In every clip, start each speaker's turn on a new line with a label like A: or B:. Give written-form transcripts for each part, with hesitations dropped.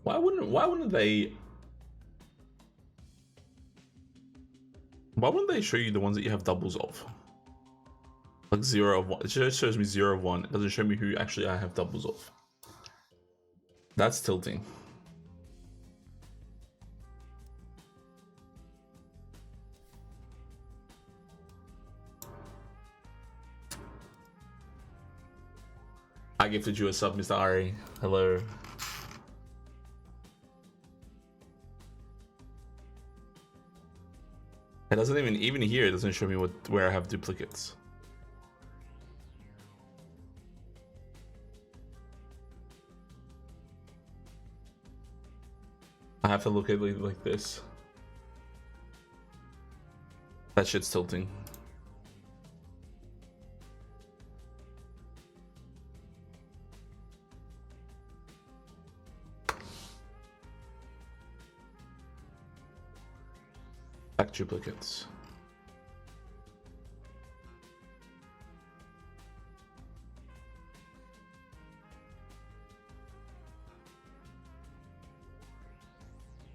A: Why wouldn't they show you the ones that you have doubles of? Like 0 of 1. It just shows me 0 of 1. It doesn't show me who actually I have doubles of. That's tilting. I gifted you a sub, Mr. Ari. Hello. It doesn't even here. It doesn't show me where I have duplicates. I have to look at it like this. That shit's tilting. Back duplicates.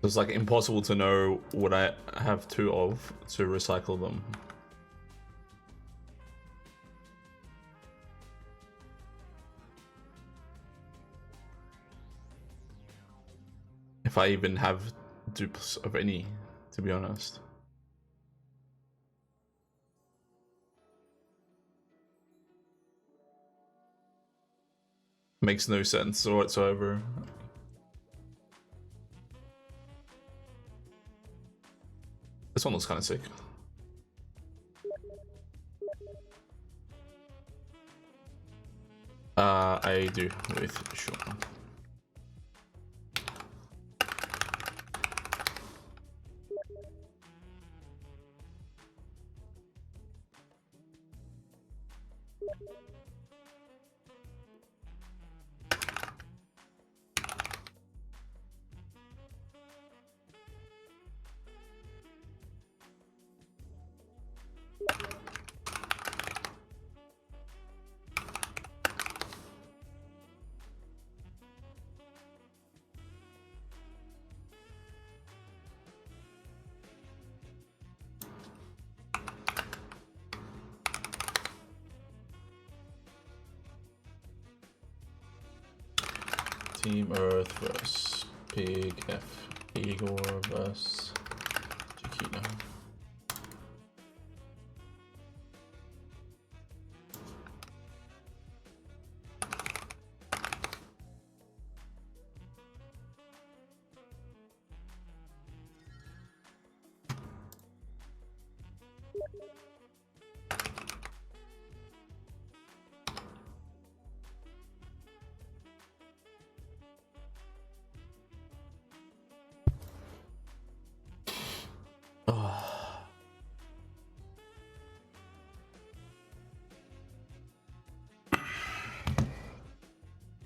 A: It's like impossible to know what I have 2 of to recycle them. If I even have dupes of any, to be honest. Makes no sense whatsoever. This one looks kind of sick. I do with sure. Team Earth vs pigggf. Igor vs Chiquino.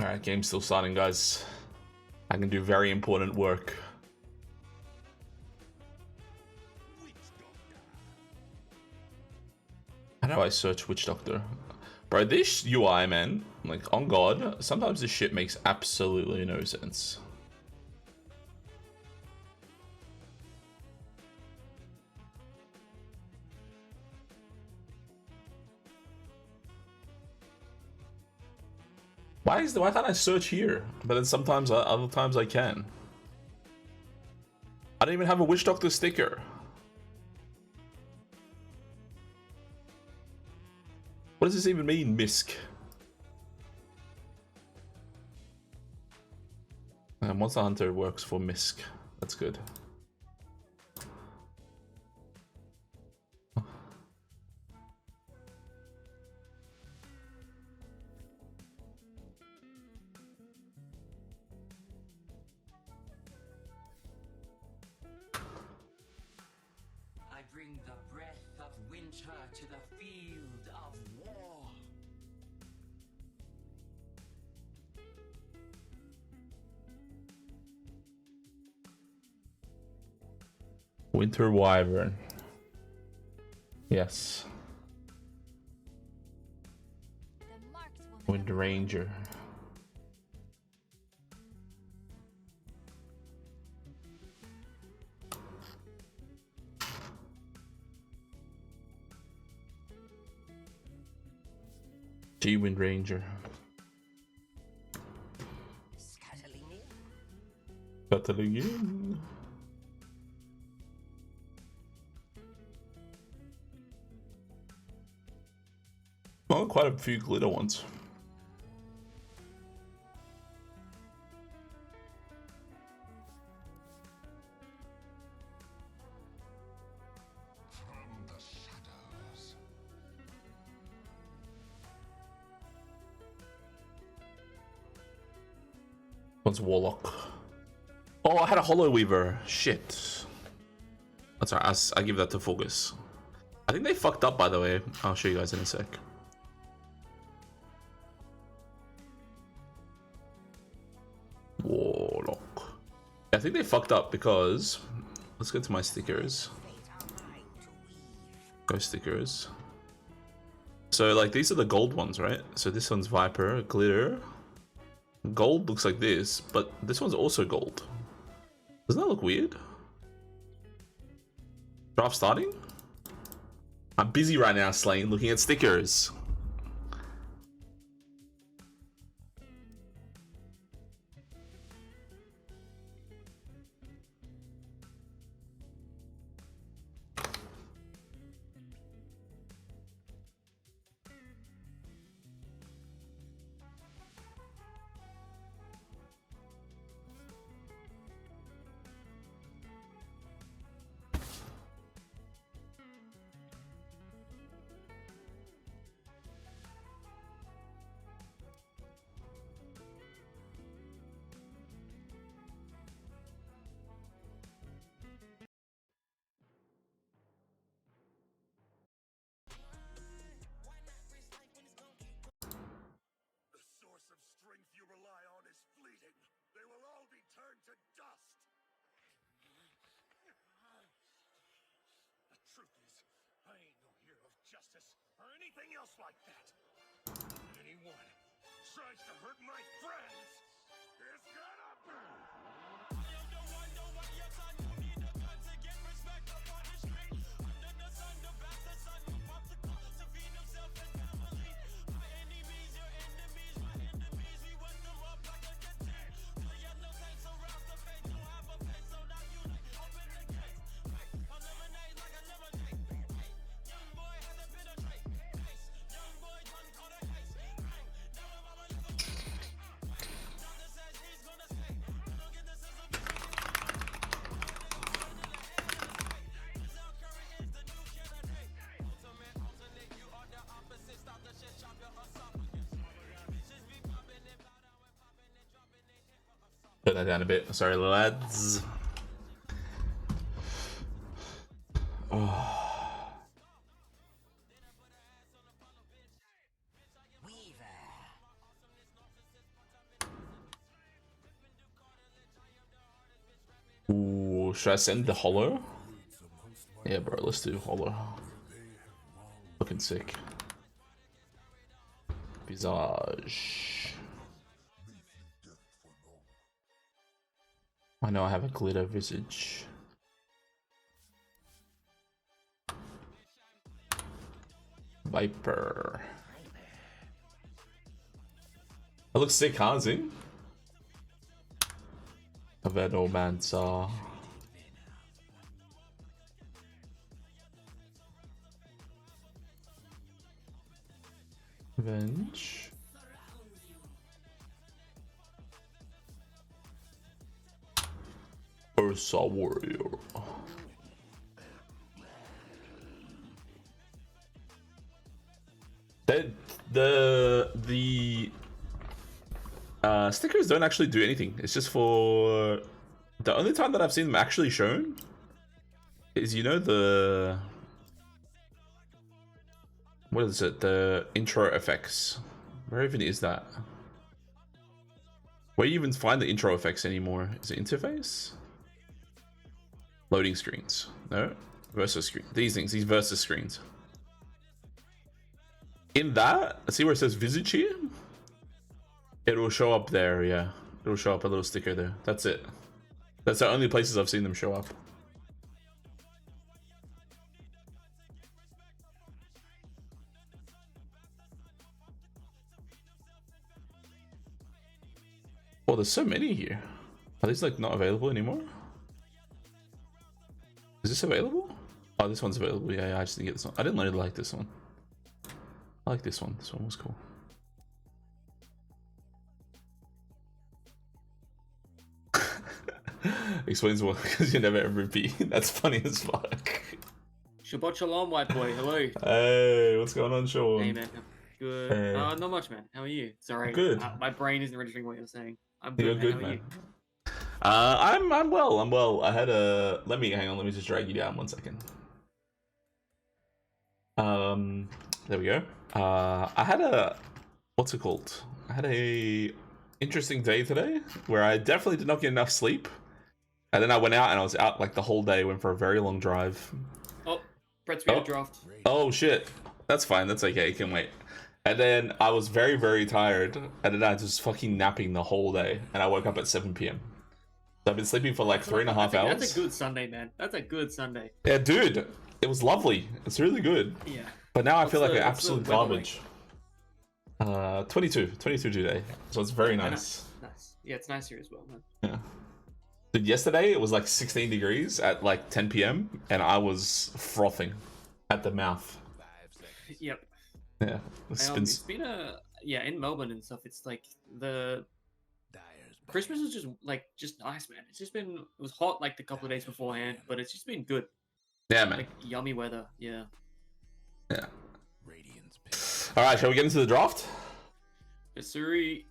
A: Alright, game's still starting, guys. I can do very important work. How do I search Witch Doctor? Bro, this UI, man, like, on God, sometimes this shit makes absolutely no sense. Why can't I search here? But then sometimes, other times I can. I don't even have a Witch Doctor sticker. What does this even mean, MISC? And Monster Hunter works for Misk. That's good.
B: I bring the breath of winter to the field of war.
A: Winter Wyvern. Yes. Wind Ranger. Wind Ranger. Scuttling in. Oh, quite a few glitter ones. One's Warlock. Oh, I had a Hollow Weaver. Shit. That's alright. I give that to Focus. I think they fucked up, by the way. I'll show you guys in a sec. Warlock. I think they fucked up because... Let's go to my stickers. Go stickers. So, like, these are the gold ones, right? So this one's Viper, Glitter. Gold looks like this, but this one's also gold. Doesn't that look weird? Draft starting? I'm busy right now, Slane, looking at stickers.
C: Like that. Anyone tries to hurt my friends is gonna burn. I am the one, no your son. You need a gun to get respect up on the street. Under the sun, the bastard son who popped the cup to feed himself and family. My enemies, your enemies, my enemies. We wet them up like a content. The yellow tanks around the face. You have a face, so now you like open the gates. Eliminate like a lemonade. Young boy hasn't been a trait. Young boy done caught a case. Now I'm a little Doctor says he's gonna stay. I don't get the sense of this our current is the new candidate. Ultimate, alternate, you are the opposite. Stop the shit, chop your esophagus. Bitches be popping and bow down and popping and dropping it in for esophagus.
A: Put that down a bit. Sorry, lads. Oh. Ooh, should I send the Hollow? Yeah, bro, let's do Hollow. Looking sick. Visage. I know I have a glitter visage. Viper. That looks sick, huh, Zing? Venomancer. Venge. Ursa Warrior. The stickers don't actually do anything. It's just for the only time that I've seen them actually shown is, you know, the what is it? The intro effects. Where even is that? Where do you even find the intro effects anymore? Is it interface? Loading screens. No? Versus screen. These things, these versus screens. In that, see where it says visage here? It will show up there, yeah. It will show up a little sticker there. That's it. That's the only places I've seen them show up. Oh, there's so many here. Are these like not available anymore? Is this available? Oh, this one's available. Yeah, I just didn't get this one. I didn't really like this one. I like this one. This one was cool. Explains why, because you never MVP. That's funny as fuck.
D: Shabbat shalom, white boy. Hello.
A: Hey, what's going on, Sean?
D: Hey, man. Good.
A: Hey.
D: Not much, man. How are you? Sorry.
A: Good.
D: My brain isn't registering what you're saying. I'm
A: You're
D: good,
A: good,
D: How are
A: man.
D: you?
A: I'm well. I'm well. I had a. Let me hang on. Let me just drag you down 1 second. There we go. I had a. What's it called? I had a interesting day today where I definitely did not get enough sleep, and then I went out and I was out like the whole day. Went for a very long drive.
D: Oh, Brett's ready to draft.
A: Oh shit. That's fine. That's okay. You can wait. And then I was very, very tired, and then I was just fucking napping the whole day, and I woke up at 7 p.m. So I've been sleeping for like 3.5 hours.
D: That's a good Sunday, man. That's a good Sunday.
A: Yeah, dude, it was lovely. It's really good.
D: Yeah.
A: But now I feel like an
D: what's the
A: absolute
D: weather
A: garbage. 22 today, so it's very nice.
D: Nice. Yeah, it's nice here as well, man.
A: Yeah. Dude, yesterday it was like 16 degrees at like 10 p.m. and I was frothing at the mouth.
D: Yep.
A: Yeah, it's been...
D: It's been in Melbourne and stuff. It's like the Christmas is just nice, man. It's just been, it was hot like the couple of days beforehand, but it's just been good.
A: Yeah, man.
D: Like yummy weather. Yeah.
A: Yeah. All right, shall we get into the draft?
D: Missouri.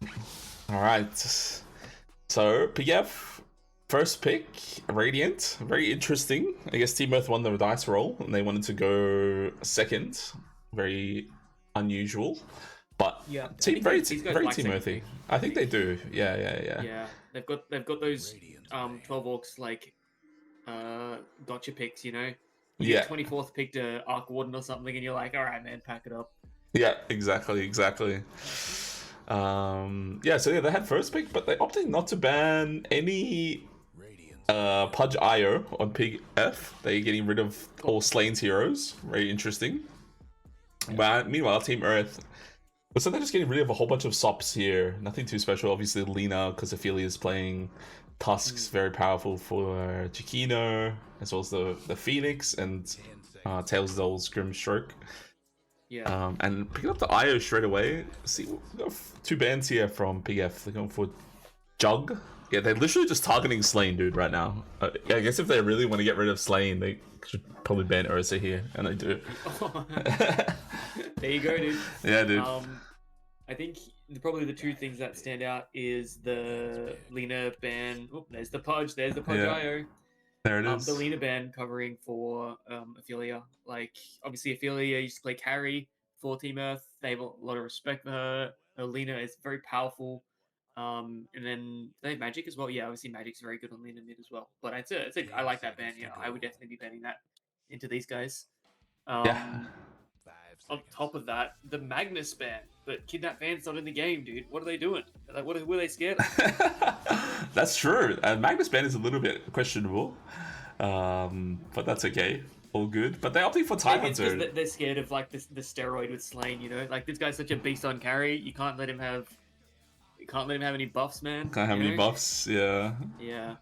A: All right. So pigggf, first pick, Radiant. Very interesting. I guess Team Earth won the dice roll and they wanted to go second. Very unusual, but
D: yeah,
A: very
D: these
A: Team
D: like
A: Earthy. I think they do. Yeah.
D: Yeah, they've got those 12 orcs like gotcha picks, you know. You get 24th picked a Arc Warden or something, and you're like, all right, man, pack it up.
A: Yeah, exactly. Yeah, so yeah, they had first pick, but they opted not to ban any Pudge IO on pigggf. They're getting rid of all Slane's heroes. Very interesting. Yeah. But meanwhile, Team Earth, so they're just getting rid of a whole bunch of sops here. Nothing too special. Obviously, Lena, because Ophelia is playing. Tusk's very powerful for Chiquino, as well as the Phoenix, and Tails' old Scrim Stroke.
D: Yeah.
A: And picking up the IO straight away. See, we've got 2 bans here from pigggf. They're going for Jug. Yeah, they're literally just targeting Slane, dude, right now. Yeah, I guess if they really want to get rid of Slane, they should probably ban Ursa here, and they do.
D: There you go, dude.
A: Yeah, dude.
D: I think probably the 2 things that stand out is the Lena ban. Oh, there's the Pudge. There's the Pudge IO.
A: There it is.
D: The Lena ban covering for Ophelia. Like, obviously, Ophelia used to play carry for Team Earth. They have a lot of respect for her. Lena is very powerful. And then they have Magic as well. Yeah, obviously Magic's very good on Lena mid as well. But I like that ban. Yeah, I would definitely be banning that into these guys.
A: Yeah.
D: On top of that, the Magnus ban. But Kidnap ban's not in the game, dude. What are they doing? Like, what were they scared of?
A: That's true. Magnus ban is a little bit questionable. But that's okay. All good. But they opted for Tidehunter.
D: They're scared of like the steroid with Slane, you know? Like, this guy's such a beast on carry. You can't let him have any buffs, man.
A: Can't have any buffs, yeah.
D: Yeah.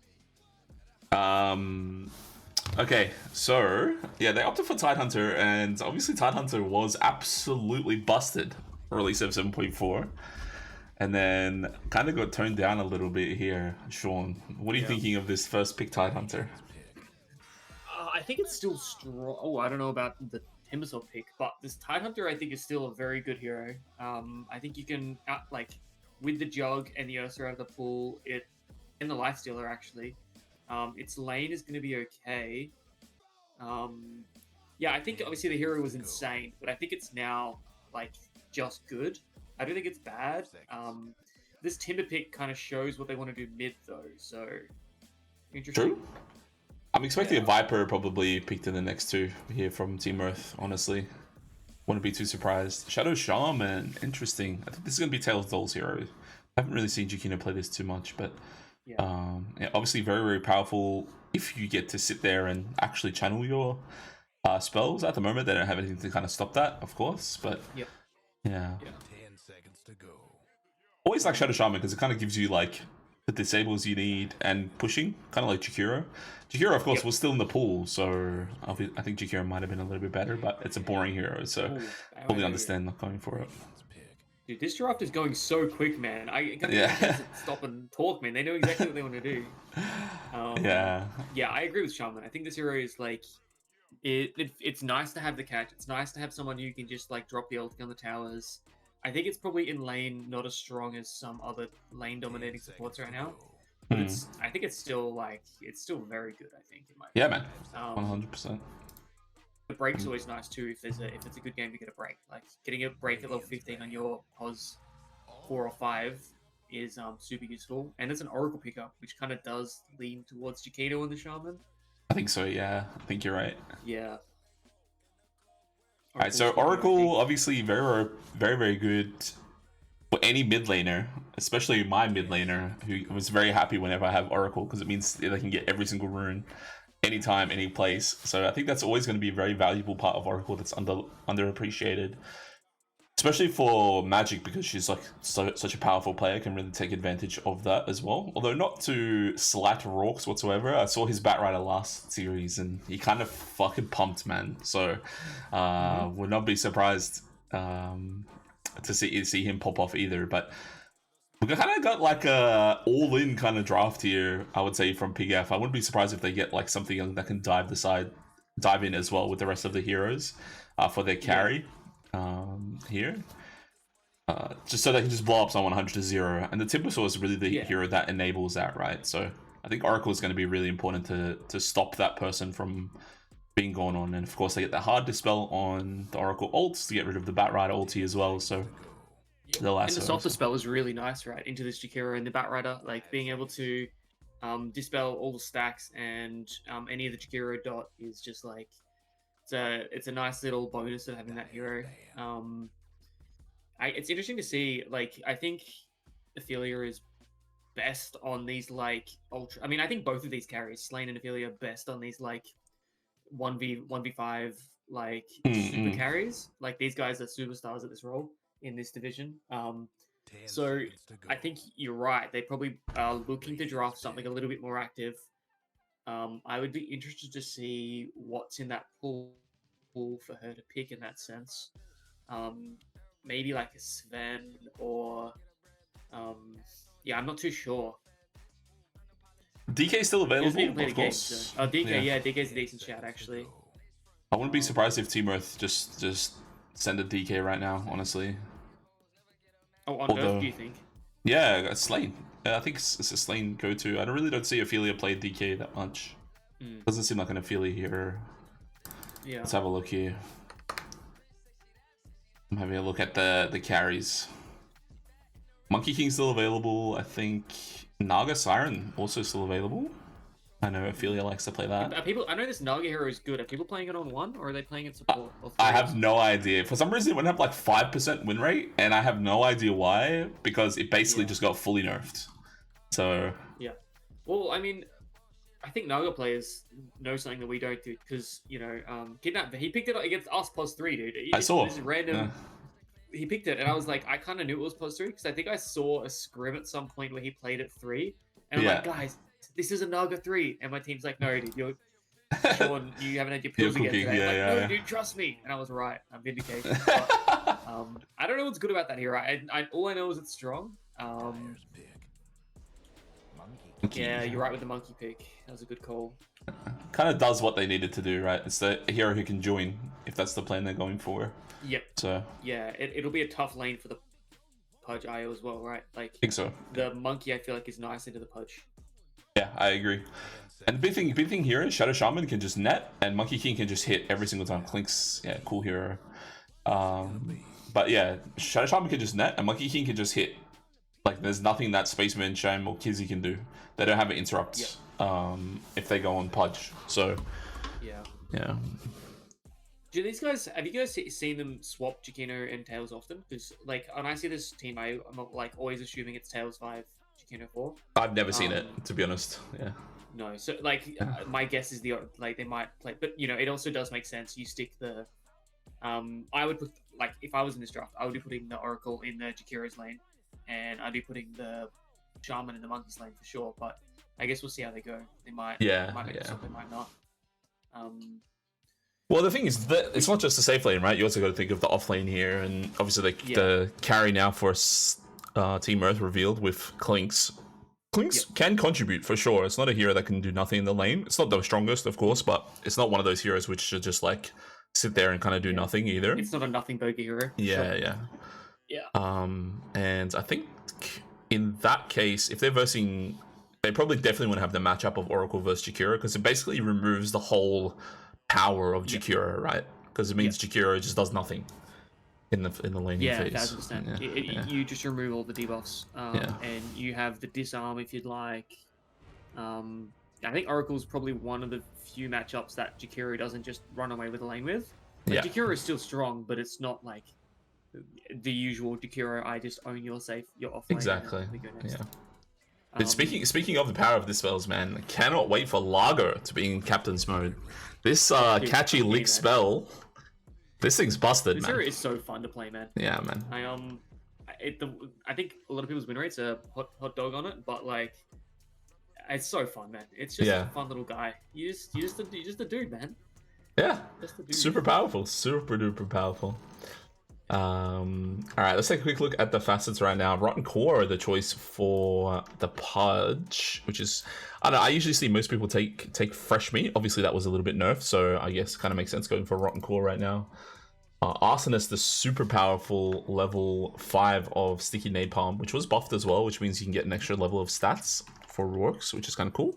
A: Okay, so yeah, they opted for Tidehunter, and obviously Tidehunter was absolutely busted for release of 7.4. and then kind of got toned down a little bit here. Sean, what are you
D: Yeah.
A: thinking of this first pick Tidehunter?
D: I think it's still strong. Oh, I don't know about the Timbersaw pick, but this Tidehunter I think is still a very good hero. I think you can with the Jug and the Ursa out of the pool, and the Lifestealer actually. Its lane is going to be okay. Yeah, I think obviously the hero was insane, but I think it's now like just good. I don't think it's bad. This Timber pick kind of shows what they want to do mid though, so interesting.
A: True. I'm expecting
D: Yeah.
A: a Viper probably picked in the next two here from Team Earth, honestly. Wouldn't be too surprised. Shadow Shaman, interesting. I think this is going to be Tails Doll's hero. I haven't really seen Jakino play this too much, but
D: Yeah.
A: yeah, obviously very, very powerful if you get to sit there and actually channel your spells. At the moment, they don't have anything to kind of stop that, of course, but
D: Yep.
A: yeah.
C: 10 seconds to go.
A: Always like Shadow Shaman because it kind of gives you like the disables you need and pushing, kind of like Jakiro. Jakiro, of course,
D: Yep.
A: was still in the pool, so I think Jakiro might have been a little bit better, but it's a boring hero, so
D: Ooh,
A: fully understand not going for it.
D: Dude, this draft is going so quick, man. I can't
A: Yeah.
D: stop and talk, man. They know exactly what they want to do.
A: Yeah.
D: Yeah, I agree with Shaman. I think this hero is like, it's nice to have the catch. It's nice to have someone who can just like drop the ulti on the towers. I think it's probably in lane not as strong as some other lane dominating supports right now. But I think it's still very good. I think in my
A: Yeah, man.
D: opinion.
A: 100%.
D: The break's always nice too if it's a good game to get a break. Like getting a break at level 15 on your pos 4 or 5 is super useful, and it's an Oracle pickup, which kind of does lean towards Chiquito and the Shaman.
A: I think so, yeah. I think you're right.
D: Yeah.
A: Alright, so
D: Oracle's
A: Oracle, obviously very, very, very good for any mid laner, especially my mid laner, who was very happy whenever I have Oracle, because it means they can get every single rune anytime, any place. So I think that's always going to be a very valuable part of Oracle that's underappreciated, especially for Magic, because she's like such a powerful player, can really take advantage of that as well. Although not to slight Rorks whatsoever. I saw his Batrider last series and he kind of fucking pumped, man. So would not be surprised to see him pop off either. But we kind of got like a all-in kind of draft here, I would say, from pigggf. I wouldn't be surprised if they get like something that can dive in as well with the rest of the heroes for their carry here. Just so they can just blow up someone 100 to 0. And the Timbersaw is really the hero that enables that, right? So I think Oracle is going to be really important to stop that person from being gone on. And of course, they get the hard dispel on the Oracle ults to get rid of the Batrider ulti as well. So the last
D: and the softer spell is really nice, right? Into this Jakiro and the Batrider, like being able to dispel all the stacks and any of the Jakiro dot is just like it's a nice little bonus of having that hero. It's interesting to see. Like, I think Ophelia is best on these like ultra. I mean, I think both of these carries, Slane and Ophelia, are best on these like 1v5 like super carries. Like these guys are superstars at this role in this division. So I think you're right. They probably are looking to draft something a little bit more active. I would be interested to see what's in that pool for her to pick in that sense. Maybe like a Sven or I'm not too sure.
A: DK still available,
D: Play the
A: of
D: game,
A: course.
D: so. Oh, DK, yeah, DK's a decent shout actually.
A: I wouldn't be surprised if Team Earth just send a DK right now, honestly.
D: Oh, on Earth, do you think?
A: Yeah, a Slane. I think it's a Slane go-to. I don't see Ophelia play DK that much. Doesn't seem like an Ophelia hero.
D: Yeah.
A: Let's have a look here. I'm having a look at the carries. Monkey King's still available. I think Naga Siren also still available. I know Ophelia likes to play that.
D: I know this Naga hero is good. Are people playing it on 1 or are they playing it support?
A: I have no idea. For some reason, it went up like 5% win rate, and I have no idea why, because it basically just got fully nerfed. So
D: yeah. Well, I mean, I think Naga players know something that we don't do because Kidnap. He picked it up against us +3, dude.
A: I saw.
D: This random. Yeah. He picked it, and I was like, I kind of knew it was +3 because I think I saw a scrim at some point where he played at 3, and I'm like, guys, this is a Naga 3, and my team's like, no, dude, you're Sean, you haven't had your pills again today. No, dude, trust me, and I was right. I'm vindicated. But, I don't know what's good about that hero. All I know is it's strong.
A: Monkey.
D: Yeah, you're right with the monkey pick. That was a good call.
A: Kind of does what they needed to do, right? It's the hero who can join if that's the plan they're going for.
D: Yep.
A: So
D: Yeah, it'll be a tough lane for the Pudge IO as well, right? Like
A: I think so.
D: the monkey, I feel like is nice into the Pudge.
A: Yeah, I agree. And the big thing here is Shadow Shaman can just net, and Monkey King can just hit every single time. Clink's cool hero. But yeah, Shadow Shaman can just net, and Monkey King can just hit. Like, there's nothing that Spaceman, Shame, or Kizzy can do. They don't have an interrupt if they go on Pudge. So yeah.
D: Do these guys? Have you guys seen them swap Jakino and Tails often? Because like when I see this team, I'm like always assuming it's Tails 5, Jakino 4.
A: I've never seen it, to be honest. Yeah.
D: No, so like my guess is they might play, but you know it also does make sense. You stick the, I would put like if I was in this draft, I would be putting the Oracle in the Jakiro's lane, and I'd be putting the Shaman in the Monkey's lane for sure. But I guess we'll see how they go. They might make something, they might not.
A: Well, the thing is that it's not just the safe lane, right? You also got to think of the off lane here, and obviously the carry now for Team Earth revealed with Clinks. Clinks can contribute for sure. It's not a hero that can do nothing in the lane. It's not the strongest, of course, but it's not one of those heroes which should just like sit there and kind of do nothing either.
D: It's not a nothing bogey hero.
A: Yeah. And I think in that case, if they're versing, they probably definitely want to have the matchup of Oracle versus Jakiro, because it basically removes the whole power of Jakiro, right? Because it means Jakiro just does nothing in the laning phase.
D: 1000%. You just remove all the debuffs, and you have the disarm if you'd like. I think Oracle's probably one of the few matchups that Jakiro doesn't just run away with the lane with. Like, Jakiro is still strong, but it's not like the usual Jakiro. I just own your safe, your off lane.
A: Exactly. But speaking of the power of the spells, man, I cannot wait for Lager to be in Captain's mode. This catchy lick spell. This thing's busted,
D: this
A: man.
D: hero is so fun to play, man.
A: Yeah, man.
D: I think a lot of people's win rates are hot dog on it, but like, it's so fun, man. It's just a fun little guy. You just a dude, man.
A: Yeah.
D: Just a dude.
A: Super powerful. Super duper powerful. All right, let's take a quick look at the facets right now. Rotten Core are the choice for the Pudge, which is, I don't know, I usually see most people take Fresh Meat. Obviously, that was a little bit nerfed, so I guess it kind of makes sense going for Rotten Core right now. Arsonist, the super powerful level 5 of Sticky Napalm, which was buffed as well, which means you can get an extra level of stats for Rourkes, which is kind of cool.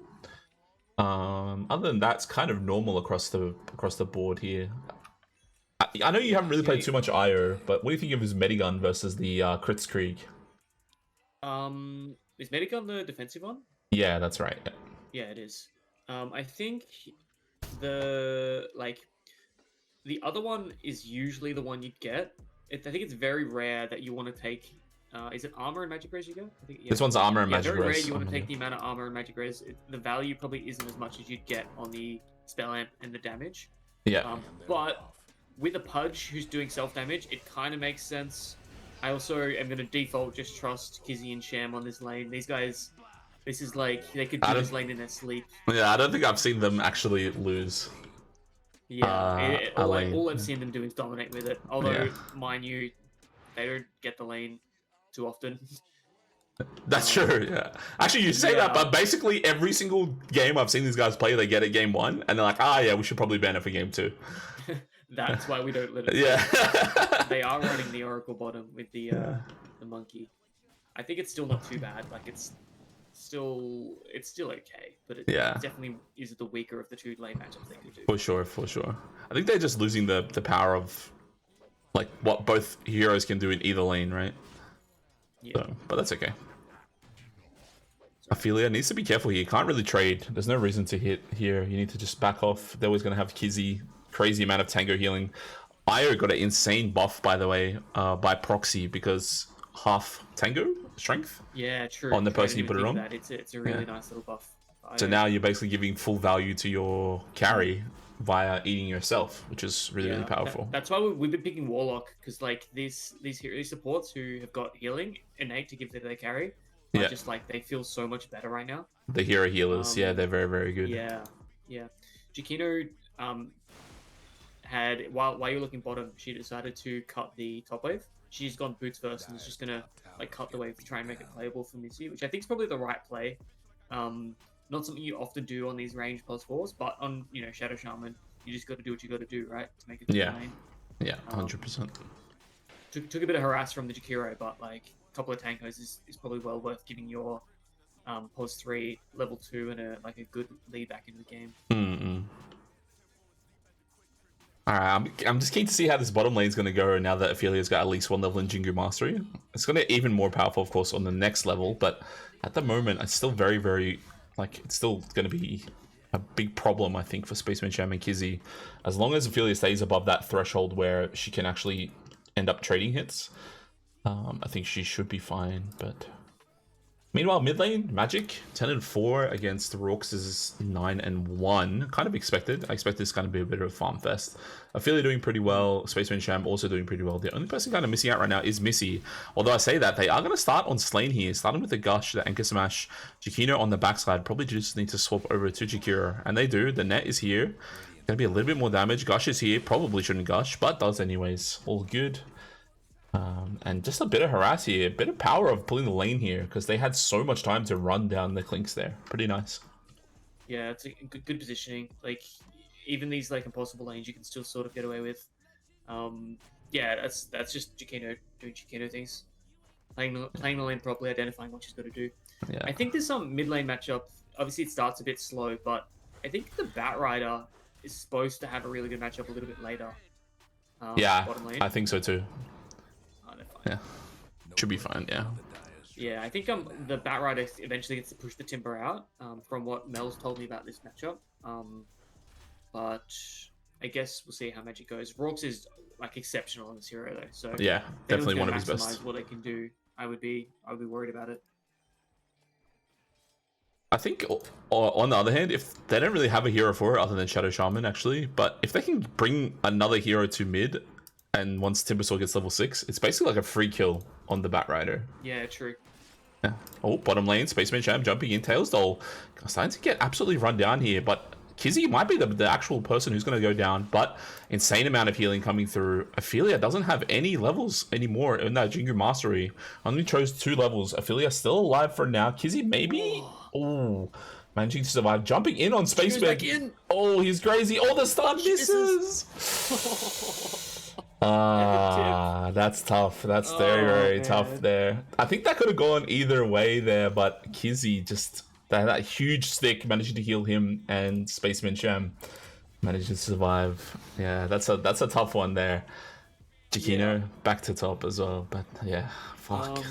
A: Other than that, it's kind of normal across the board here. I know you haven't really played too much IO, but what do you think of his Medigun versus the Kritzkrieg?
D: Is Medigun the defensive one?
A: Yeah, that's right.
D: Yeah, it is. I think the other one is usually the one you'd get. I think it's very rare that you want to take. Is it armor and magic res you go? I think,
A: This one's armor and magic res.
D: Very rare you want to take the amount of armor and magic res. The value probably isn't as much as you'd get on the spell amp and the damage.
A: Yeah.
D: But with a Pudge who's doing self-damage, it kind of makes sense. I also am going to default just trust Kizzy and Sham on this lane. These guys, this is like, they could do this lane in their sleep.
A: Yeah, I don't think I've seen them actually lose.
D: Yeah, all I've seen them do is dominate with it. Although, mind you, they don't get the lane too often.
A: That's true, yeah. Actually, you say that, but basically every single game I've seen these guys play, they get it game 1, and they're like, we should probably ban it for game 2.
D: That's why we don't let it.
A: Yeah.
D: They are running the Oracle bottom with the monkey. I think it's still not too bad. Like it's still okay, but it definitely is the weaker of the two lane matchups they could do.
A: For sure. I think they're just losing the power of like what both heroes can do in either lane, right?
D: Yeah.
A: So, but that's okay. Ophelia needs to be careful here. You can't really trade. There's no reason to hit here. You need to just back off. They're always going to have Kizzy. Crazy amount of tango healing. Io got an insane buff, by the way, by proxy, because half tango strength.
D: Yeah, true.
A: On the person you put it on.
D: It's a really nice little buff.
A: So now you're basically giving full value to your carry via eating yourself, which is really powerful.
D: That's why we've been picking Warlock, because like these supports who have got healing innate to give to their carry, just like they feel so much better right now.
A: The hero healers, they're very, very good.
D: Yeah. Jakino, had while you were looking bottom, she decided to cut the top wave. She's gone boots first and is just gonna like cut the wave to try and make it playable for Missy, which I think is probably the right play. Not something you often do on these range +4s, but on Shadow Shaman, you just got to do what you got to do, right, to make it to the lane.
A: Yeah, 100%.
D: Took a bit of harass from the Jakiro, but like a couple of tankos is probably well worth giving your +3 level 2 and a good lead back into the game.
A: Alright, I'm just keen to see how this bottom lane is going to go now that Ophelia's got at least 1 level in Jingu Mastery. It's going to get even more powerful, of course, on the next level, but at the moment, it's still very, very, it's still going to be a big problem, I think, for Spaceman Sham and Kizzy. As long as Ophelia stays above that threshold where she can actually end up trading hits, I think she should be fine, but... Meanwhile, mid lane, Magic, 10-4 against Rox's 9-1. Kind of expected. I expect this kind of be a bit of a farm fest. Ophelia doing pretty well. Spaceman Sham also doing pretty well. The only person kind of missing out right now is Missy. Although I say that, they are going to start on Slain here. Starting with the Gush, the Anchor Smash. Jakino on the backside. Probably just need to swap over to Jakiro. And they do. The net is here. Going to be a little bit more damage. Gush is here. Probably shouldn't Gush, but does anyways. All good. And just a bit of harass here, a bit of power of pulling the lane here because they had so much time to run down the Clinks there. Pretty nice.
D: Yeah, it's a good positioning. Like even these impossible lanes, you can still sort of get away with. Yeah, that's just Jakino doing Jakino things, playing the lane properly, identifying what she's got to do.
A: Yeah.
D: I think there's some mid lane matchup. Obviously, it starts a bit slow, but I think the Bat Rider is supposed to have a really good matchup a little bit later.
A: Yeah,
D: bottom lane.
A: I think so too.
D: Yeah,
A: should be fine.
D: Yeah, I think the Bat Rider eventually gets to push the Timber out. From what Mel's told me about this matchup. But I guess we'll see how Magic goes. Rox is exceptional on this hero though, so
A: yeah, definitely one of his best.
D: What they can do, I would be worried about it.
A: I think on the other hand, if they don't really have a hero for it other than Shadow Shaman actually, but if they can bring another hero to mid. And once Timbersaw gets level 6, it's basically like a free kill on the Bat Rider.
D: Yeah, true.
A: Yeah. Oh, bottom lane, Spaceman Sham jumping in. Tailsdoll starting to get absolutely run down here, but Kizzy might be the actual person who's going to go down, but insane amount of healing coming through. Ophelia doesn't have any levels anymore in that Jingu Mastery. Only chose 2 levels. Ophelia still alive for now. Kizzy maybe? Oh, managing to survive. Jumping in on Spaceman. Oh, he's crazy. Oh, the stun misses. That's tough. That's very tough there. I think that could have gone either way there, but Kizzy just that huge stick managing to heal him, and Spaceman Sham managed to survive. Yeah, that's a tough one there. Jakino back to top as well, but yeah, fuck.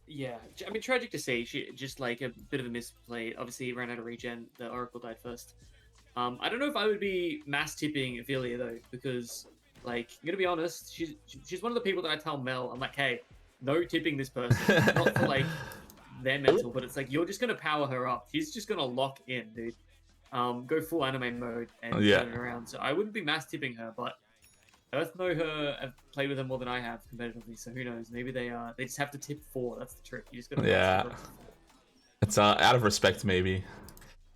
D: Yeah, I mean, tragic to see. She just a bit of a misplay. Obviously, ran out of regen. The Oracle died first. I don't know if I would be mass tipping Ophelia though, because. I'm gonna be honest, she's one of the people that I tell Mel, I'm like, hey, no tipping this person. Not for their mental, but it's you're just gonna power her up. She's just gonna lock in, dude. Go full anime mode and turn it around. So I wouldn't be mass tipping her, but I both know her. I've played with her more than I have competitively, so who knows? Maybe they just have to tip 4. That's the trick. You just gotta
A: it's out of respect maybe.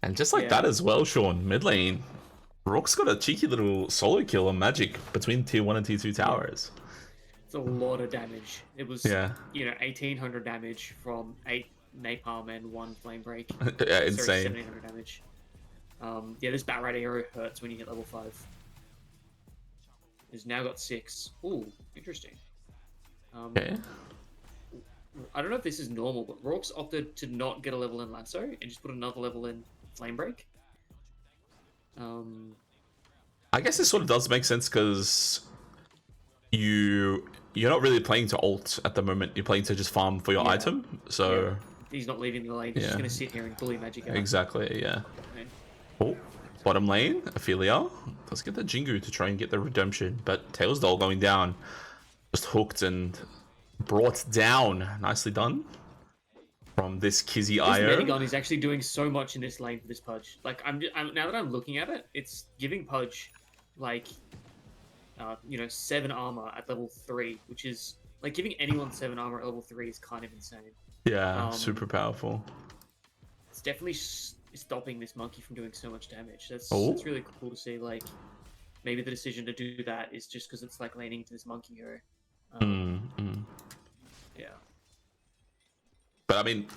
A: And just that as well, Sean, mid lane. Rook's got a cheeky little solo kill on Magic between tier 1 and tier 2 towers.
D: It's a lot of damage. It was 1800 damage from 8 napalm and 1 flame break.
A: Yeah, insane.
D: 1700 damage. This Bat Rider hero hurts when you hit level 5. He's now got 6. Ooh, interesting.
A: Okay.
D: I don't know if this is normal, but Rourke's opted to not get a level in Lasso and just put another level in Flame Break.
A: I guess this sort of does make sense because you're not really playing to ult at the moment. You're playing to just farm for your item. So
D: he's not leaving the lane. He's just gonna sit here and bully Magic out.
A: Exactly. Yeah.
D: Okay.
A: Oh, bottom lane, Ophelia. Let's get the Jingu to try and get the redemption, but Tailsdoll going down, just hooked and brought down. Nicely done. From this Kizzy IO.
D: This Medigon is actually doing so much in this lane for this Pudge. I'm now that I'm looking at it, it's giving Pudge 7 armor at level 3, which is giving anyone 7 armor at level 3 is kind of insane.
A: Yeah, super powerful.
D: It's definitely stopping this monkey from doing so much damage. That's really cool to see. maybe the decision to do that is just because it's like leaning into this monkey hero. Yeah.
A: But I mean,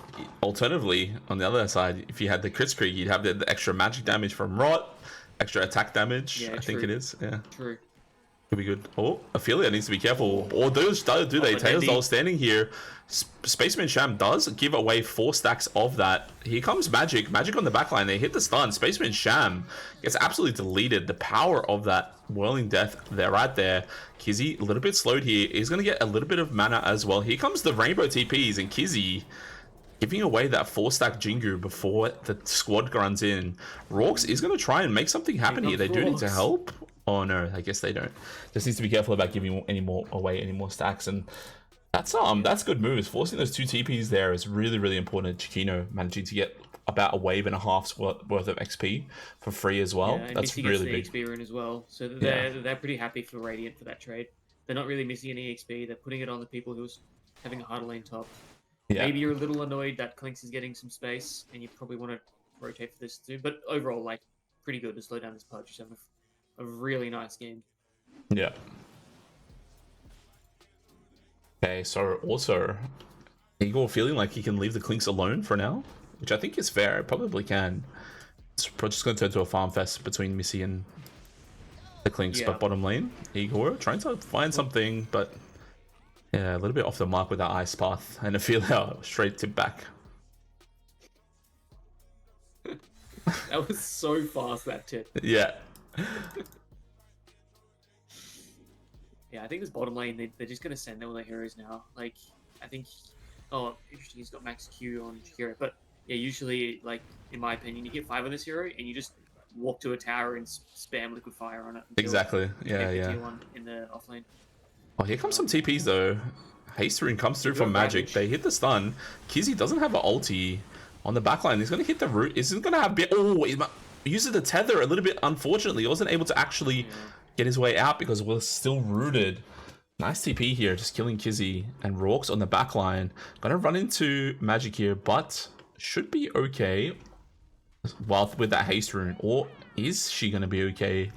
A: alternatively, on the other side, if you had the crit streak, you'd have the extra magic damage from Rot, extra attack damage.
D: Yeah,
A: I think it is. Yeah,
D: True.
A: could be good. Oh, Ophelia needs to be careful. Or do they? Tails Doll standing here. Spaceman Sham does give away 4 stacks of that. Here comes Magic. Magic on the backline. They hit the stun. Spaceman Sham gets absolutely deleted. The power of that Whirling Death, they're right there. Kizzy, a little bit slowed here. He's going to get a little bit of mana as well. Here comes the Rainbow TPs, and Kizzy giving away that 4-stack Jingu before the squad runs in. Rorks is going to try and make something happen here. They do need to help. Oh no, I guess they don't. Just needs to be careful about giving any more stacks, and that's good moves. Forcing those 2 TPs there is really important. Chiquino managing to get about a wave and a half's worth of XP for free as well.
D: Yeah,
A: that's
D: Missy
A: really
D: gets the
A: big.
D: XP rune as well, so they're pretty happy for Radiant for that trade. They're not really missing any XP. They're putting it on the people who's having a harder lane top.
A: Yeah.
D: Maybe you're a little annoyed that Clinks is getting some space, and you probably want to rotate for this too. But overall, like, pretty good to slow down this Pudge. Just having a really nice game.
A: Yeah. Okay, so also, Eagle feeling like he can leave the Clinks alone for now, which I think is fair. It probably can. It's just going to turn to a farm fest between Missy and the Clinks, but bottom lane, Igor trying to find something, but yeah, a little bit off the mark with that Ice Path, and Ophelia straight tip back.
D: That was so fast, that tip.
A: Yeah.
D: Yeah, I think this bottom lane, they're just going to send all their heroes now. Like, I think... Oh, interesting, he's got max Q on hero. But, yeah, usually, like, in my opinion, you get 5 on this hero, and you just walk to a tower and spam liquid fire on it.
A: Exactly,
D: you get the
A: yeah.
D: tier 1 in the offlane.
A: Oh, here comes some TPs, though. Haste Rune comes through from Magic. They hit the stun. Kizzy doesn't have an ulti on the backline. He's going to hit the root. He's going to have... Oh, he uses the tether a little bit, unfortunately. He wasn't able to actually... get his way out because we're still rooted. Nice TP here, just killing Kizzy, and Rorks on the back line. Gonna run into Magic here, but should be okay while with that haste rune. Or is she gonna be okay?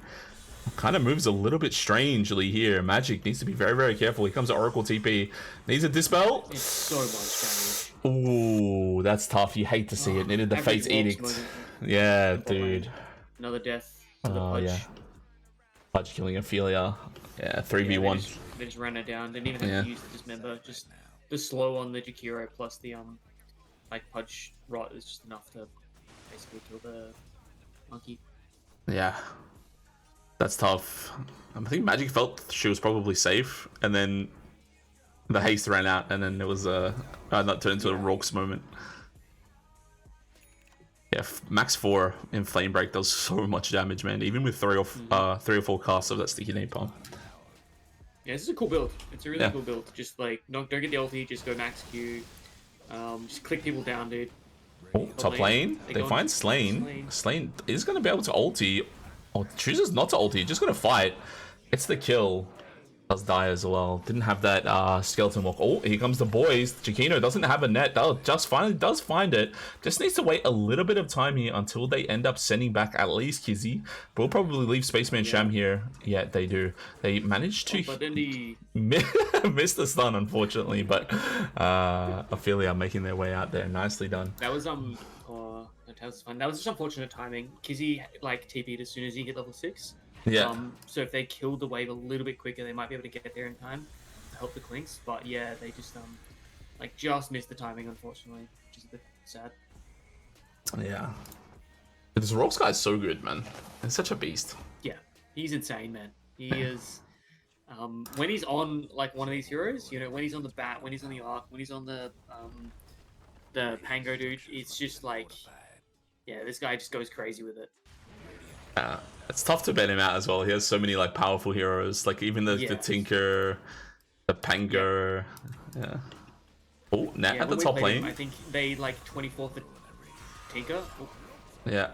A: Kind of moves a little bit strangely here. Magic needs to be very careful. Here comes the Oracle TP. Needs a dispel.
D: It's so much damage.
A: Ooh, that's tough. You hate to see it. Needed the Fate's Edict. Yeah, dude.
D: Another death to the Pudge.
A: Yeah. Pudge killing Ophelia. Yeah, 3v1.
D: They just ran her down. Didn't even have to use the Dismember. Just the slow on the Jakiro plus the like Pudge Rot is just enough to basically kill the monkey.
A: Yeah. That's tough. I think Magic felt she was probably safe, and then the haste ran out, and then it was that turned into a Rorks moment. Yeah, max 4 in Flame Break does so much damage, man. Even with 3 or 4 casts of that Sticky Napalm.
D: Yeah, this is a cool build. It's a really cool build. Just like don't get the ulti, just go max Q. Just click people down, dude.
A: Oh, top lane. They find Slain. Slain is going to be able to ulti. Oh, chooses not to ulti. Just going to fight. It's the kill. Does die as well. Didn't have that skeleton walk. Oh, here comes the boys. Chiquino doesn't have a net. Just finally does find it. Just needs to wait a little bit of time here until they end up sending back at least Kizzy. But we'll probably leave Spaceman Sham here. Yeah, they do. They managed to
D: but then
A: miss the stun, unfortunately. But Ophelia making their way out there. Nicely done.
D: That was that was fun. That was just unfortunate timing. Kizzy like TP'd as soon as he hit level 6.
A: Yeah.
D: So if they killed the wave a little bit quicker, they might be able to get there in time to help the Clinks. But yeah, they just just missed the timing, unfortunately, which is a bit sad.
A: Yeah. This Rorks guy is so good, man. He's such a beast.
D: Yeah, he's insane, man. He is. When he's on like one of these heroes, when he's on the Bat, when he's on the Arc, when he's on the Pango dude, it's just like, yeah, this guy just goes crazy with it.
A: Yeah, it's tough to ban him out as well. He has so many like powerful heroes, like even the Tinker, the Pango. Yeah. Oh, Nat at the top lane.
D: I think they like 24th Tinker. Oh.
A: Yeah.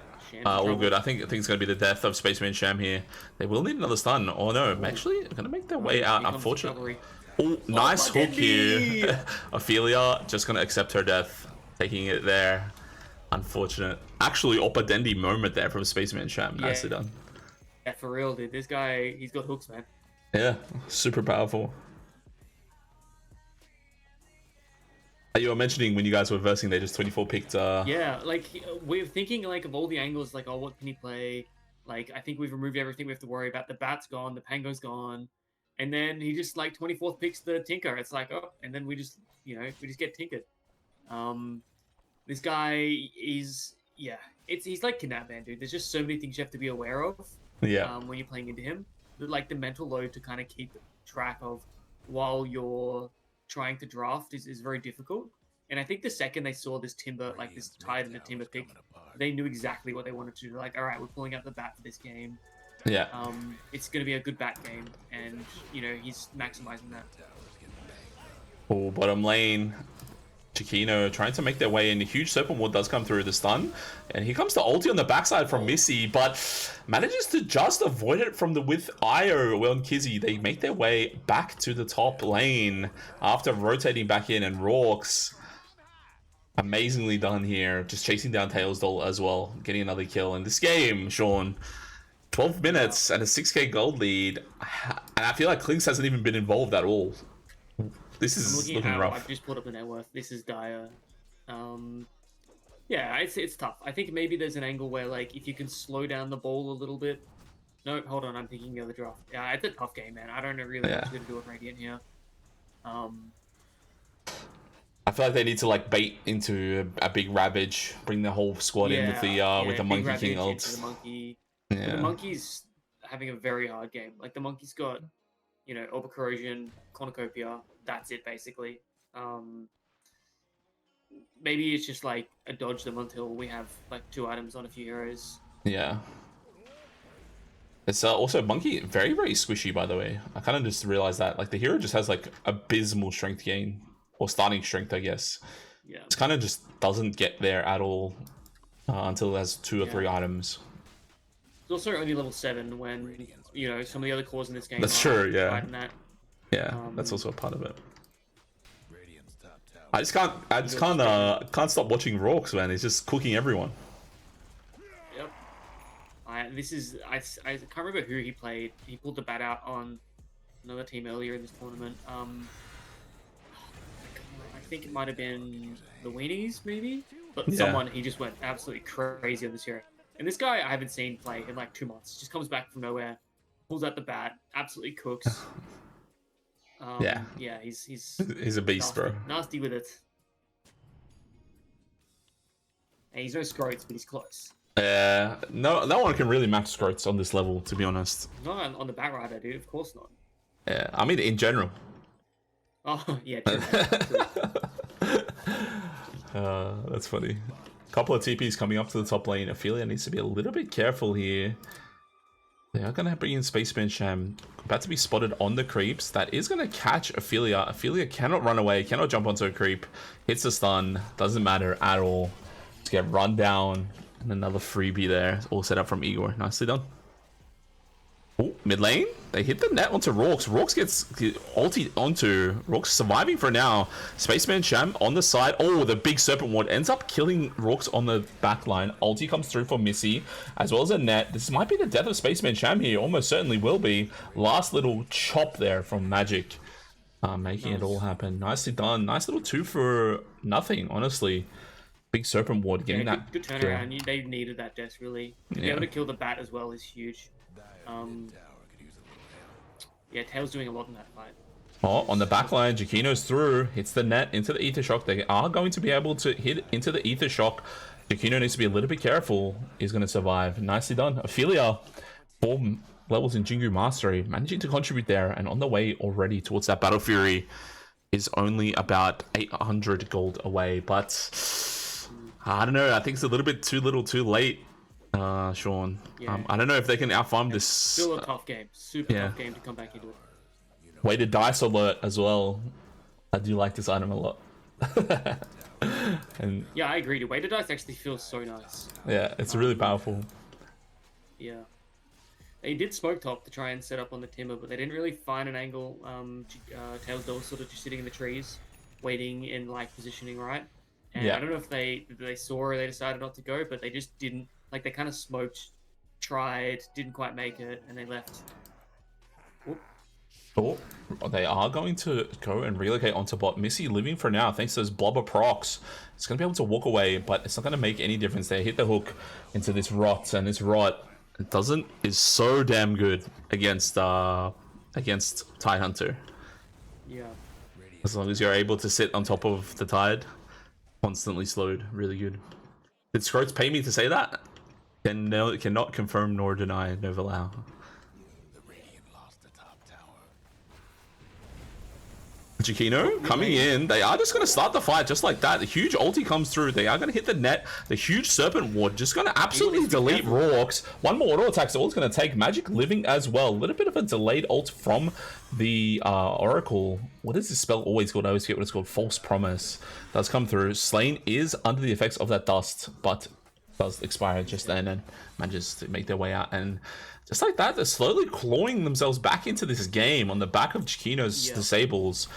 A: All good. I think it's going to be the death of Spaceman Sham here. They will need another stun. Oh no, actually, they're going to make their way out, unfortunately. Oh, nice hook here. Ophelia just going to accept her death, taking it there. Unfortunate. Actually, Oppadendi moment there from Spaceman Sham. Nicely done.
D: for real, dude. This guy, he's got hooks, man.
A: Yeah, super powerful. You were mentioning when you guys were versing, they just 24 picked.
D: Yeah, like we're thinking like of all the angles, like, oh, what can he play? Like, I think we've removed everything we have to worry about. The bat's gone, the pango's gone, and then he just like 24th picks the tinker. It's like, oh, and then we just get tinkered. This guy is, yeah, he's like Kidnap Man, dude. There's just so many things you have to be aware of.
A: Yeah.
D: When you're playing into him, like the mental load to kind of keep track of while you're trying to draft is very difficult. And I think the second they saw this timber, like this tide and the timber pick, they knew exactly what they wanted to do. Like, all right, we're pulling out the bat for this game.
A: Yeah.
D: It's going to be a good bat game, and he's maximizing that.
A: Oh, bottom lane. Chiquino trying to make their way in. The huge Serpent Ward does come through the stun. And here comes the ulti on the backside from Missy, but manages to just avoid it from with Io on Kizzy. They make their way back to the top lane after rotating back in, and Rorks, amazingly done here. Just chasing down Tailsdoll as well, getting another kill in this game, Sean. 12 minutes and a 6k gold lead. And I feel like Klinks hasn't even been involved at all. This is looking rough.
D: I've just pulled up the net worth. This is dire. Yeah, it's tough. I think maybe there's an angle where, like, if you can slow down the ball a little bit. No, hold on. I'm thinking the other draft. Yeah, it's a tough game, man. I don't know really what to do with Radiant here.
A: I feel like they need to like bait into a big Ravage, bring the whole squad in with the Monkey King ult.
D: The monkey. Yeah. The monkey's having a very hard game. Like, the monkey's got, Orb Corrosion, Cornucopia. That's it, basically. Maybe it's just like a dodge them until we have like 2 items on a few heroes.
A: Yeah. It's also Monkey, very, very squishy, by the way. I kind of just realized that. Like, the hero just has like abysmal strength gain, or starting strength, I guess.
D: Yeah.
A: It kind of just doesn't get there at all until it has 2 or 3 items.
D: It's also only level 7 when, some of the other cores in this game
A: That's true, yeah. Yeah, that's also a part of it. I just can't stop watching Rorks, man. He's just cooking everyone.
D: Yep. I can't remember who he played. He pulled the bat out on another team earlier in this tournament. I think it might have been the Weenies, maybe? But someone, he just went absolutely crazy on this hero. And this guy I haven't seen play in like 2 months. Just comes back from nowhere, pulls out the bat, absolutely cooks. Yeah, he's
A: a beast,
D: nasty,
A: bro.
D: Nasty with it. And he's no Scroats, but he's close.
A: No one can really match Scroats on this level, to be honest.
D: Not on the back rider, dude. Of course not.
A: Yeah, I mean in general.
D: Oh yeah. True.
A: That's funny. Couple of TPs coming up to the top lane. Ophelia needs to be a little bit careful here. They are going to bring in Spaceman Sham. About to be spotted on the creeps. That is going to catch Ophelia. Ophelia cannot run away, cannot jump onto a creep. Hits the stun. Doesn't matter at all. Just get run down. And another freebie there. All set up from Igor. Nicely done. Oh, mid lane. They hit the net onto Rorks. Rorks gets ulti onto. Rorks surviving for now. Spaceman Sham on the side. Oh, the big Serpent Ward ends up killing Rorks on the back line. Ulti comes through for Missy, as well as a net. This might be the death of Spaceman Sham here. Almost certainly will be. Last little chop there from Magic. Making it all happen. Nicely done. Nice little 2 for nothing, honestly. Big Serpent Ward getting that.
D: Good turnaround. They needed that death, really. To be able to kill the bat as well is huge. Yeah, Tail's doing a lot in that fight.
A: Oh, on the back line, Giacchino's through. Hits the net into the Ether Shock. They are going to be able to hit into the Ether Shock. Giacchino needs to be a little bit careful. He's going to survive. Nicely done. Ophelia, 4 levels in Jingu Mastery, managing to contribute there, and on the way already towards that Battle Fury. Is only about 800 gold away, but I don't know. I think it's a little bit too little too late. Sean.
D: Yeah.
A: I don't know if they can outfarm this.
D: Still a tough game. Super tough game to come back into it.
A: Weighted dice alert as well. I do like this item a lot. And
D: yeah, I agree. The weighted dice actually feels so nice.
A: Yeah, it's really powerful.
D: Yeah. They did smoke top to try and set up on the timber, but they didn't really find an angle. Tailsdoll was sort of just sitting in the trees, waiting in like positioning right. And I don't know if they saw or they decided not to go, but they just didn't. Like, they kind of smoked tried, didn't quite make it, and they left. Whoop.
A: Oh, they are going to go and relocate onto bot. Missy living for now, thanks to those blobber procs. It's going to be able to walk away, but it's not going to make any difference. They hit the hook into this rot, and this rot is so damn good against Tidehunter.
D: Yeah.
A: As long as you're able to sit on top of the Tide, constantly slowed, really good. Did Scroats pay me to say that? Cannot confirm nor deny, never allow. Chiquino coming in. They are just going to start the fight just like that. The huge ulti comes through. They are going to hit the net. The huge serpent ward just going to absolutely delete Rorks. One more auto attack. So it's going to take Magic living as well. A little bit of a delayed ult from the Oracle. What is this spell always called? I always forget what it's called. False Promise. Does come through. Slain is under the effects of that dust, but does expire just then and manages to make their way out. And just like that, they're slowly clawing themselves back into this game on the back of Chiquino's disables.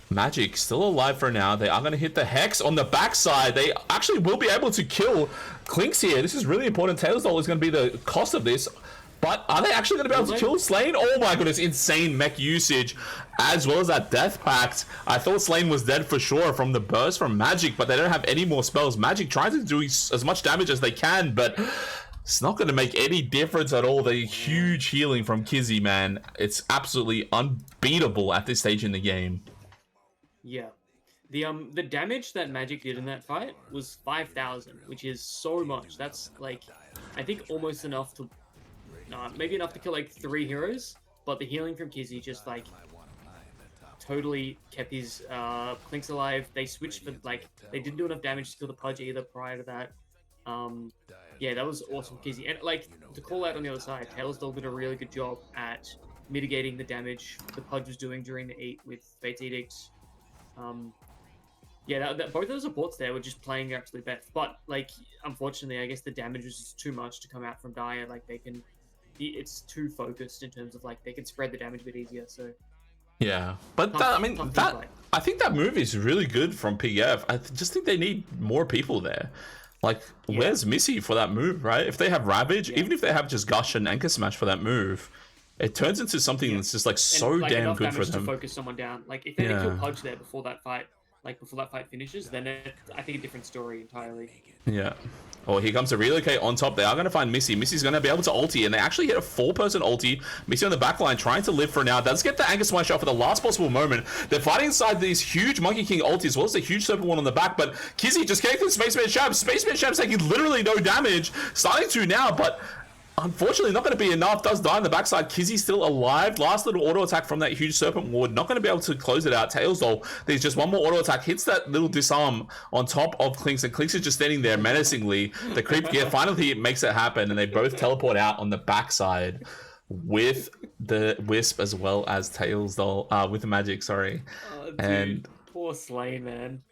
A: Magic still alive for now. They are going to hit the Hex on the backside. They actually will be able to kill Clinks here. This is really important. Tails Doll is going to be the cost of this. But are they actually going to be able to kill Slain? Oh my goodness, insane mech usage. As well as that Death Pact. I thought Slain was dead for sure from the burst from Magic, but they don't have any more spells. Magic tries to do as much damage as they can, but it's not going to make any difference at all. The huge healing from Kizzy, man. It's absolutely unbeatable at this stage in the game.
D: Yeah. The damage that Magic did in that fight was 5,000, which is so much. That's like, I think almost enough to, maybe enough to kill like 3 heroes. But the healing from Kizzy just like totally kept his Clinks alive. They switched for like, they didn't do enough damage to kill the Pudge either prior to that. Yeah, that was awesome, Kizzy. And like, to call out on the other side, Tails Doll did a really good job at mitigating the damage the Pudge was doing during the Eat with Fate's Edict. Yeah, both of those supports there were just playing their absolute best. But like, unfortunately, I guess the damage was just too much to come out from Dire. Like, it's too focused in terms of like they can spread the damage a bit easier. So
A: yeah, but I think that move is really good from pigggf. I just think they need more people there. Like, where's Missy for that move, right? If they have Ravage, even if they have just Gush and Anchor Smash for that move, it turns into something that's just like so
D: and, like,
A: damn good for them.
D: To focus someone down. Like, if they kill Pudge there before that fight, finishes, then I think a different story entirely.
A: Yeah. Oh, here comes the relocate on top. They are going to find Missy. Missy's going to be able to ulti, and they actually hit a 4-person ulti. Missy on the back line trying to live for now. Does get the Anchor Smash off for the last possible moment. They're fighting inside these huge Monkey King ulti, as well as the huge Serpent one on the back, but Kizzy just connected to Spaceman Shab. Spaceman Shab's taking literally no damage. Starting to now, but unfortunately not going to be enough. Does die on the backside. Kizzy still alive. Last little auto attack from that huge Serpent ward. Not going to be able to close it out. Tails Doll, there's just one more auto attack. Hits that little disarm on top of Clinks, and Clinks is just standing there menacingly. The creep gear finally makes it happen, and they both teleport out on the backside with the Wisp as well as Tails Doll, with the Magic, sorry.
D: Dude,
A: and
D: poor Slain, man.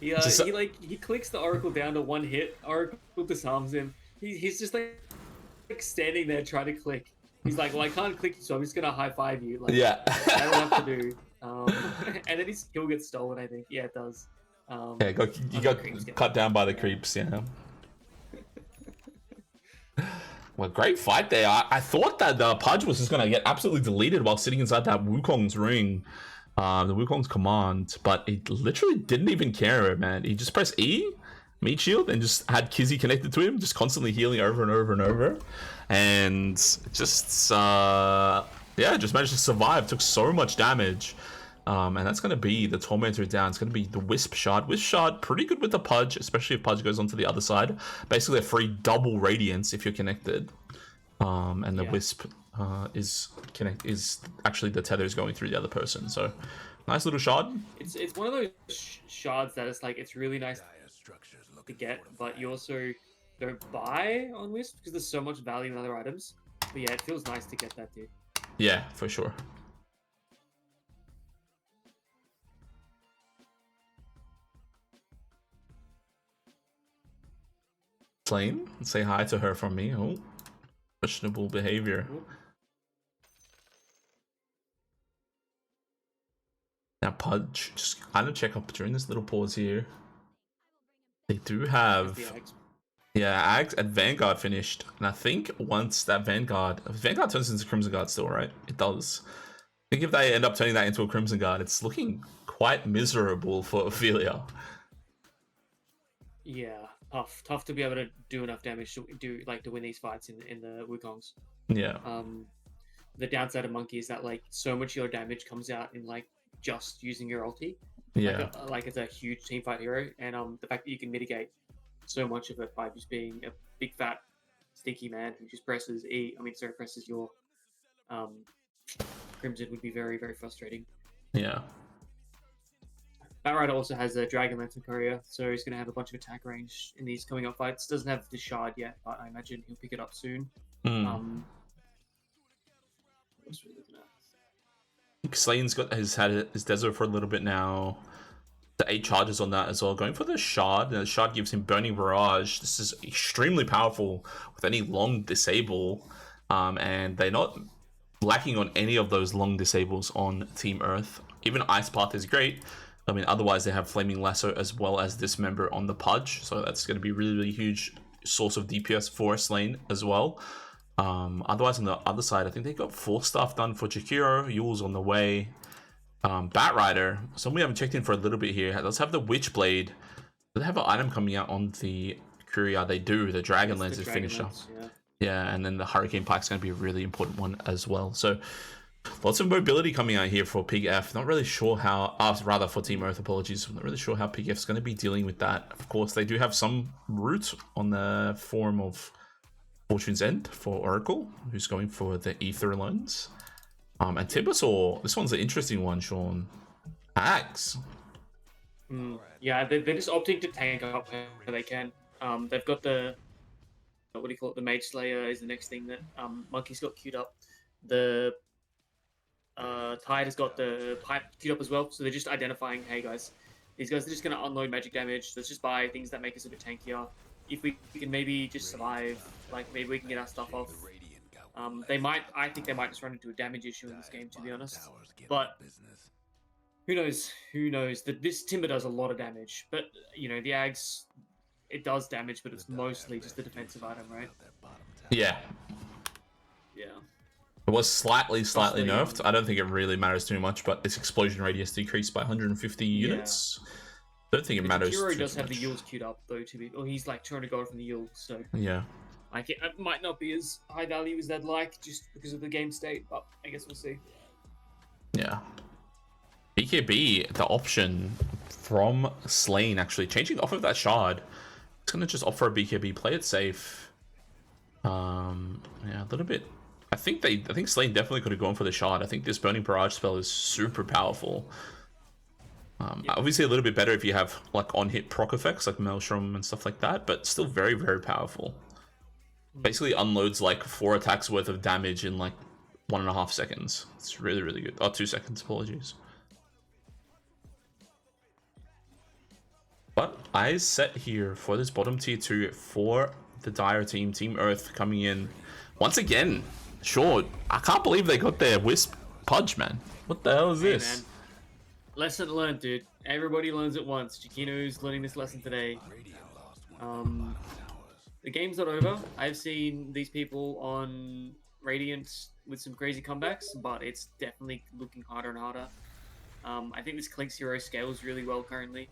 D: He clicks the Oracle down to 1 hit. Oracle disarms him. He's just like standing there trying to click. He's like, well, I can't click you, so I'm just gonna high five you. Like,
A: yeah,
D: I don't have to do. And then his kill gets stolen, I think. Yeah, it does.
A: Yeah, you got cut down by the creeps. Yeah. Well, great fight there. I thought that the Pudge was just gonna get absolutely deleted while sitting inside that Wukong's ring, the Wukong's command, but he literally didn't even care, man. He just pressed E, meat shield, and just had Kizzy connected to him, just constantly healing over and over and over, and just just managed to survive. Took so much damage, and that's going to be the Tormentor down. It's going to be the Wisp Shard. Wisp Shard pretty good with the Pudge, especially if Pudge goes onto the other side. Basically a free double radiance if you're connected, and the Wisp is actually the tether is going through the other person. So nice little shard.
D: It's one of those shards that it's like, it's really nice to get, but you also don't buy on Wisp because there's so much value in other items. But yeah, it feels nice to get that, dude.
A: Yeah, for sure. Flame, say hi to her from me. Oh, questionable behavior. Now Pudge, just kind of check up during this little pause here. They do have Yeah, Ags at Vanguard finished, and I think once that Vanguard turns into Crimson Guard still, right? It does. I think if they end up turning that into a Crimson Guard, it's looking quite miserable for Ophelia.
D: Yeah, tough to be able to do enough damage to to win these fights in the Wukongs.
A: Yeah,
D: The downside of Monkey is that like so much of your damage comes out in like just using your ulti.
A: yeah,
D: Like it's a huge team fight hero, and the fact that you can mitigate so much of it by just being a big fat stinky man who just presses presses your um, Crimson would be very very frustrating.
A: yeah.
D: Batrider also has a Dragon Lantern Courier, so he's going to have a bunch of attack range in these coming up fights. Doesn't have the shard yet, but I imagine he'll pick it up soon.
A: Mm.
D: What else are we looking at?
A: Slane's has had his desert for a little bit now. The 8 charges on that as well. Going for the shard. The shard gives him Burning Barrage. This is extremely powerful with any long disable. And they're not lacking on any of those long disables on Team Earth. Even Ice Path is great. I mean, otherwise they have Flaming Lasso as well as Dismember on the Pudge. So that's going to be really, really huge source of DPS for Slane as well. Otherwise, on the other side, I think they got 4 stuff done for Jakiro. Yule's on the way. Batrider, something we haven't checked in for a little bit here. Let's have the Witchblade. Do they have an item coming out on the Courier? They do. The Dragon Lance is finished up. Yeah, and then the Hurricane Pike's going to be a really important one as well. So lots of mobility coming out here for pigggf. Not really sure how, rather for Team Earth, apologies. I'm not really sure how pigggf's going to be dealing with that. Of course, they do have some route on the form of Fortune's End for Oracle, who's going for the Ether Lens. And Timbsaw, this one's an interesting one, Sean. Axe.
D: Yeah, they're just opting to tank up where they can. They've got the, what do you call it, the Mage Slayer is the next thing that Monkey's got queued up. The Tide has got the Pipe queued up as well, so they're just identifying, hey guys, these guys are just going to unload magic damage, let's just buy things that make us a bit tankier. If we can maybe just survive, like maybe we can get our stuff off. I think they might just run into a damage issue in this game, to be honest. But who knows? Who knows? That this Timber does a lot of damage, but you know the Ags, it does damage, but it's mostly just the defensive item, right?
A: Yeah.
D: Yeah.
A: It was slightly nerfed. I don't think it really matters too much, but its explosion radius decreased by 150 units. Don't think it matters.
D: Kiro does have the Yules queued up though, he's like trying to go from the Yule, so
A: yeah.
D: Like it might not be as high value as they'd like, just because of the game state, but I guess we'll see.
A: Yeah. BKB, the option from Slane, actually changing off of that shard. It's gonna just offer a BKB, play it safe. Yeah, a little bit. I think Slane definitely could have gone for the shard. I think this Burning Barrage spell is super powerful. Obviously a little bit better if you have like on-hit proc effects like Maelstrom and stuff like that, but still very, very powerful. Basically unloads like 4 attacks worth of damage in like 1.5 seconds. It's really, really good. Oh, 2 seconds, apologies. But eyes set here for this bottom tier 2 for the Dire team, Team Earth coming in. Once again, sure, I can't believe they got their Wisp Pudge, man. What the hell is this?
D: Man. Lesson learned, dude. Everybody learns it once. Chiquino's learning this lesson today. The game's not over. I've seen these people on Radiant with some crazy comebacks, but it's definitely looking harder and harder. I think this Clink's hero scales really well currently.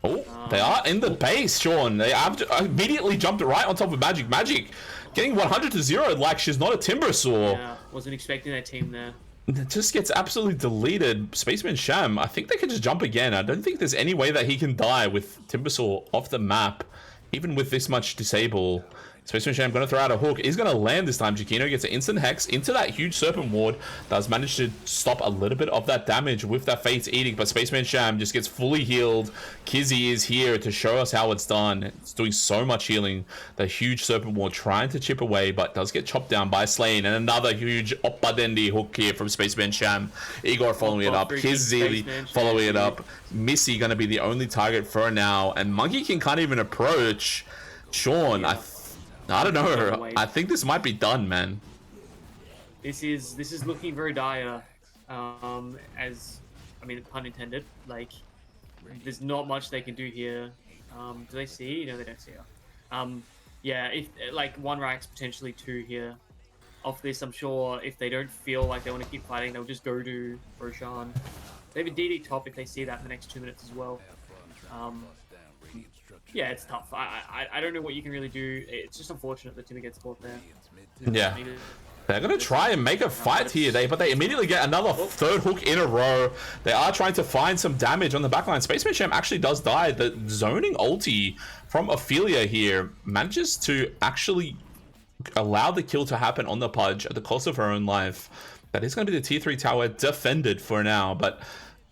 A: Oh, they are in the base, Sean. They immediately jumped right on top of Magic. Magic getting 100 to 0 like she's not a Timbersaw.
D: Yeah, wasn't expecting that team there.
A: It just gets absolutely deleted. Spaceman Sham, I think they can just jump again. I don't think there's any way that he can die with Timbersaw off the map, even with this much disable. Spaceman Sham going to throw out a hook. He's going to land this time. Chiquino gets an instant hex into that huge Serpent Ward. Does manage to stop a little bit of that damage with that Fate's Edict, but Spaceman Sham just gets fully healed. Kizzy is here to show us how it's done. It's doing so much healing. The huge Serpent Ward trying to chip away, but does get chopped down by Slane. And another huge Oppadendi hook here from Spaceman Sham. Igor following it up. Kizzy following it up. Missy going to be the only target for now. And Monkey King can't even approach. Sean,
D: Yeah.
A: I don't know. I think this might be done, man.
D: This is looking very dire. As I mean, pun intended. Like, there's not much they can do here. Do they see? No, they don't see her. Yeah, if like one Rax, potentially two here. Off this, I'm sure if they don't feel like they want to keep fighting, they'll just go to Roshan. They have a DD top if they see that in the next 2 minutes as well. Yeah, it's tough. I don't know what you can really do. It's just unfortunate that Timmy gets caught there.
A: Yeah. They're going to try and make a fight here, but they immediately get another third hook in a row. They are trying to find some damage on the backline. Spaceman Sham actually does die. The zoning ulti from Ophelia here manages to actually allow the kill to happen on the Pudge at the cost of her own life. That is going to be the tier 3 tower defended for now, but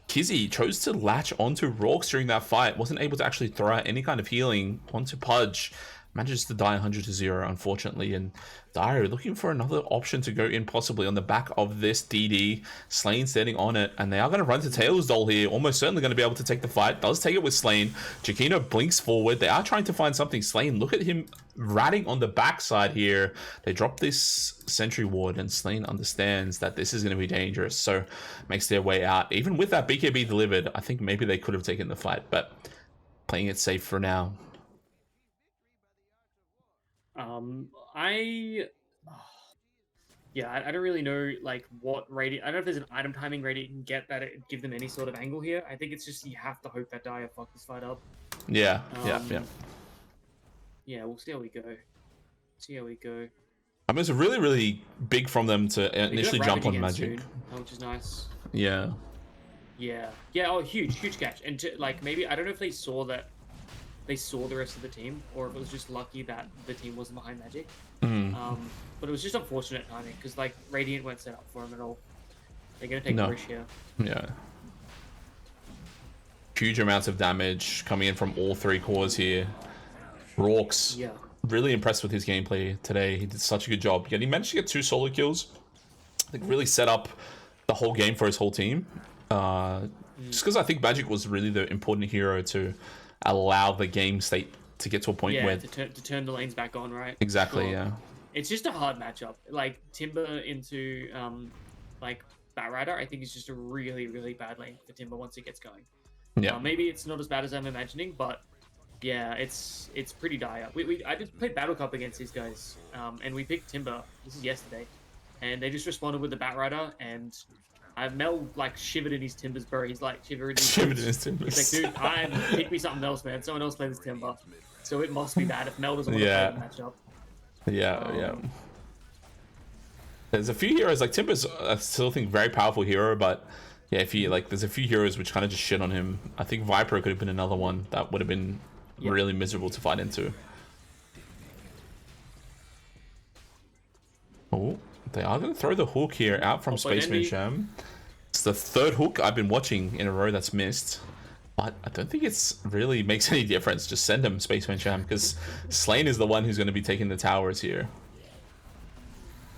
A: Kizzy chose to latch onto Rorks during that fight. Wasn't able to actually throw out any kind of healing onto Pudge. Manages to die 100-0, unfortunately, and Dire looking for another option to go in, possibly on the back of this DD. Slane standing on it, and they are going to run to Taylor's Doll here. Almost certainly going to be able to take the fight. Does take it with Slane. Chiquino blinks forward. They are trying to find something. Slane, look at him ratting on the backside here. They drop this sentry ward, and Slane understands that this is going to be dangerous, so makes their way out. Even with that BKB delivered, I think maybe they could have taken the fight, but playing it safe for now.
D: I don't really know like what Radiant. I don't know if there's an item timing Radiant can get that it give them any sort of angle here. I think it's just you have to hope that Dire fuck this fight up.
A: Yeah.
D: Yeah, we'll see how we go.
A: I mean, it's really, really big from them to initially jump on Magic.
D: Soon, which is nice.
A: Yeah.
D: Oh, huge catch. And like maybe I don't know if they saw that. They saw the rest of the team, or if it was just lucky that the team wasn't behind Magic. But it was just unfortunate timing because like Radiant weren't set up for him at all. They're gonna take push here.
A: Yeah. Huge amounts of damage coming in from all three cores here. Rorks.
D: Yeah.
A: Really impressed with his gameplay today. He did such a good job. Yeah, he managed to get 2 solo kills. I think really set up the whole game for his whole team. Just because I think Magic was really the important hero to allow the game state to get to a point where
D: to turn the lanes back on, right?
A: Exactly. Sure. Yeah.
D: It's just a hard matchup. Like Timber into like Batrider, I think is just a really, really bad lane for Timber once it gets going.
A: Yeah.
D: Maybe it's not as bad as I'm imagining, but yeah, it's pretty dire. I did play Battle Cup against these guys, and we picked Timber. This is yesterday, and they just responded with the Batrider, and Mel like shivered in his Timbers, bro. He's like shivered in his Timbers. He's like, dude, pick me something else, man. Someone else play this Timber. So it must be bad if Mel doesn't want to play the matchup.
A: Yeah. There's a few heroes like Timber's. I still think very powerful hero, but yeah, if you like, there's a few heroes which kind of just shit on him. I think Viper could have been another one that would have been really miserable to fight into. Oh, they are going to throw the hook here out from Spaceman Sham. It's the third hook I've been watching in a row that's missed. But I don't think it's really makes any difference. Just send him, Spaceman Sham, because Slane is the one who's going to be taking the towers here.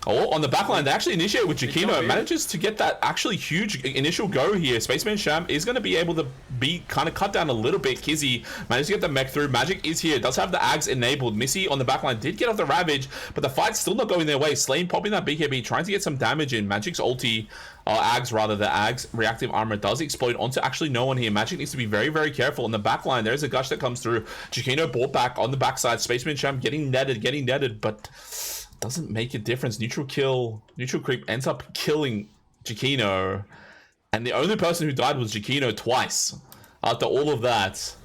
A: Oh, on the backline, they actually initiate with Chiquino. Manages to get that actually huge initial go here. Spaceman Sham is going to be able to be kind of cut down a little bit. Kizzy managed to get the mech through. Magic is here. Does have the Ags enabled. Missy on the backline did get off the Ravage, but the fight's still not going their way. Slane popping that BKB, trying to get some damage in. Magic's ulti, Ags rather, the Ags reactive armor does explode onto actually no one here. Magic needs to be very, very careful. On the backline, there's a gush that comes through. Chiquino brought back on the backside. Spaceman Sham getting netted, but doesn't make a difference. Neutral creep ends up killing Chiquino, and the only person who died was Chiquino twice. After all of that,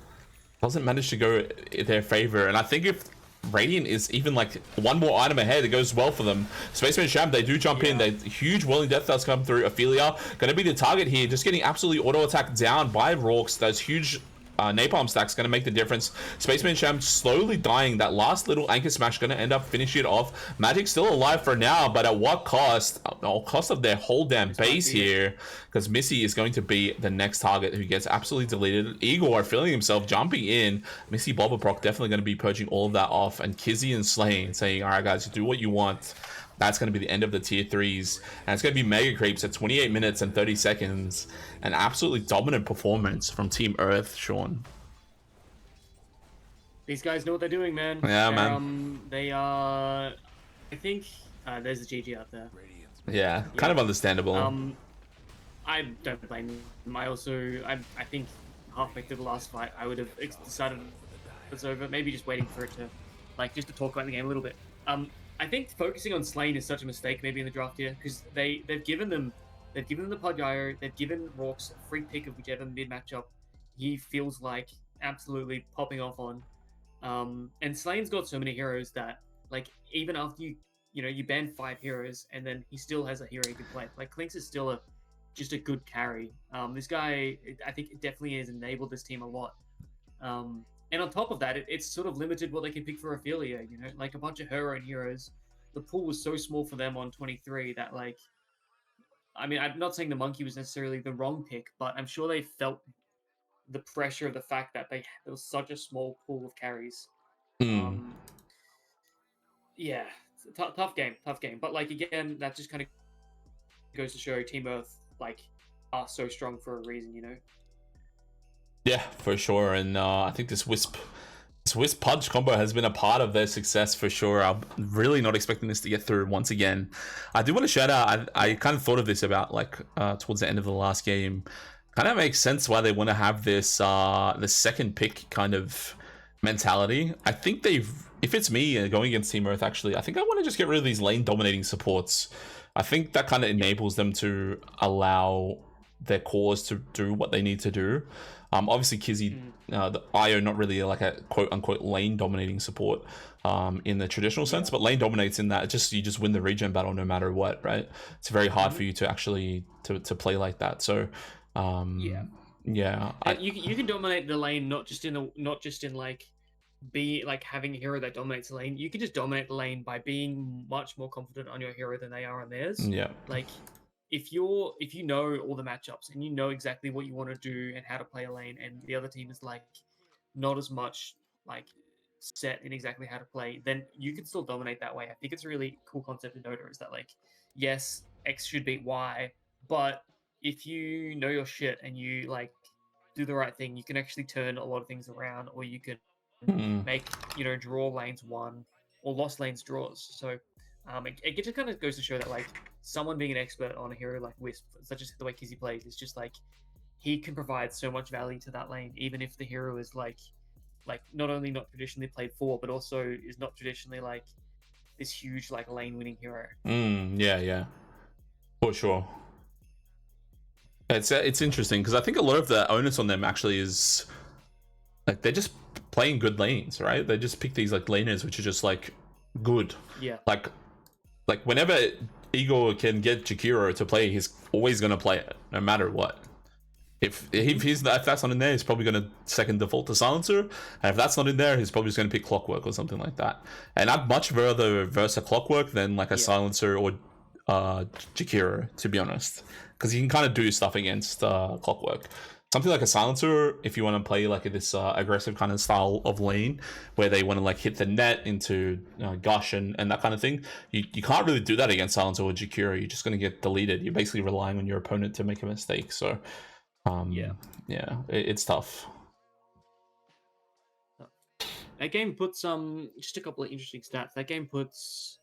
A: doesn't manage to go in their favor. And I think if Radiant is even like one more item ahead, it goes well for them. Spaceman Sham, they do jump in. They huge Whirling Death does come through. Ophelia gonna be the target here, just getting absolutely auto attacked down by Rorks. Those huge napalm stack's going to make the difference. Spaceman Sham slowly dying. That last little anchor smash going to end up finishing it off. Magic still alive for now, but at what cost? At cost of their whole damn base here, because Missy is going to be the next target who gets absolutely deleted. Igor feeling himself jumping in. Missy Bobaproc definitely going to be purging all of that off, and Kizzy and Slane saying, all right guys, do what you want. That's going to be the end of the tier 3s. And it's going to be Mega Creeps at 28 minutes and 30 seconds. An absolutely dominant performance from Team Earth, Sean.
D: These guys know what they're doing, man.
A: Yeah, man.
D: They are... I think... there's a GG out there.
A: Yeah, kind of understandable.
D: I don't blame them. I think halfway through the last fight, I would have decided it's over. Maybe just waiting for it to like just to talk about the game a little bit. I think focusing on Slane is such a mistake maybe in the draft here because they've given them the Puggyro, they've given Rorks a free pick of whichever mid matchup he feels like absolutely popping off on. And Slane's got so many heroes that like even after you ban 5 heroes and then he still has a hero he can play. Like Clinks is still just a good carry. This guy, I think, it definitely has enabled this team a lot. And on top of that, it's sort of limited what they can pick for Ophelia. Like a bunch of her own heroes. The pool was so small for them on 23 that like, I mean, I'm not saying the monkey was necessarily the wrong pick, but I'm sure they felt the pressure of the fact that there was such a small pool of carries. Yeah, tough game. But like again, that just kind of goes to show Team Earth like are so strong for a reason,
A: Yeah, for sure. And I think this Wisp Pudge combo has been a part of their success for sure. I'm really not expecting this to get through once again. I do want to shout out, I kind of thought of this about like towards the end of the last game. Kind of makes sense why they want to have this the second pick kind of mentality. I think if it's me going against Team Earth, actually, I think I want to just get rid of these lane dominating supports. I think that kind of enables them to allow their cores to do what they need to do. Obviously Kizzy, the IO, not really like a quote unquote lane dominating support in the traditional sense, but lane dominates in that you just win the regen battle no matter what, right? It's very hard for you to actually to play like that. So you
D: can dominate the lane not just in like be like having a hero that dominates the lane. You can just dominate the lane by being much more confident on your hero than they are on theirs.
A: Yeah.
D: Like if you know all the matchups and you know exactly what you want to do and how to play a lane, and the other team is like not as much like set in exactly how to play, then you can still dominate that way. I think it's a really cool concept in Dota is that like, yes, X should beat Y, but if you know your shit and you like do the right thing, you can actually turn a lot of things around, or you can make draw lanes won or lost lanes draws. So it just kind of goes to show that like someone being an expert on a hero like Wisp, such as the way Kizzy plays, is just like he can provide so much value to that lane, even if the hero is like not only not traditionally played for, but also is not traditionally like this huge like lane winning hero.
A: Yeah, for sure. It's interesting because I think a lot of the onus on them actually is like they're just playing good lanes, right? They just pick these like laners which are just like good.
D: Yeah.
A: Like whenever Igor can get Jakiro to play, he's always gonna play it, no matter what. If that's not in there, he's probably gonna second default to Silencer, and if that's not in there, he's probably just gonna pick Clockwork or something like that. And I'd much rather verse a Clockwork than like a Silencer or Jakiro, to be honest, because you can kind of do stuff against Clockwork. Something like a Silencer, if you want to play like this aggressive kind of style of lane where they want to like hit the net into Gush and that kind of thing, you can't really do that against Silencer or Jakiro. You're just going to get deleted. You're basically relying on your opponent to make a mistake. So it's tough.
D: That game puts just a couple of interesting stats. That game puts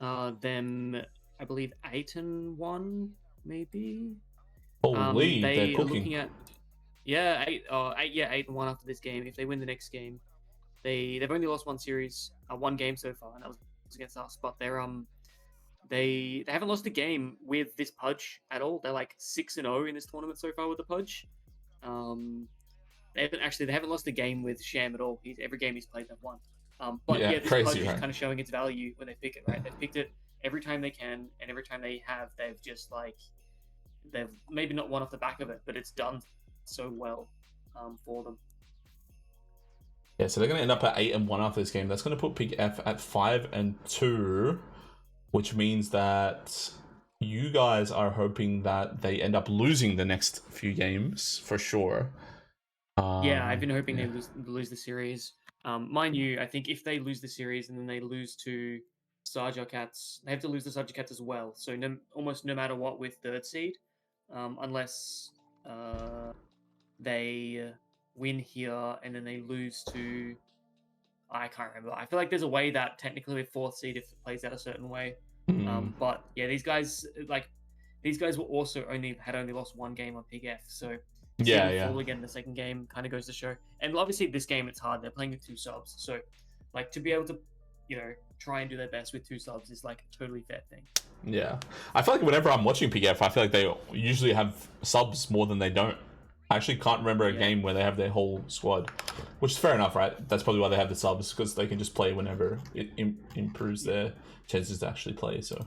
D: them, I believe, 8-1 maybe.
A: Holy, they're
D: they are
A: cooking.
D: looking at 8-1 after this game. If they win the next game, they've only lost one game so far, and that was against us. But they haven't lost a game with this Pudge at all. They're like 6-0 in this tournament so far with the Pudge. They haven't lost a game with Sham at all. Every game he's played, they've won. This
A: crazy,
D: Pudge
A: right?
D: is kind of showing its value when they pick it. Right, they've picked it every time they can, and every time they have, they've just like they've maybe not won off the back of it, but it's done so well for them.
A: Yeah, so they're going to end up at 8-1 after this game. That's going to put pigggf at 5-2, which means that you guys are hoping that they end up losing the next few games for sure.
D: I've been hoping they lose the series. Mind you, I think if they lose the series and then they lose to Sarja Cats, they have to lose the Sarja Cats as well. So almost no matter what with third seed, unless they win here and then they lose to, I can't remember. I feel like there's a way that technically with fourth seed if it plays out a certain way. But yeah, these guys were also only lost one game on pigggf, so fall again the second game kind of goes to show. And obviously this game it's hard. They're playing with 2 subs, so like to be able to try and do their best with 2 subs is like a totally fair thing.
A: Yeah, I feel like whenever I'm watching pigggf, I feel like they usually have subs more than they don't. I actually can't remember a game where they have their whole squad, which is fair enough, right? That's probably why they have the subs, because they can just play whenever it improves their chances to actually play. So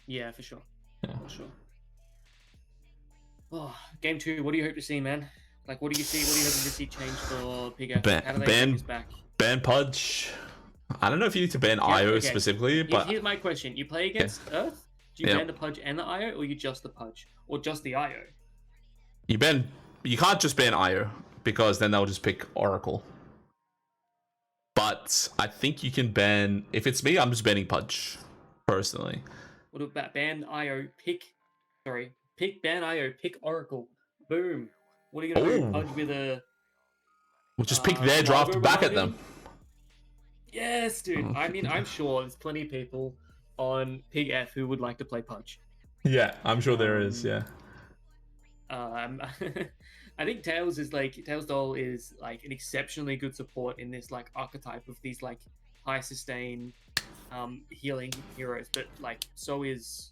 D: Yeah, for sure.
A: yeah.
D: For sure. Oh, game 2. What do you hope to see, man? Like, what do you see? What are you hoping to see change for pigggf? How do they bring this back?
A: Ban Pudge. I don't know if you need to ban IO
D: okay.
A: specifically, but
D: Here's my question: you play against Earth? Do you ban the Pudge and the IO, or you just the Pudge, or just the IO?
A: You can't just ban IO, because then they'll just pick Oracle. But I think you can ban. If it's me, I'm just banning Pudge personally.
D: What about ban IO? Pick ban IO. Pick Oracle. Boom. What are you gonna do? Pudge with a.
A: We'll just pick their draft back at them.
D: Yes, dude. I mean, I'm sure there's plenty of people on pigggf who would like to play Pudge.
A: Yeah, I'm sure there is. Yeah.
D: I think Tails Doll is like an exceptionally good support in this like archetype of these like high sustain healing heroes, but like so is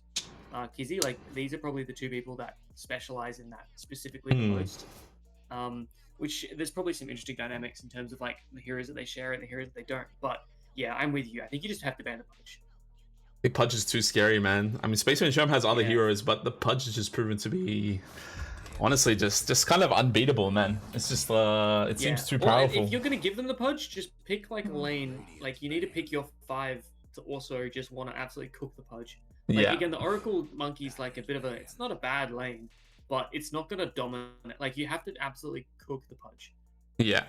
D: Kizzy. Like these are probably the 2 people that specialize in that specifically the most. Which there's probably some interesting dynamics in terms of like the heroes that they share and the heroes that they don't. But yeah, I'm with you. I think you just have to ban the Pudge.
A: The Pudge is too scary, man. I mean, Spaceman Jump has other heroes, but the Pudge is just proven to be, honestly, just kind of unbeatable, man. It's just it seems too powerful.
D: If you're gonna give them the Pudge, just pick like a lane. Like you need to pick your 5 to also just want to absolutely cook the Pudge. Like again, the Oracle Monkey's like a bit of a. It's not a bad lane, but it's not gonna dominate. Like you have to absolutely cook the Pudge.
A: Yeah.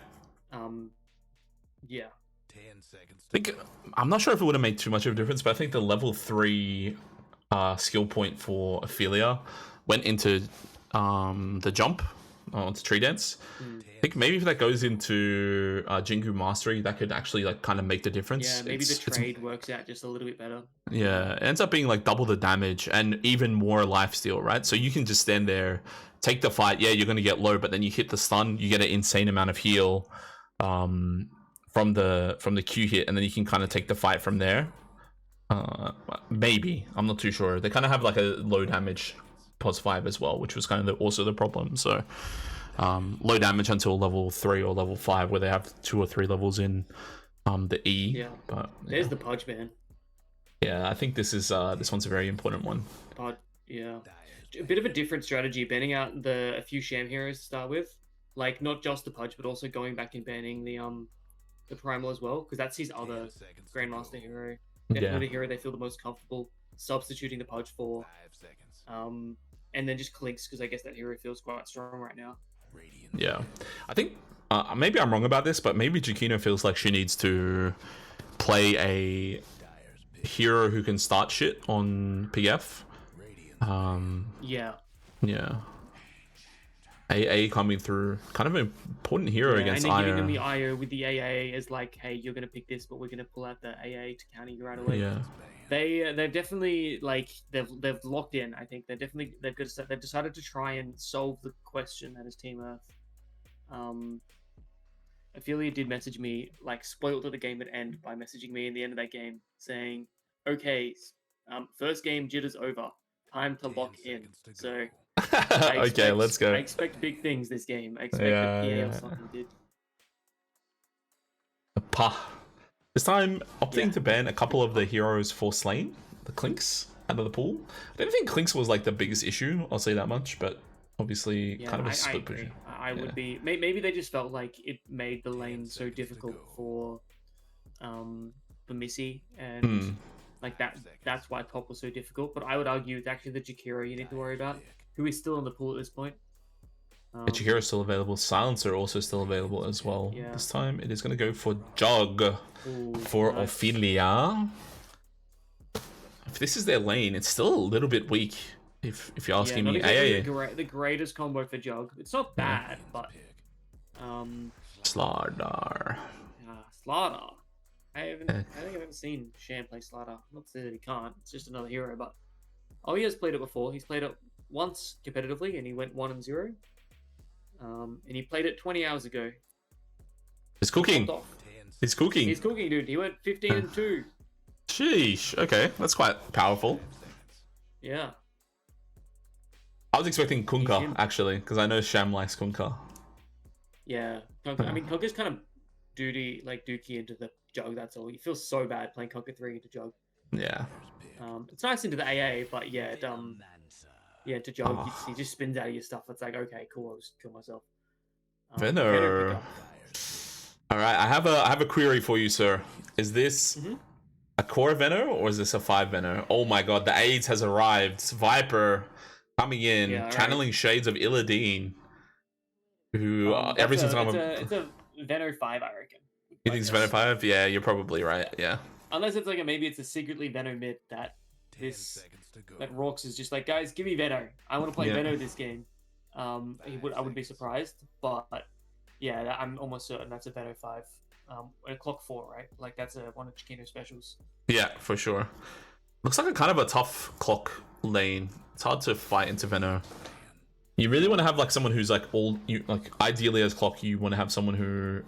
D: Yeah.
C: 10 seconds.
A: I think I'm not sure if it would have made too much of a difference, but I think the level 3 skill point for Ophelia went into the jump onto Tree Dance. I think maybe if that goes into Jingu Mastery, that could actually like kind of make the difference.
D: Yeah, maybe the trade works out just a little bit better.
A: Yeah, it ends up being like double the damage and even more lifesteal, right? So you can just stand there, take the fight. Yeah, you're going to get low, but then you hit the stun, you get an insane amount of heal from the Q hit, and then you can kind of take the fight from there. Maybe, I'm not too sure. They kind of have like a low damage +5 as well, which was kind of also the problem. So low damage until level 3 or level 5, where they have 2 or 3 levels in the E.
D: Yeah,
A: but
D: there's the Pudge, man.
A: Yeah, I think this one's a very important one.
D: But yeah, a bit of a different strategy, banning out a few sham heroes to start with, like not just the Pudge, but also going back and banning the Primal as well, because that's his other Grandmaster hero. Definitely the hero they feel the most comfortable substituting the Pudge for.
C: 5 seconds.
D: And then just Clinks, because I guess that hero feels quite strong right now.
A: Yeah, I think maybe I'm wrong about this, but maybe Jakino feels like she needs to play a hero who can start shit on pigggf.
D: Yeah.
A: AA coming through, kind of an important hero against
D: and then
A: IO.
D: giving them the IO with the AA is like, hey, you're gonna pick this, but we're gonna pull out the AA to counter you right away.
A: Yeah.
D: They've definitely like they've locked in. I think they've decided to try and solve the question that is Team Earth. Ophelia did message me, like spoiled the game at end by messaging me in the end of that game saying, "Okay, first game jitters over, time to lock in." So
A: okay, let's go.
D: I expect big things this game. I expect the PA or something did.
A: This time, opting to ban a couple of the heroes for Slain, the Clinks, out of the pool. I don't think Clinks was like the biggest issue, I'll say that much, but obviously kind of a split push.
D: I would be. Maybe they just felt like it made the lane so difficult for Missy, and like that's why top was so difficult. But I would argue it's actually the Jakiro you need to worry about, who is still in the pool at this point.
A: Jakiro is still available. Silencer also still available as well.
D: Yeah.
A: This time it is going to go for Jog for nice. Ophelia. If this is their lane, it's still a little bit weak. If you're asking me,
D: the greatest combo for Jog. It's not bad, but
A: Slardar.
D: Slardar. I think I've ever seen Sham play Slardar. I'm not saying that he can't. It's just another hero, but he has played it before. He's played it once competitively, and he went 1-0. And he played it 20 hours ago.
A: It's cooking. He's cooking.
D: He's cooking, dude. He went 15-2.
A: Sheesh. Okay, that's quite powerful.
D: Yeah.
A: I was expecting Kunkka,
D: him.
A: actually, because I know Sham likes Kunkka.
D: Yeah. I mean, Conker's kind of dookie into the jug, that's all. You feel so bad playing Conker 3 into jug.
A: Yeah.
D: It's nice into the AA, but yeah, into jug, he just spins out of your stuff. It's like, okay, cool, I'll just kill myself.
A: Venom.
D: pickup.
A: All right, I have a query for you, sir. Is this a core Venom or is this a 5 Venom? Oh my god, the AIDS has arrived. Viper coming in,
D: Yeah,
A: channeling shades of Illidan. Who everything's
D: it's a Venom 5, I reckon.
A: You think it's Venom 5? Yeah, you're probably right. Yeah.
D: Unless it's like maybe it's a secretly Venom mid that Rorks is just like, guys, give me Venom. I want to play Venom this game. I would be surprised, but yeah, I'm almost certain that's a Venom 5. A clock 4, right? Like that's one of Chiquino specials. Yeah,
A: for sure. Looks like a kind of a tough clock lane. It's hard to fight into Venom. You really want to have like someone who's like ideally as clock you want to have someone who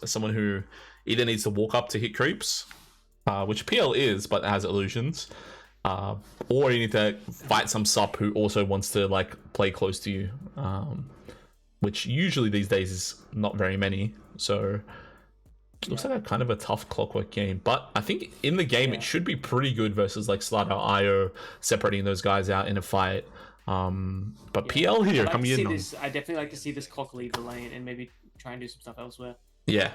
A: someone who either needs to walk up to hit creeps, which PL is but has illusions, or you need to fight some sup who also wants to like play close to you, which usually these days is not very many. So it looks like a kind of a tough Clockwork game, but I think in the game it should be pretty good versus like Slider IO separating those guys out in a fight. But PL here coming in.
D: I definitely like to see this clock leave the lane and maybe try and do some stuff elsewhere.
A: Yeah,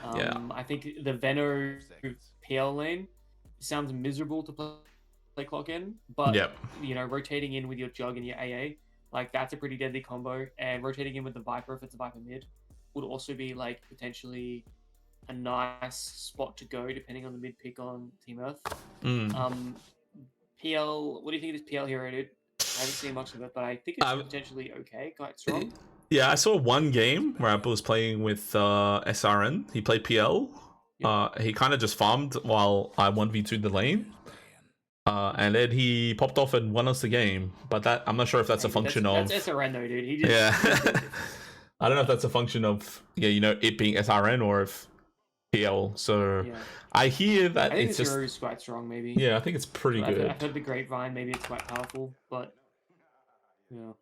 D: I think the Venom PL lane sounds miserable to play clock in, but rotating in with your jug and your AA, like that's a pretty deadly combo. And rotating in with the Viper if it's a Viper mid would also be like potentially a nice spot to go depending on the mid pick on Team Earth. PL, what do you think of this PL hero, dude? I haven't seen much of it, but I think it's potentially okay, quite strong.
A: Yeah, I saw one game where Apple was playing with SRN. He played PL. He kind of just farmed while I 1v2'd the lane. And then he popped off and won us the game. But that I'm not sure if that's a function of...
D: That's SRN though, dude. He
A: I don't know if that's a function of, it being SRN or if PL. So I hear that
D: I think
A: it's
D: this
A: just...
D: hero is quite strong, maybe.
A: Yeah, I think it's pretty good.
D: I've heard the grapevine, maybe it's quite powerful, but... Yeah.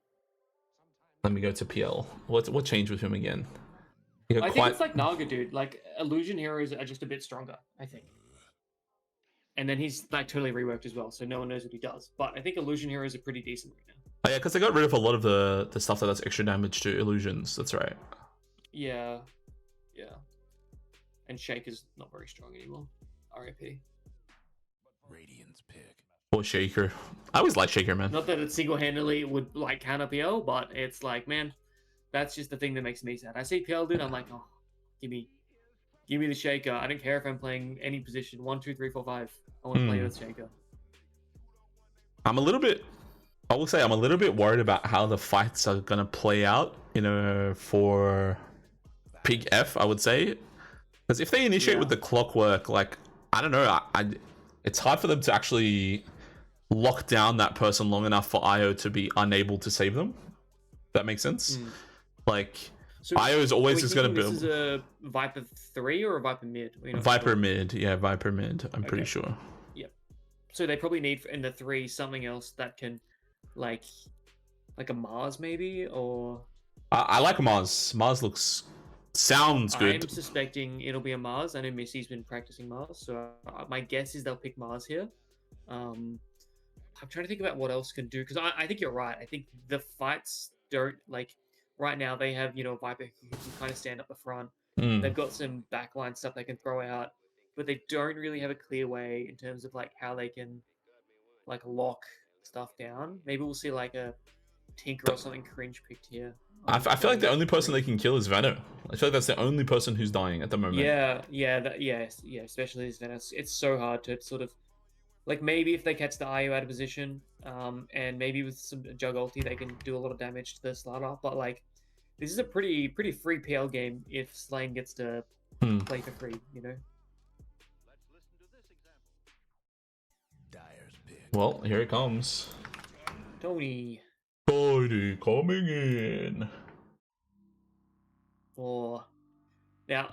A: Let me go to PL. What changed with him again?
D: I think it's like Naga, dude. Like illusion heroes are just a bit stronger, I think. And then he's like totally reworked as well, so no one knows what he does. But I think illusion heroes are pretty decent right now.
A: Oh, yeah, because they got rid of a lot of the stuff that does extra damage to illusions. That's right.
D: Yeah. And Shaker's not very strong anymore. RIP.
C: Radiant's pick.
A: Or Shaker. I always like Shaker, man.
D: Not that it single-handedly would like counter PL, but it's like, man, that's just the thing that makes me sad. I see PL, dude, I'm like, oh, give me the Shaker. I don't care if I'm playing any position. 1, 2, 3, 4, 5. I want to play with Shaker.
A: I will say I'm a little bit worried about how the fights are gonna play out, for pigggf, I would say. Because if they initiate with the clockwork, like, I don't know, it's hard for them to actually lock down that person long enough for IO to be unable to save them. That makes sense? Like, so IO is always just going to build.
D: This is a Viper 3 or a Viper mid?
A: Viper mid. Yeah, Viper mid. I'm pretty sure.
D: Yep. So they probably need in the 3 something else that can, like a Mars maybe, or...
A: I like Mars. Mars sounds good.
D: I'm suspecting it'll be a Mars. I know Missy's been practicing Mars, so my guess is they'll pick Mars here. I'm trying to think about what else can do, because I think you're right. I think the fights don't, like, right now they have, Viper who can kind of stand up the front. They've got some backline stuff they can throw out, but they don't really have a clear way in terms of, like, how they can, like, lock stuff down. Maybe we'll see, like, a Tinker or something cringe picked here.
A: I feel like the only person they can kill is Venom. I feel like that's the only person who's dying at the moment.
D: Yeah, especially this Venom. It's so hard to sort of, like, maybe if they catch the IO out of position, and maybe with some Jug ulti, they can do a lot of damage to the Slider. But, like, this is a pretty free PL game if Slane gets to play for free,
A: Well, here it comes.
D: Tony
A: coming in.
D: Now,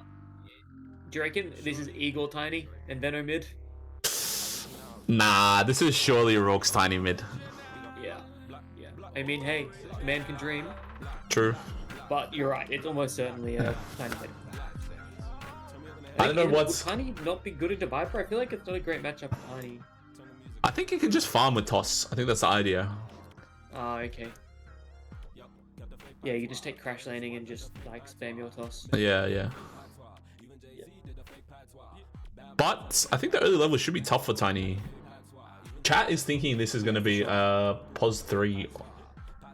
D: Do you reckon this is Igor Tiny and Veno mid?
A: Nah, this is surely Rourke's tiny mid.
D: Yeah. I mean, hey, man can dream.
A: True.
D: But you're right, it's almost certainly a Tiny mid.
A: I don't know
D: would
A: what's.
D: Tiny not be good at Viper? I feel like it's not a great matchup for Tiny.
A: I think you can just farm with toss. I think that's the idea.
D: Ah, okay. Yeah, you just take crash landing and just like spam your toss.
A: Yeah. But I think the early level should be tough for Tiny. Chat is thinking this is going to be a pos 3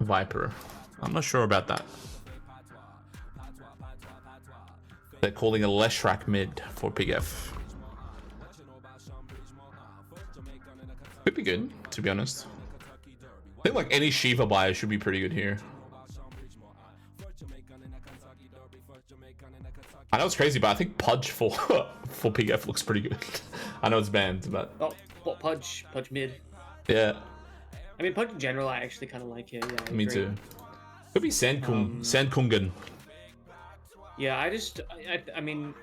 A: Viper. I'm not sure about that. They're calling a Leshrac mid for pigggf. Could be good, to be honest. I think like any Shiva buyer should be pretty good here. I know it's crazy, but I think Pudge for for pigggf looks pretty good. I know it's banned, but
D: Oh, what Pudge mid?
A: yeah,
D: I mean, Pudge in general, I actually kind of like it. Yeah, I
A: me
D: agree.
A: too. Could be Sandkungen.
D: Yeah, I mean,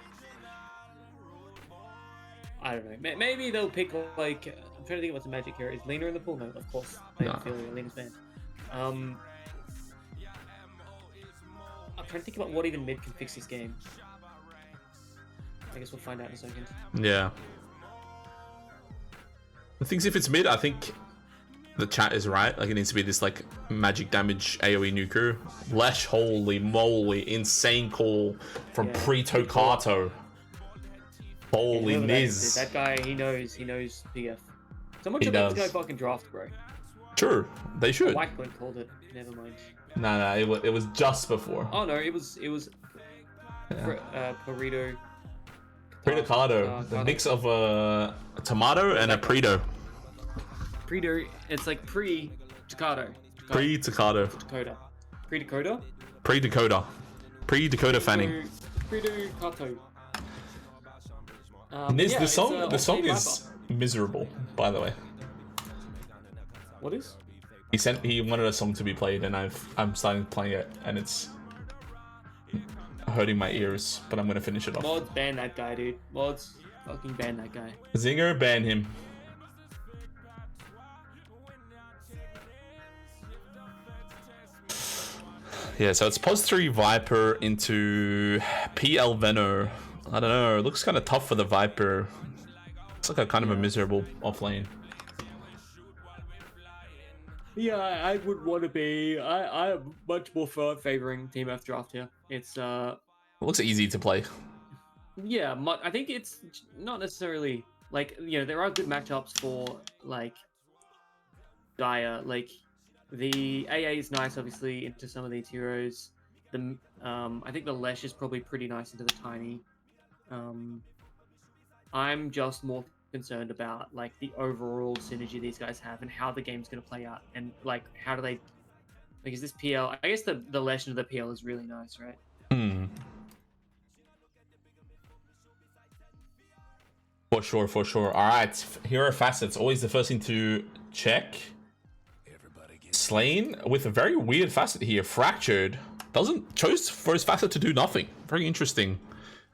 D: I don't know. Maybe they'll pick like I'm trying to think what's the magic here. Is Lena in the pool? No, of course. I
A: No.
D: feel Lena's banned. I'm trying to think about what even mid can fix this game. I guess we'll find out in a second.
A: Yeah. The things if it's mid, I think the chat is right. Like it needs to be this like magic damage AoE nuker. Lesh, holy moly, insane call from
D: Yeah,
A: Pre-Tokato. Holy
D: Whoever that is,
A: Niz.
D: dude, that guy, he knows PF. Someone
A: He
D: should let this
A: does.
D: guy fucking draft, bro.
A: Sure, they should.
D: Whitepoint called it. Never mind.
A: Nah, it was just before.
D: Oh no, it was
A: Yeah.
D: Burrito.
A: Pre-Tokato, the mix of a tomato and a Preto.
D: Predo, it's like pre-Dakota.
A: Pre-Tokato.
D: Dakota. Pre-Dakota?
A: Pre-Dakota. Pre-Dakota Fanning.
D: Pre-Dakota.
A: Niz,
D: yeah,
A: the
D: it's,
A: song
D: Octane
A: is miserable, by the way.
D: Viper. What is?
A: He wanted a song to be played, and I'm starting playing it, and it's hurting my ears. But I'm gonna finish it off.
D: Mods ban that guy, dude. Mods fucking ban that guy.
A: Zinger, ban him. Yeah, so it's pos 3 Viper into PL Veno. I don't know. It looks kind of tough for the Viper. It's like a kind of a miserable offlane.
D: Yeah, I would want to be. I'm much more favoring Team F draft here. It's
A: It looks easy to play.
D: yeah, I think it's not necessarily like there are good matchups for like Dire. Like the AA is nice, obviously, into some of these heroes. The I think the Lesh is probably pretty nice into the Tiny. I'm just more concerned about like the overall synergy these guys have and how the game's going to play out and like how do they like is this PL? I guess the Lesh into the PL is really nice, right?
A: For sure. All right, hero facets. Always the first thing to check. Slain with a very weird facet here. Fractured chose for his facet to do nothing. Very interesting.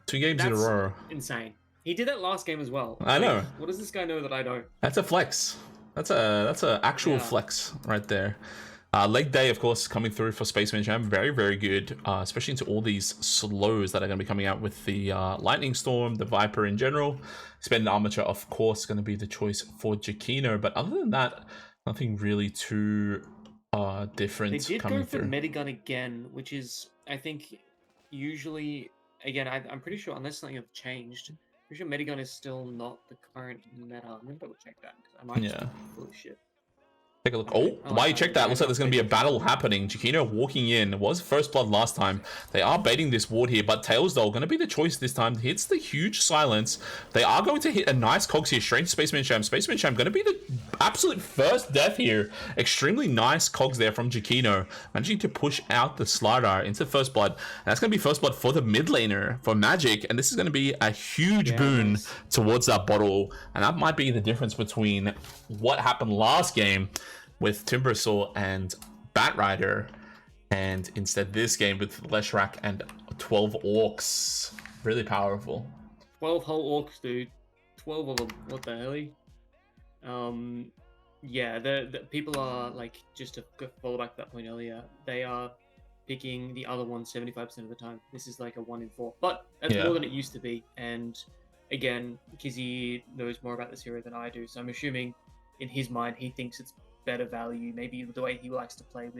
A: 2 games in a
D: That's
A: row.
D: insane. He did that last game as well.
A: I know.
D: What does this guy know that I don't?
A: That's a flex. That's a actual
D: Yeah.
A: flex right there. Leg day, of course, coming through for Spaceman Jam. Very, very good, especially into all these slows that are going to be coming out with the Lightning Storm, the Viper in general. Spend Armature, of course, going to be the choice for Giacchino. But other than that, nothing really too different
D: They did
A: coming
D: go for
A: through.
D: Medigun again, which is, I think, usually, again, I'm pretty sure, unless something have changed, pretty sure Medigun is still not the current meta. I'm going to double check that, because I might just
A: Yeah.
D: be full of shit.
A: Take a look. Oh, why you check that? Looks like there's going to be a battle happening. Giacchino walking in. It was first blood last time. They are baiting this ward here, but Tailsdoll going to be the choice this time. Hits the huge silence. They are going to hit a nice cogs here. Straight to Spaceman Sham. Spaceman Sham going to be the absolute first death here. Extremely nice cogs there from Giacchino. Managing to push out the Slardar into first blood. And that's going to be first blood for the mid laner for Magic. And this is going to be a huge boon
D: nice.
A: towards that bottle. And that might be the difference between what happened last game with Timbersaw and Batrider, and instead this game with Leshrac and 12 Orcs. Really powerful.
D: 12 whole orcs, dude. 12 of them. What the hell? Yeah, the people are like, just to follow back to that point earlier, they are picking the other one 75% of the time. This is like a 1 in 4, but that's
A: Yeah.
D: more than it used to be. And again, Kizzy knows more about this hero than I do, so I'm assuming in his mind he thinks it's better value. Maybe the way he likes to play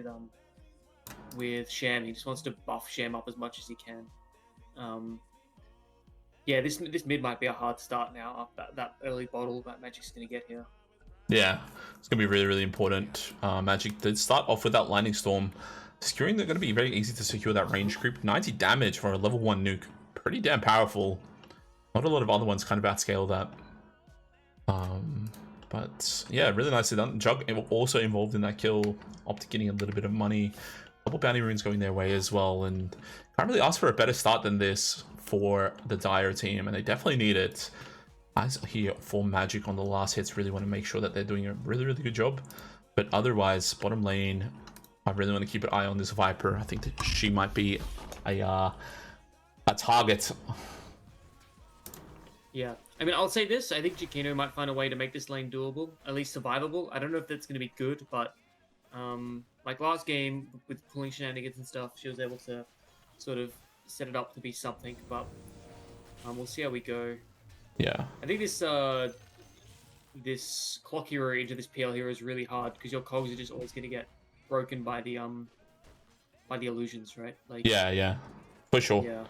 D: with Sham, he just wants to buff Sham up as much as he can. Yeah, this mid might be a hard start now after that early bottle that Magic's going to get here.
A: Yeah, it's gonna be really, really important. Magic did start off with that Lightning Storm. Securing, they're gonna be very easy to secure that range creep. 90 damage for a level 1 nuke. Pretty damn powerful. Not a lot of other ones kind of outscale that. But yeah, really nicely done. Jug also involved in that kill. Optic getting a little bit of money. Couple bounty runes going their way as well. And can't really ask for a better start than this for the Dire team. And they definitely need it. Eyes here for Magic on the last hits. Really want to make sure that they're doing a really, really good job. But otherwise, bottom lane, I really want to keep an eye on this Viper. I think that she might be a target.
D: Yeah, I mean, I'll say this. I think Chiquino might find a way to make this lane doable, at least survivable. I don't know if that's going to be good, but like last game with pulling shenanigans and stuff, she was able to sort of set it up to be something. But we'll see how we go.
A: Yeah.
D: I think this clock hero into this PL hero is really hard because your cogs are just always going to get broken by the illusions, right? Like
A: Yeah, for sure.
D: Yeah.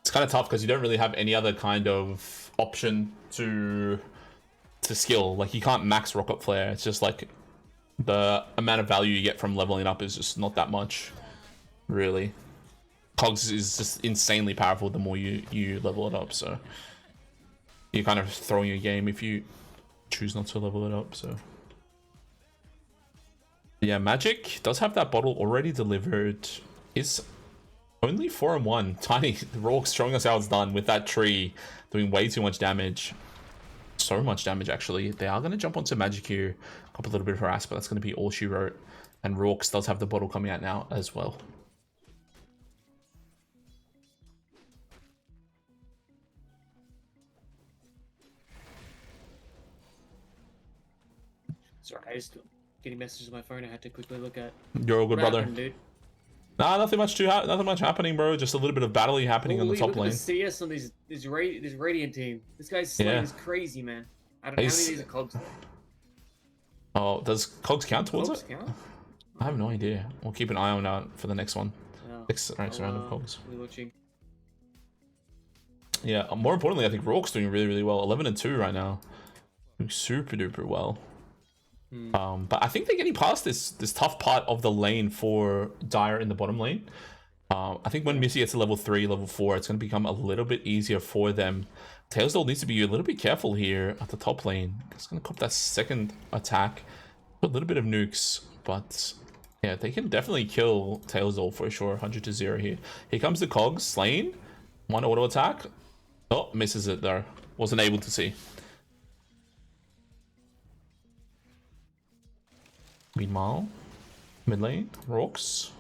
A: It's kind of tough because you don't really have any other kind of option to skill. Like you can't max rocket flare. It's just like the amount of value you get from leveling up is just not that much, really. Cogs is just insanely powerful the more you level it up, so you're kind of throwing your game if you choose not to level it up. So yeah, Magic does have that bottle already delivered. It's only 4-1. Tiny Rorks showing us how it's done with that tree doing way too much damage. So much damage, actually. They are going to jump onto Magic here. Cop a little bit of harass, but that's going to be all she wrote. And Rorks does have the bottle coming out now as well.
D: Sorry, I just getting messages on my phone. I had to quickly look at.
A: You're all good,
D: What
A: brother.
D: happened, dude?
A: Nah, nothing much happening, bro. Just a little bit of battling happening on the top
D: Look
A: lane.
D: at the CS on this Radiant team. This guy's slaying is crazy, man. I don't know how many of these are cogs. Though.
A: Oh, does Cogs count towards
D: Cogs
A: it?
D: count?
A: I have no idea. We'll keep an eye on that for the next one.
D: No.
A: Next round of Cogs.
D: We're watching.
A: Yeah, more importantly, I think Rourke's doing really, really well. 11-2 right now. Doing super duper well. But I think they're getting past this tough part of the lane for Dire in the bottom lane. I think when Missy gets to level 3, level 4, it's going to become a little bit easier for them. Tailsdale needs to be a little bit careful here at the top lane. It's going to cop that second attack. A little bit of nukes, but yeah, they can definitely kill Tailsdale for sure. 100-0 here. Here comes the Cogs, slain. One auto attack. Oh, misses it there. Wasn't able to see. Meanwhile, mid lane, Rocks.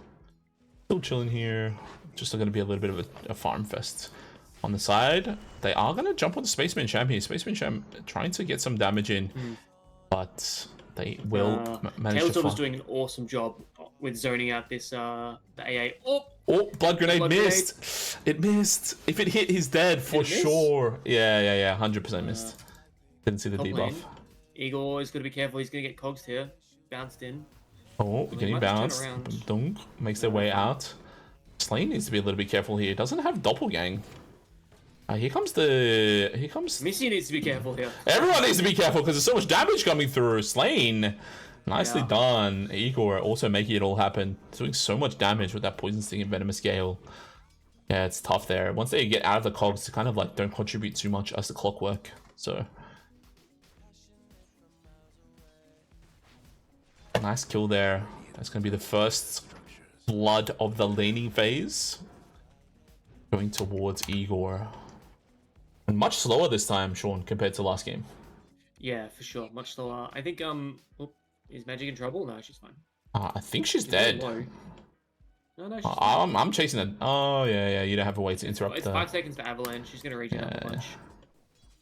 A: Still chilling here. Just going to be a little bit of a farm fest. On the side, they are going to jump on the Spaceman Champ here. Spaceman Champ trying to get some damage in, but they will manage to
D: Tailsdale was doing an awesome job with zoning out this the AA.
A: Oh, blood grenade missed. It missed. If it hit, he's dead for sure. Yeah. 100% missed. Didn't see the debuff.
D: Igor is going to be careful. He's going to get cogs here. Bounced in.
A: Oh, getting bounced. Dunk makes their way out. Slane needs to be a little bit careful here. Doesn't have doppelgang. Here comes.
D: Missy needs to be careful here.
A: Everyone needs to be careful because there's so much damage coming through. Slane. Nicely done. Igor also making it all happen. Doing so much damage with that Poison Sting and Venomous Gale. Yeah, it's tough there. Once they get out of the cogs, they kind of like don't contribute too much as the clockwork. So nice kill there. That's going to be the first blood of the laning phase. Going towards Igor. And much slower this time, Sean, compared to last game.
D: Yeah, for sure. Much slower. I think, is Magic in trouble? No, she's fine.
A: I think she's dead.
D: Low. No, she's fine.
A: I'm chasing it. Oh yeah. You don't have a way to interrupt.
D: It's 5 seconds to Avalanche. She's gonna regen up a bunch.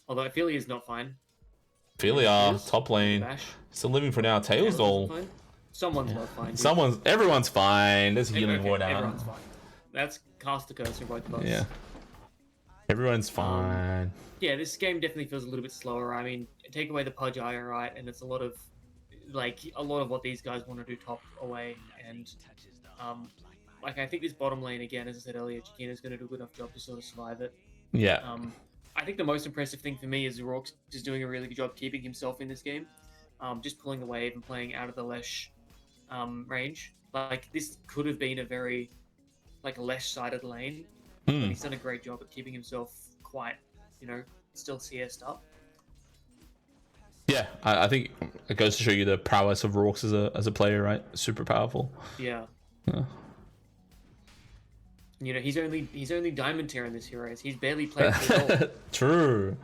D: Although Ophelia is not fine.
A: Ophelia,
D: Is.
A: top lane,
D: Bash.
A: still living for now. Tails
D: Tails
A: doll.
D: isn't fine. Someone's not fine. Dude.
A: Everyone's fine. There's healing
D: Okay,
A: ward out.
D: everyone's fine. That's cast a curse for both of us.
A: Yeah. Everyone's fine.
D: Yeah, this game definitely feels a little bit slower. I mean, take away the Pudge Eye, right, and it's a lot of what these guys want to do top away, and like I think this bottom lane again, as I said earlier, Chiquina's going to do a good enough job to sort of survive it.
A: Yeah.
D: I think the most impressive thing for me is Rourke is doing a really good job keeping himself in this game, just pulling the wave and playing out of the Lesh range. Like this could have been a very Lesh-sided lane, but he's done a great job at keeping himself quite, still CS'd up.
A: Yeah, I think it goes to show you the prowess of Rorks as a player, right? Super powerful.
D: Yeah.
A: Yeah.
D: He's only diamond tier in this Heroes. He's barely played for gold.
A: True.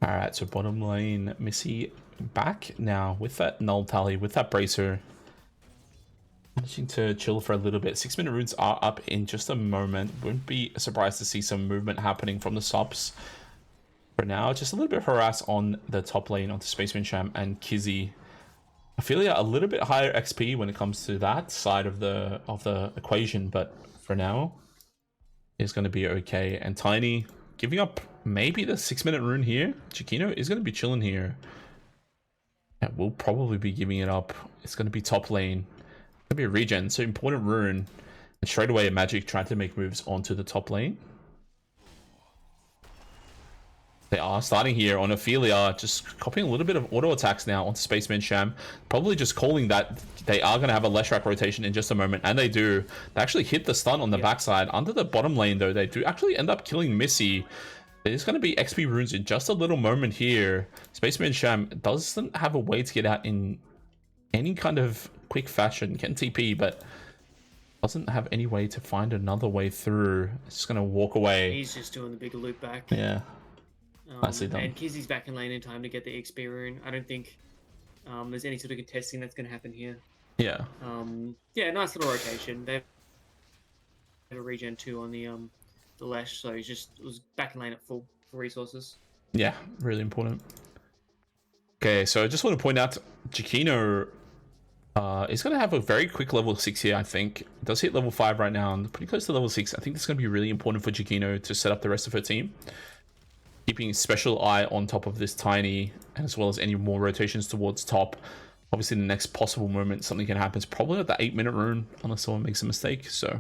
A: Alright, so bottom lane, Missy back now with that null tally, with that bracer. Managing to chill for a little bit. 6-minute runes are up in just a moment. Wouldn't be surprised to see some movement happening from the subs. For now, just a little bit of harass on the top lane onto Spaceman Sham and Kizzy. Ophelia a little bit higher XP when it comes to that side of the equation, but for now, it's going to be okay. And Tiny giving up maybe the 6-minute rune here. Chiquino is going to be chilling here. Yeah, we'll probably be giving it up. It's going to be top lane. It's going to be a regen, so important rune. And straight away, Magic tried to make moves onto the top lane. They are starting here on Ophelia, just copying a little bit of auto attacks now onto Spaceman Sham. Probably just calling that they are going to have a Leshrac rotation in just a moment, and they do. They actually hit the stun on the backside. Under the bottom lane, though, they do actually end up killing Missy. There's going to be XP runes in just a little moment here. Spaceman Sham doesn't have a way to get out in any kind of quick fashion. Can TP, but doesn't have any way to find another way through. It's just going to walk away.
D: He's just doing the big loop back.
A: Yeah. Nicely done.
D: And Kizzy's back in lane in time to get the XP rune. I don't think there's any sort of contesting that's going to happen here.
A: Yeah.
D: Yeah, nice little rotation. They have a regen 2 on the Lash, so he was back in lane at full for resources.
A: Yeah, really important. Okay, so I just want to point out Chiquino is going to have a very quick level 6 here, I think. It does hit level 5 right now, and pretty close to level 6. I think this is going to be really important for Chiquino to set up the rest of her team. Keeping special eye on top of this Tiny, as well as any more rotations towards top. Obviously, the next possible moment something can happen is probably at the 8-minute rune, unless someone makes a mistake, so...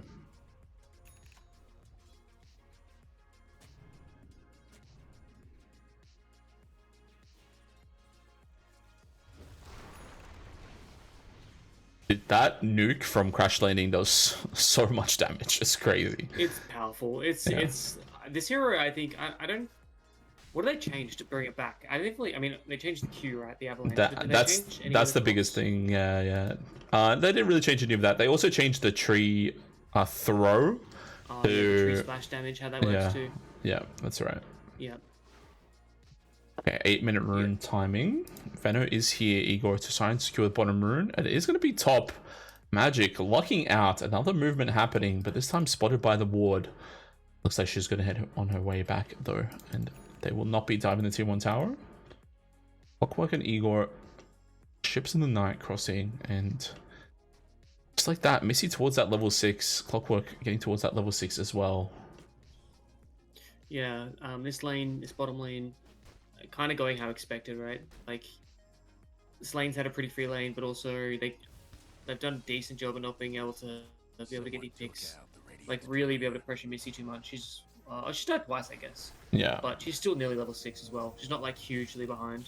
A: That nuke from crash landing does so much damage. It's crazy.
D: It's powerful. It's this hero. I think I don't. What did they change to bring it back? I mean, they changed the Q, right? The avalanche.
A: That's the biggest thing. Yeah. They didn't really change any of that. They also changed the tree throw.
D: The tree splash damage. How that works too.
A: Yeah, that's right.
D: Yeah.
A: Okay, 8-minute rune timing. Veno is here, Igor, to try and secure the bottom rune. It is going to be top. Magic locking out. Another movement happening, but this time spotted by the ward. Looks like she's going to head on her way back, though. And they will not be diving the tier 1 tower. Clockwork and Igor. Ships in the night crossing. And just like that, Missy towards that level 6. Clockwork getting towards that level 6 as well.
D: Yeah, this bottom lane, kind of going how expected, right? Like, this lane's had a pretty free lane, but also they've done a decent job of not being able to be able to get these picks, like really be able to pressure Missy too much. She's died twice, I guess.
A: Yeah.
D: But she's still nearly level 6 as well. She's not like hugely behind.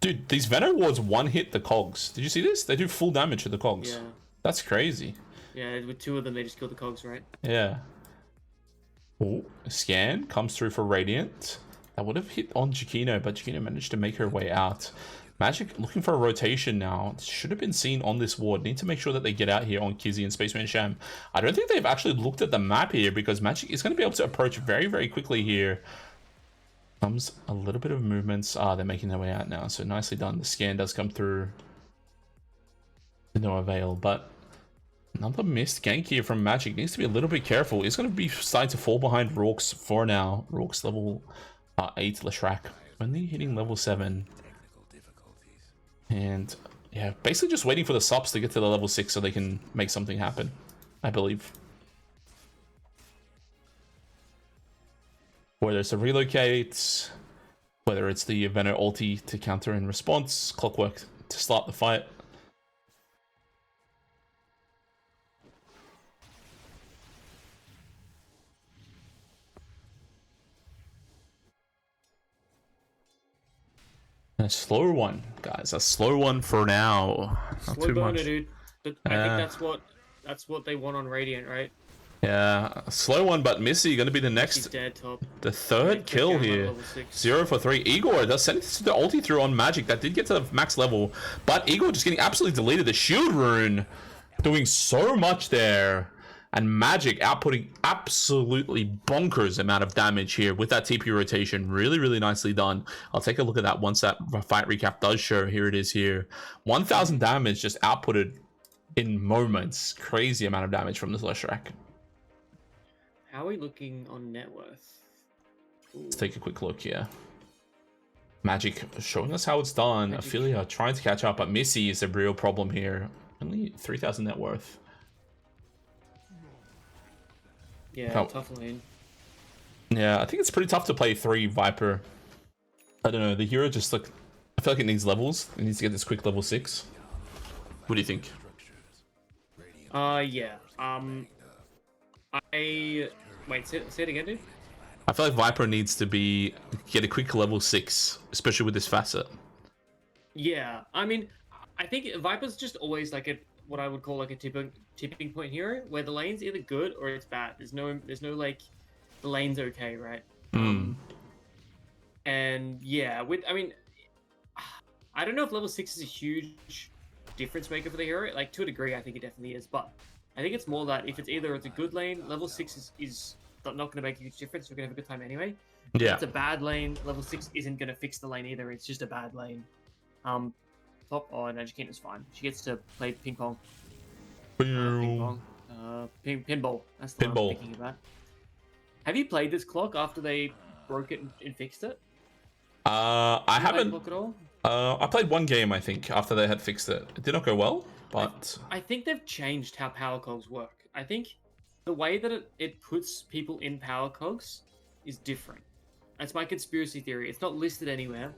A: Dude, these Veno wards one-hit the cogs. Did you see this? They do full damage to the cogs.
D: Yeah.
A: That's crazy.
D: Yeah, with 2 of them, they just killed the cogs, right?
A: Yeah. Oh, scan comes through for Radiant. That would have hit on Chiquino, but Chiquino managed to make her way out. Magic looking for a rotation now. Should have been seen on this ward. Need to make sure that they get out here on Kizzy and Spaceman Sham. I don't think they've actually looked at the map here, because Magic is going to be able to approach very, very quickly here. Comes a little bit of movements. They're making their way out now, so nicely done. The scan does come through. to no avail, but another missed gank here from Magic. Needs to be a little bit careful. He's going to be starting to fall behind Rorks for now. Rorks level 8, Leshrac. Only hitting level 7. And yeah, basically just waiting for the subs to get to the level 6 so they can make something happen, I believe. Whether it's a relocate, whether it's the Venom ulti to counter in response, Clockwork to start the fight. A slow one, guys. A slow one for now. Not
D: Slow
A: too
D: burner,
A: much.
D: dude. But I think that's what they want on Radiant, right?
A: Yeah, a slow one, but Missy gonna be the
D: She's
A: next,
D: dead top.
A: the third kill here. 0 for 3. Igor does send the ulti through on Magic. That did get to the max level, but Igor just getting absolutely deleted. The shield rune doing so much there, and Magic outputting absolutely bonkers amount of damage here with that TP rotation. Really, really nicely done. I'll take a look at that once that fight recap does show. Here it is here. 1,000 damage just outputted in moments. Crazy amount of damage from this Leshrac.
D: How are we looking on net worth?
A: Let's take a quick look here. Magic showing us how it's done.
D: Magic.
A: Ophelia trying to catch up, but Missy is the real problem here. Only 3,000 net worth.
D: Yeah,
A: Oh.
D: tough lane.
A: Yeah, I think it's pretty tough to play 3 Viper. I don't know, the hero just like, I feel like it needs levels. It needs to get this quick level 6. What do you think?
D: Yeah. Wait, say it again, dude.
A: I feel like Viper needs to get a quick level 6, especially with this facet.
D: Yeah, I mean, I think Viper's just always like what I would call like a tipping point hero, where the lane's either good or it's bad. There's no like the lane's okay, right? And yeah, I don't know if level 6 is a huge difference maker for the hero. Like to a degree, I think it definitely is, but I think it's more that if it's a good lane, level 6 is not going to make a huge difference. You're going to have a good time anyway. If
A: Yeah.
D: it's a bad lane, level 6 isn't going to fix the lane either. It's just a bad lane. Top. Oh, no, Jaquina's fine. She gets to play ping pong. Ping pong. Pinball. That's the one
A: Pinball.
D: I'm thinking about. Have you played this clock after they broke it and fixed it?
A: I
D: Have you played
A: haven't.
D: clock at all?
A: I played one game, I think, after they had fixed it. It did not go well, but
D: I think they've changed how power cogs work. I think the way that it puts people in power cogs is different. That's my conspiracy theory. It's not listed anywhere,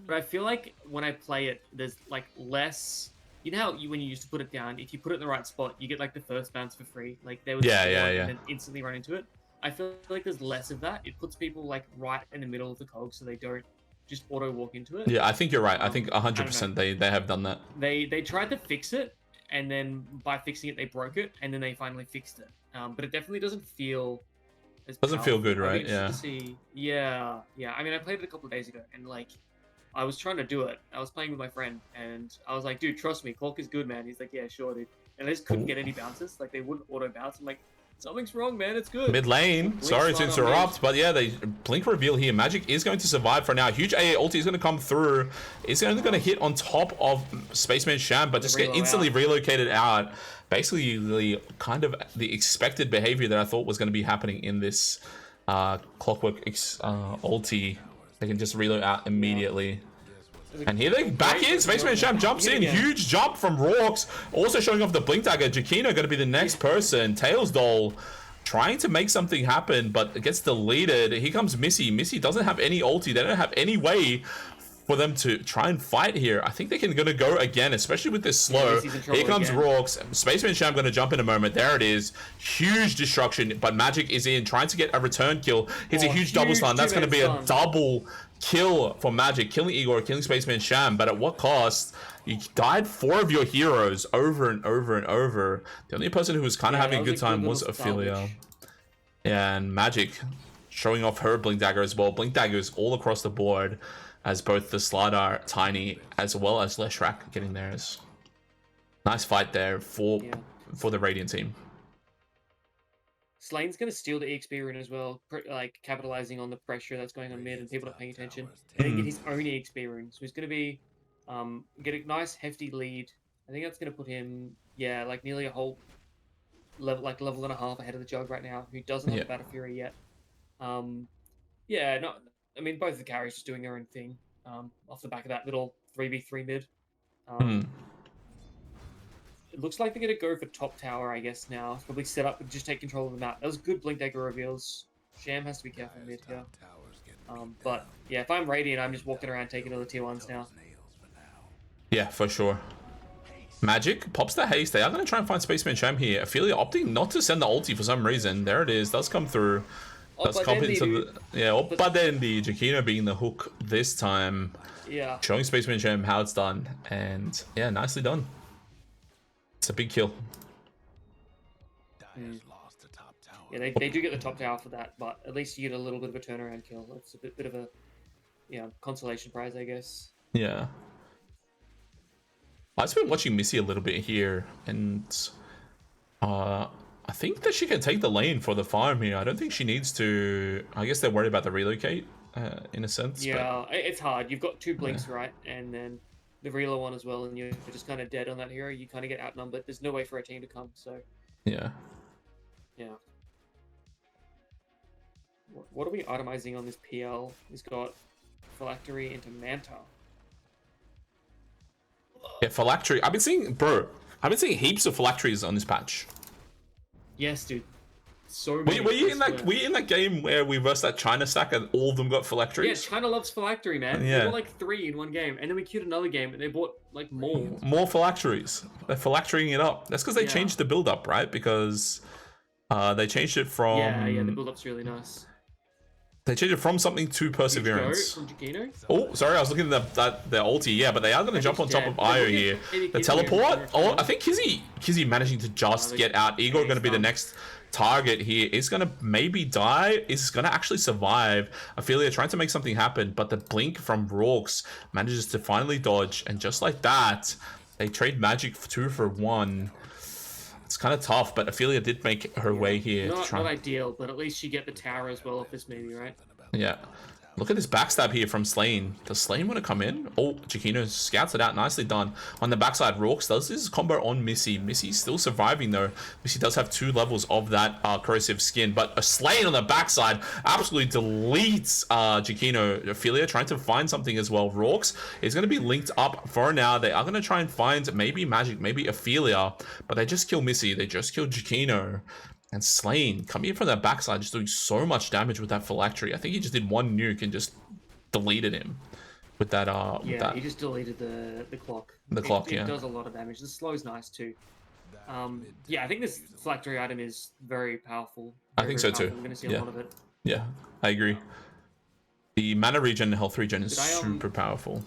D: but I feel like when I play it, there's like less. You know how when you used to put it down, if you put it in the right spot, you get like the first bounce for free. Like they would
A: Yeah,
D: spawn
A: yeah.
D: and then instantly run into it. I feel like there's less of that. It puts people like right in the middle of the cog, so they don't just auto walk into it.
A: yeah, I think you're right. I think
D: I
A: 100% they have done that.
D: They tried to fix it, and then by fixing it, they broke it, and then they finally fixed it. But it definitely doesn't feel.
A: Doesn't feel good,
D: I'd be
A: right?
D: interested
A: Yeah.
D: to see. Yeah. I mean, I played it a couple of days ago, and like, I was trying to do it. I was playing with my friend, and I was like, "Dude, trust me, Clock is good, man." He's like, "Yeah, sure, dude." And I just couldn't get any bounces. Like, they wouldn't auto bounce. I'm like, something's wrong, man. It's good.
A: Mid lane,
D: Blink
A: sorry to
D: slide on
A: interrupt, but yeah, they blink reveal here. Magic is going to survive for now. Huge AA ulti is going to come through. It's only going to hit on top of Spaceman Sham, but just get
D: reload
A: instantly
D: out.
A: relocated out. Basically, the kind of the expected behavior that I thought was going to be happening in this Clockwork ulti. They can just reload out immediately. And here they back in. Spaceman Sham jumps in. Huge jump from Rorks. Also showing off the Blink Dagger. Jaquina going to be the next person. Tails Doll trying to make something happen, but it gets deleted. Here comes Missy. Missy doesn't have any ulti. They don't have any way for them to try and fight here. I think they're gonna go again, especially with this slow.
D: Missy's in trouble
A: Here comes
D: again.
A: Rorks. Spaceman Sham gonna jump in a moment. There it is. Huge destruction, but Magic is in, trying to get a return kill. Hits a huge double stun. That's gonna be a double kill for Magic, killing Igor, killing Spaceman Sham, but at what cost? You died 4 of your heroes over and over and over. The only person who was kind of having a good time was Ophelia. And Magic showing off her Blink Dagger as well. Blink Daggers all across the board, as both the Slardar, Tiny, as well as Leshrac getting theirs. Nice fight there for the Radiant team.
D: Slane's going to steal the EXP rune as well, like capitalizing on the pressure that's going on mid and people not paying attention. And then get his own EXP rune. So he's going to be get a nice hefty lead I think that's going to put him, yeah, like nearly a whole level and a half ahead of the Jug right now, who doesn't have
A: Yeah.
D: a Battle Fury yet. Yeah, not. I mean, both the carries just doing their own thing. Off the back of that little 3v3 mid.
A: Hmm.
D: It looks like they're going to go for top tower, I guess, now. It's probably set up and just take control of the map. That was good Blink Dagger reveals. Sham has to be careful mid here. But yeah, if I'm Radiant, I'm just walking around taking all the tier 1s now.
A: Yeah, for sure. Magic pops the haste. They are going to try and find Spaceman Sham here. Ophelia opting not to send the ulti for some reason. There it is. Does come through. Does come into the... Yeah, Opadendi. Jakino being the hook this time.
D: Yeah.
A: Showing Spaceman Sham how it's done. And yeah, nicely done. It's a big kill.
D: Yeah, they do get the top tower for that, but at least you get a little bit of a turnaround kill. It's a bit of a, consolation prize, I guess.
A: Yeah. I've been watching Missy a little bit here, and I think that she can take the lane for the farm here. I don't think she needs to... I guess they're worried about the relocate, in a sense.
D: Yeah, it's hard. You've got 2 blinks, right? And then the reload one as well, and you're just kind of dead on that hero. You kind of get outnumbered. There's no way for a team to come, so...
A: Yeah.
D: Yeah. What are we itemizing on this PL? He's got Phylactery into Manta.
A: Yeah, Phylactery. I've been seeing heaps of Phylacteries on this patch.
D: Yes, dude. So many.
A: Were you in that game where we versed that China stack and all of them got Phylacteries?
D: Yeah, China loves Phylactery, man.
A: Yeah.
D: They bought like 3 in one game, and then we queued another game, and they bought like more.
A: More Phylacteries. They're Phylacterying it up. That's because they changed the build up, right? Because they changed it from...
D: Yeah, the build up's really nice.
A: They changed it from something to Perseverance.
D: From Jakino?
A: Oh, sorry, I was looking at their ulti. Yeah, but they are going to jump on top of Io here. The teleport. Oh, I think Kizzy managing to just get out. Igor going to be the next target here. Is going to maybe die. Is going to actually survive. Ophelia trying to make something happen, but the blink from Rorks manages to finally dodge, and just like that, they trade magic 2 for 1. It's kind of tough, but Ophelia did make her way here.
D: Not ideal, but at least you get the tower as well, if this maybe, right?
A: Yeah. Look at this backstab here from Slane. Does Slane want to come in? Oh, Jakino scouts it out. Nicely done. On the backside, Rorks does this combo on Missy. Missy's still surviving, though. Missy does have 2 levels of that corrosive skin, but a Slane on the backside absolutely deletes Jakino. Ophelia trying to find something as well. Rorks is going to be linked up for now. They are going to try and find maybe Magic, maybe Ophelia, but they just kill Missy. They just kill Jakino. And Slane coming in from that backside, just doing so much damage with that Phylactery. I think he just did 1 nuke and just deleted him with that.
D: Yeah, he just deleted the clock. It does a lot of damage. The slow is nice too. Yeah, I think this Phylactery item is very powerful.
A: I think so too.
D: We're going to see a lot of it.
A: Yeah, I agree. The mana regen and health regen is super powerful.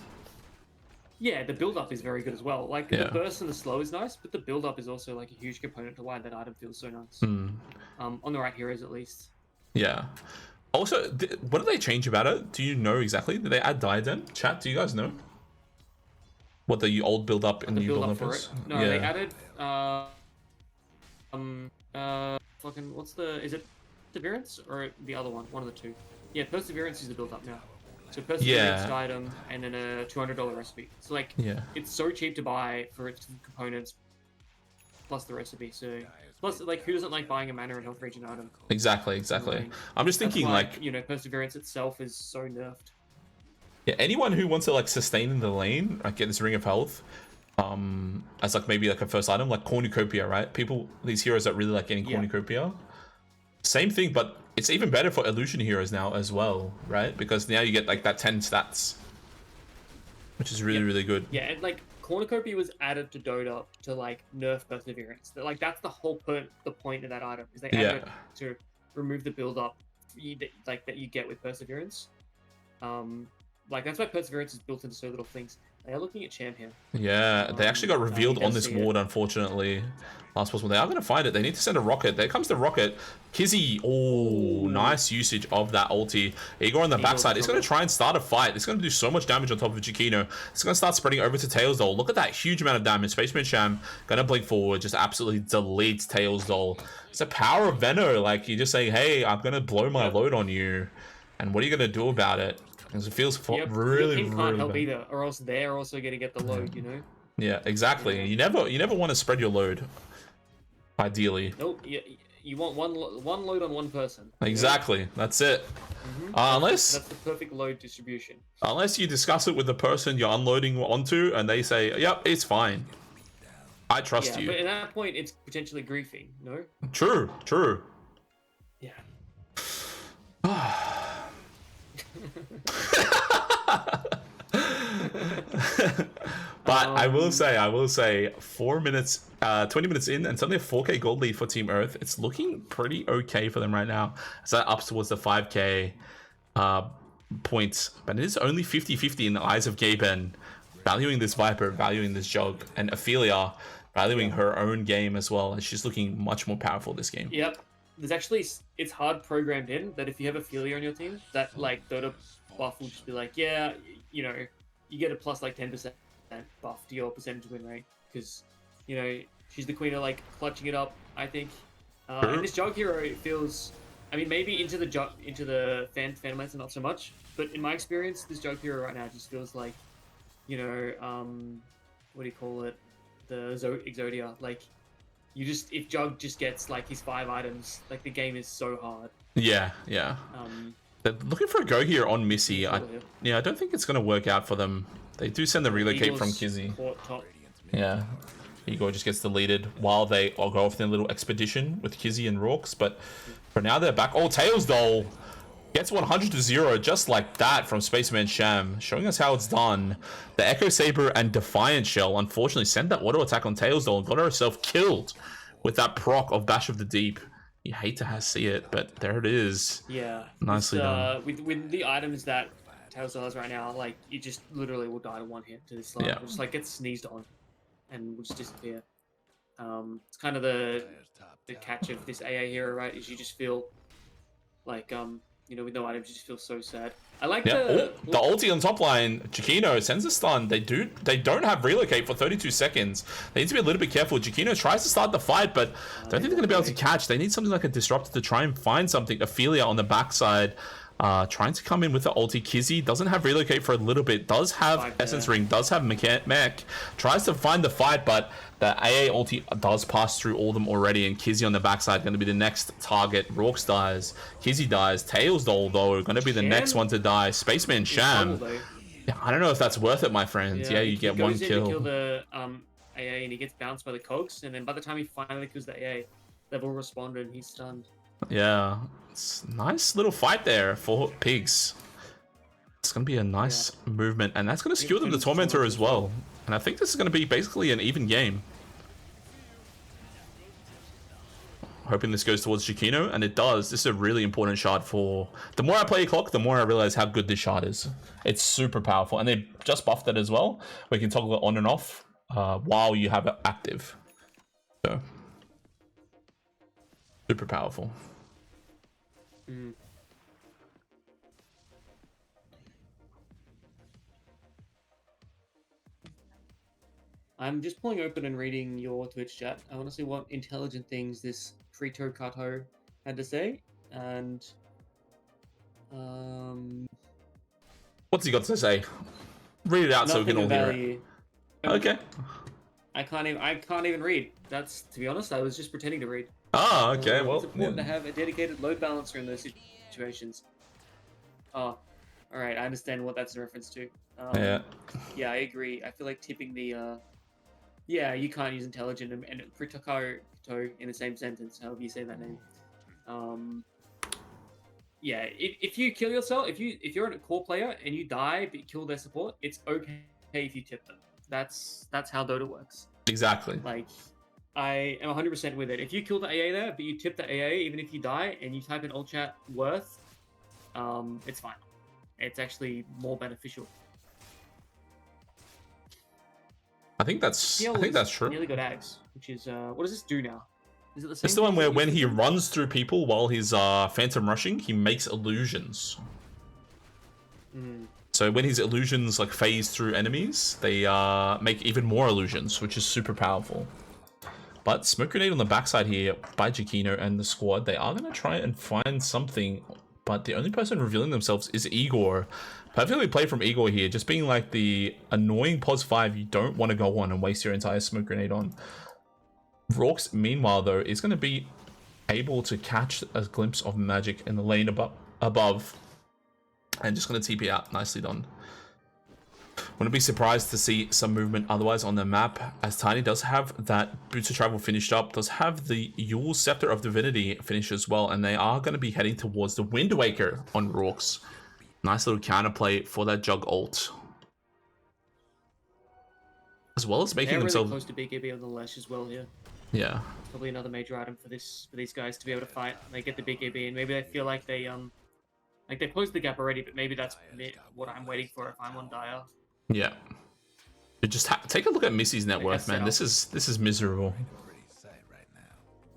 D: Yeah, the build-up is very good as well. Like, the burst and the slow is nice, but the build-up is also, like, a huge component to why that item feels so nice. On the right heroes, at least.
A: Yeah. Also, what did they change about it? Do you know exactly? Did they add Diadem? Chat, do you guys know? What the old build-up and the new build-up is?
D: No, they added, fucking, what's the, is it Perseverance? Or the other one? One of the 2. Yeah, Perseverance is the build-up now. So Perseverance item and then a $200 recipe. So like, it's so cheap to buy for its components, plus the recipe. So plus, like, who doesn't like buying a mana and health regen item?
A: Exactly. I'm just thinking,
D: why, like, Perseverance itself is so nerfed.
A: Yeah, anyone who wants to like sustain in the lane, like get this ring of health, as like maybe like a first item, like Cornucopia, right? These heroes that really like getting Cornucopia. Same thing, but it's even better for illusion heroes now as well, right? Because now you get like that 10 stats, which is really good.
D: Yeah, and like Cornucopia was added to Dota to like nerf Perseverance. Like that's the whole the point of that item, is they added it to remove the build up that you get with Perseverance. Like that's why Perseverance is built into so little things. They are looking at Champ here.
A: Yeah, they actually got revealed on this ward, unfortunately. Last possible. They are going to find it. They need to send a rocket. There comes the rocket. Kizzy. Oh, nice usage of that ulti. Igor on the backside is going to try and start a fight. It's going to do so much damage on top of Jakino. It's going to start spreading over to Tails Doll. Look at that huge amount of damage. Spaceman Sham going to blink forward. Just absolutely deletes Tails Doll. It's the power of Venno. Like, you're just saying, hey, I'm going to blow my load on you. And what are you going to do about it? Because it feels really
D: can't help either, or else they're also going to get the load,
A: Yeah, exactly. You never want to spread your load. Ideally.
D: Nope. You want one load on one person.
A: Exactly. That's it.
D: That's
A: Unless
D: the perfect load distribution.
A: you discuss it with the person you're unloading onto, and they say, "Yep, it's fine. I trust
D: Yeah,
A: you."
D: but at that point, it's potentially griefing. No.
A: True. True.
D: Yeah.
A: But I will say, 4 minutes, 20 minutes in, and suddenly a 4K gold lead for Team Earth. It's looking pretty okay for them right now. As that ups towards the 5K points, but it is only 50-50 in the eyes of Gaben, valuing this Viper, valuing this Jug, and Ophelia valuing her own game as well. And she's looking much more powerful this game.
D: Yep. There's actually it's hard programmed in that if you have Ophelia on your team, that like Dota buff will just be like, yeah, you know, you get a plus like 10% buff to your percentage win rate because you know she's the queen of like clutching it up. I think, and this Jug hero it feels. I mean, maybe into the Phantom Lancer not so much, but in my experience, this Jug hero right now just feels like, you know, what do you call it, the Exodia. Like, you just if Jug just gets like his 5 items, like the game is so hard.
A: Yeah. They're looking for a go here on Missy. I don't think it's going to work out for them. They do send the relocate from Kizzy. Yeah. Igor just gets deleted while they all go off in a little expedition with Kizzy and Rorks, but for now they're back. Oh, Tails Doll gets 100 to 0 just like that from Spaceman Sham, showing us how it's done. The Echo Saber and Defiant Shell unfortunately sent that auto attack on Tails Doll and got herself killed with that proc of Bash of the Deep. You hate to see it, but there it is.
D: Yeah.
A: Nicely done.
D: With the items that Tails has right now, like you just literally will die to one hit to this slide.
A: Yeah.
D: It'll just like get sneezed on and will just disappear. It's kind of the catch of this AA hero, right? Is you just feel like you know, with no items, you just feel so sad. I like
A: the ulti on top line. Chiquino sends a stun. They don't have relocate for 32 seconds. They need to be a little bit careful. Chiquino tries to start the fight, but I don't think they're going to be able to catch. They need something like a disruptor to try and find something. Ophelia on the backside, trying to come in with the ulti. Kizzy doesn't have relocate for a little bit. Does have Essence Ring. Does have mech. Tries to find the fight, but the AA ulti does pass through all of them already, and Kizzy on the backside going to be the next target. Rorks dies. Kizzy dies. Tails Doll, though, going to be the next one to die. Spaceman Sham. Yeah, I don't know if that's worth it, my friends. Yeah, you get one kill.
D: He goes in to kill the AA, and he gets bounced by the cogs, and then by the time he finally kills the AA, they've all responded, and he's stunned.
A: Yeah, it's a nice little fight there for Pigs. It's going to be a nice movement, and that's going to skew them to Tormentor as well. And I think this is going to be basically an even game. Hoping this goes towards Chiquino, and it does. This is a really important shard for... The more I play Clock, the more I realize how good this shard is. It's super powerful, and they just buffed it as well. We can toggle it on and off while you have it active. So, super powerful.
D: I'm just pulling open and reading your Twitch chat. I want to see what intelligent things this Frito Kato had to say, and
A: what's he got to say? Read it out so we can all hear it. Okay.
D: I can't even read. That's, to be honest, I was just pretending to read.
A: Ah, okay. Well,
D: it's important to have a dedicated load balancer in those situations. Oh, all right. I understand what that's in reference to. Yeah, I agree. I feel like tipping the yeah, you can't use intelligent and Frito in the same sentence, however you say that name. Yeah, if you kill yourself, if you're a core player and you die but you kill their support, it's okay if you tip them. That's how Dota works.
A: Exactly.
D: Like, I am 100% with it. If you kill the AA there, but you tip the AA, even if you die, and you type in ult chat worth, it's fine. It's actually more beneficial.
A: I think that's true.
D: Nearly got Ags, which is what does this do now? Is it the same?
A: It's the one where when he runs through people while he's phantom rushing, he makes illusions. So when his illusions like phase through enemies, they make even more illusions, which is super powerful. But smoke grenade on the backside here by Chiquino and the squad. They are going to try and find something but the only person revealing themselves is Igor. Perfectly played from Igor here, just being like the annoying pos 5 you don't want to go on and waste your entire smoke grenade on. Rorks, meanwhile, though, is going to be able to catch a glimpse of magic in the lane above and just going to TP out. Nicely done. Wouldn't be surprised to see some movement otherwise on the map, as Tiny does have that Boots of Travel finished up, does have the Yule Scepter of Divinity finished as well, and they are going to be heading towards the Wind Waker on Rorks. Nice little counterplay for that Jug ult. As well as making
D: They're really
A: themselves...
D: close to BKB on the Lesh as well here.
A: Yeah.
D: Probably another major item for these guys to be able to fight. They get the BKB, and maybe they feel like they closed the gap already, but maybe that's what I'm waiting for if I'm on Dire.
A: Yeah. Just take a look at Missy's net worth, man. This is miserable.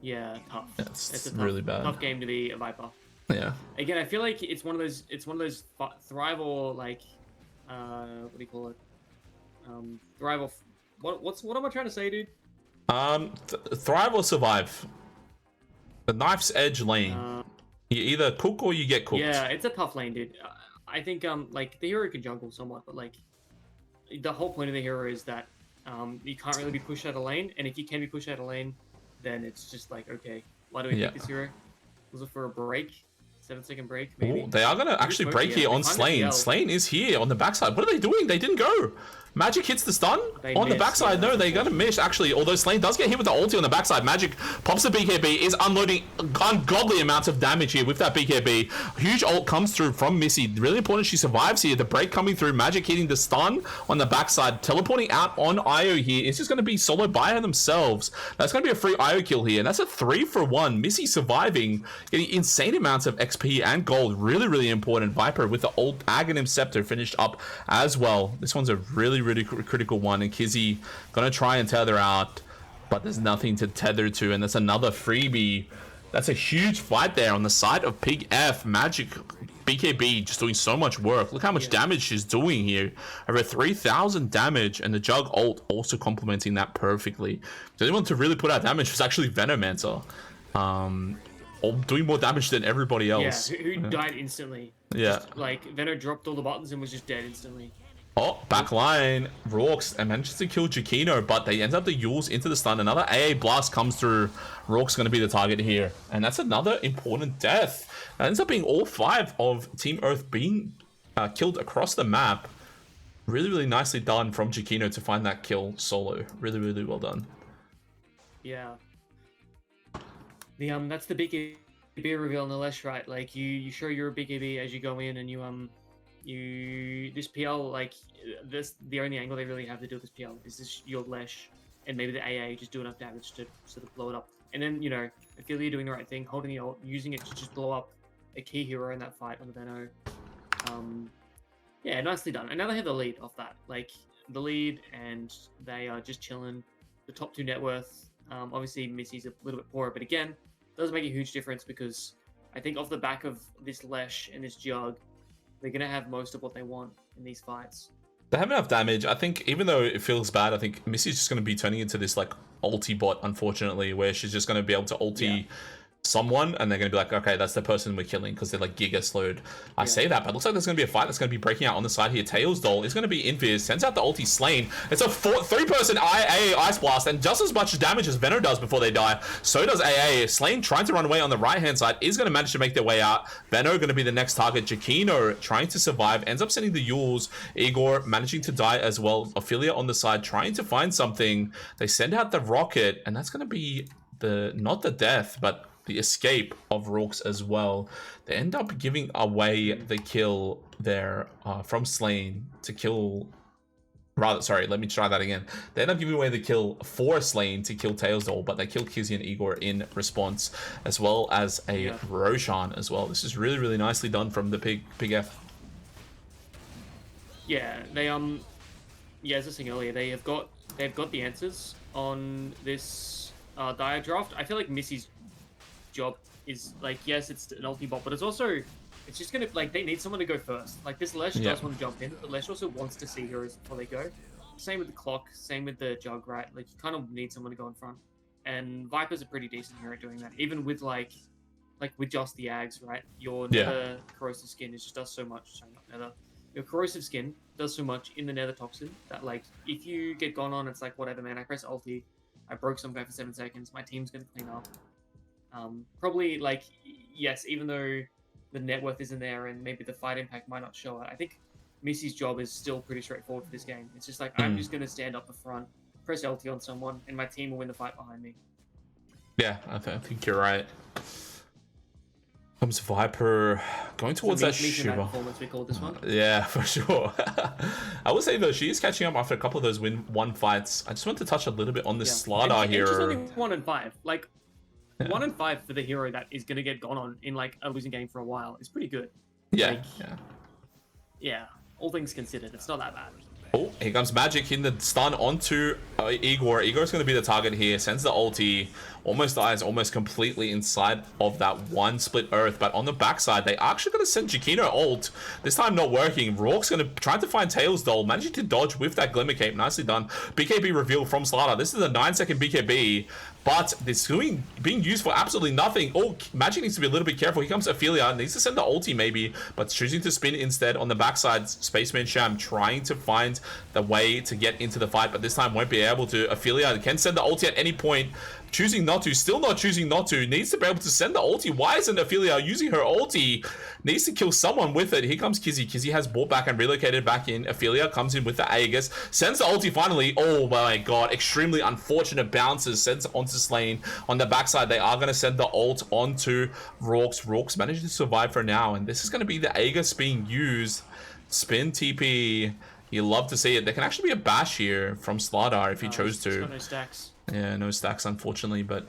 D: Yeah, tough.
A: It's
D: a tough,
A: really bad.
D: Tough game to be a Viper.
A: Yeah.
D: Again, I feel like it's one of those Thrive or like what do you call it? Thrive or what am I trying to say, dude?
A: Thrive or survive. The knife's edge lane. You either cook or you get cooked.
D: Yeah, it's a tough lane, dude. I think like the hero can jungle somewhat, but like the whole point of the hero is that you can't really be pushed out of lane, and if you can be pushed out of lane, then it's just like, okay, why do we pick this hero? Was it for a break? 7-second break, maybe?
A: Ooh, they are going to actually break here on Slane. Slane is here on the backside. What are they doing? They didn't go. Magic hits the stun on the backside. No, they got to miss, actually. Although Slane does get hit with the ulti on the backside. Magic pops the BKB, is unloading ungodly amounts of damage here with that BKB. Huge ult comes through from Missy. Really important she survives here. The break coming through. Magic hitting the stun on the backside. Teleporting out on Io here. It's just going to be solo by themselves. That's going to be a free Io kill here. And that's a 3-for-1. Missy surviving, getting insane amounts of XP and gold. Really, really important. Viper with the old Aghanim Scepter finished up as well. This one's a really critical one, and Kizzy gonna try and tether out, but there's nothing to tether to, and that's another freebie. That's a huge fight there on the side of pigggf. Magic BKB just doing so much work. Look how much damage she's doing here. Over 3,000 damage, and the Jug ult also complementing that perfectly. The only one to really put out damage was actually Venomancer. Doing more damage than everybody else.
D: Yeah, who died instantly.
A: Yeah.
D: Just, like, Venom dropped all the buttons and was just dead instantly.
A: Oh, back line. Rorks and manages to kill Jakino, but they end up the Yules into the stun. Another AA blast comes through. Rorks going to be the target here. And that's another important death. That ends up being all 5 of Team Earth being killed across the map. Really, really nicely done from Jakino to find that kill solo. Really, really well done.
D: Yeah. That's the BKB reveal on the Lesh, right? Like you show you're a BKB as you go in, and this PL, like the only angle they really have to do with this PL is this your Lesh, and maybe the AA just do enough damage to sort of blow it up. And then Ophelia doing the right thing, holding the ult, using it to just blow up a key hero in that fight on the Veno. Yeah, nicely done. And now they have the lead off that, like the lead, and they are just chilling. The top 2 net worth. Obviously Missy's a little bit poorer, but again, does make a huge difference, because I think off the back of this Lesh and this Jug, they're going to have most of what they want in these fights.
A: They have enough damage. I think even though it feels bad, I think Missy's just going to be turning into this like ulti bot, unfortunately, where she's just going to be able to ulti someone, and they're going to be like, okay, that's the person we're killing, because they're like giga slowed. I say that, but it looks like there's going to be a fight that's going to be breaking out on the side here. Tails Doll is going to be invis, sends out the ulti Slane. It's a 3-person AA Ice Blast, and just as much damage as Veno does before they die, so does AA. Slane trying to run away on the right-hand side is going to manage to make their way out. Veno going to be the next target. Jakino trying to survive, ends up sending the Yules. Igor managing to die as well. Ophelia on the side trying to find something. They send out the rocket, and that's going to be not the death, but the escape of Rorks as well. They end up giving away the kill there from Slane to kill... Sorry, let me try that again. They end up giving away the kill for Slane to kill Tailsdoll, but they kill Kizzy and Igor in response, as well as a Roshan as well. This is really, really nicely done from the pigggf.
D: Yeah, they as I was saying earlier, they've got the answers on this Dire draft. I feel like Missy's job is like, yes, it's an ulti bot, but it's just gonna, like, they need someone to go first. Like, this Lesh does want to jump in, but Lesh also wants to see heroes before they go. Same with the clock, same with the Jug, right? Like, you kind of need someone to go in front, and Viper's a pretty decent hero at doing that, even with like like with just the Ags, right? Your
A: Yeah.
D: nether corrosive skin is just does so much. Sorry, not nether. Your corrosive skin does so much in the nether toxin that like if you get gone on, it's like whatever, man. I press ulti, I broke some guy for 7 seconds. My team's gonna clean up. Probably like yes, even though the net worth isn't there and maybe the fight impact might not show it, I think Missy's job is still pretty straightforward for this game. It's just like I'm just gonna stand up the front, press LT on someone, and my team will win the fight behind me.
A: Yeah, I think you're right. Comes Viper going towards that Shiva.
D: Performance we called this one.
A: Yeah, for sure. I would say though she is catching up after a couple of those win-1 fights. I just want to touch a little bit on this Slardar here.
D: She's only 1-5. Like 1-5 for the hero that is gonna get gone on in like a losing game for a while is pretty good.
A: Yeah,
D: like, yeah. All things considered, it's not that bad.
A: Oh, here comes Magic hitting the stun onto Igor. Igor's going to be the target here. Sends the ulti. Almost dies almost completely inside of that one split earth. But on the backside, they are actually going to send Jakino ult. This time not working. Rourke's going to try to find Tails doll. Managing to dodge with that Glimmer Cape. Nicely done. BKB reveal from Slardar. This is a 9-second BKB. But it's being used for absolutely nothing. Oh, Magic needs to be a little bit careful. Here comes Ophelia. Needs to send the ulti maybe. But choosing to spin instead on the backside. Spaceman Sham trying to find the way to get into the fight. But this time won't be able to. Ophelia can send the ulti at any point. Choosing not to. Still not choosing not to. Needs to be able to send the ulti. Why isn't Ophelia using her ulti? Needs to kill someone with it. Here comes Kizzy. Kizzy has brought back and relocated back in. Ophelia comes in with the Aegis. Sends the ulti finally. Oh my god. Extremely unfortunate bounces. Sends onto Slane. On the backside, they are going to send the ult onto Rourke's. Rourke's managed to survive for now. And this is going to be the Aegis being used. Spin TP. You love to see it. There can actually be a bash here from Slardar if he chose to.
D: Got no stacks.
A: Yeah, no stacks, unfortunately. But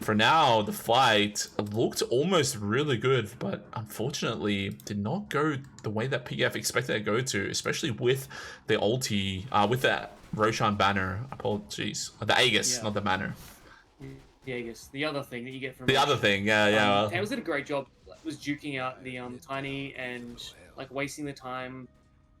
A: for now, the fight looked almost really good, but unfortunately did not go the way that pigggf expected it to go to, especially with the ulti, with that Roshan banner. Apologies. The Aegis, not the banner.
D: The Aegis. The other thing that you get from
A: The other thing, yeah.
D: Tails did a great job. Was juking out the Tiny and like wasting the time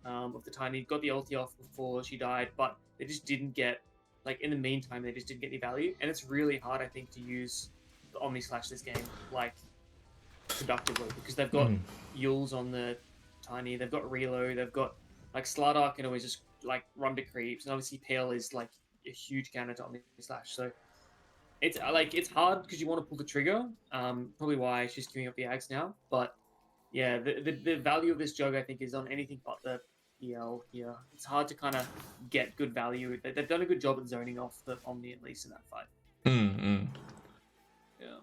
D: of the Tiny. Got the ulti off before she died, but they just didn't get, like in the meantime, they just didn't get any value. And it's really hard, I think, to use the Omni Slash this game like productively because they've got Yules on the Tiny, they've got Reload, they've got like Slardar can always just like run to creeps, and obviously Pale is like a huge counter to Omni Slash. So it's like it's hard because you want to pull the trigger. Probably why she's queuing up the Ags now. But yeah, the value of this jug I think is on anything but the PL here. It's hard to kind of get good value. They've done a good job at zoning off the Omni at least in that fight. Yeah.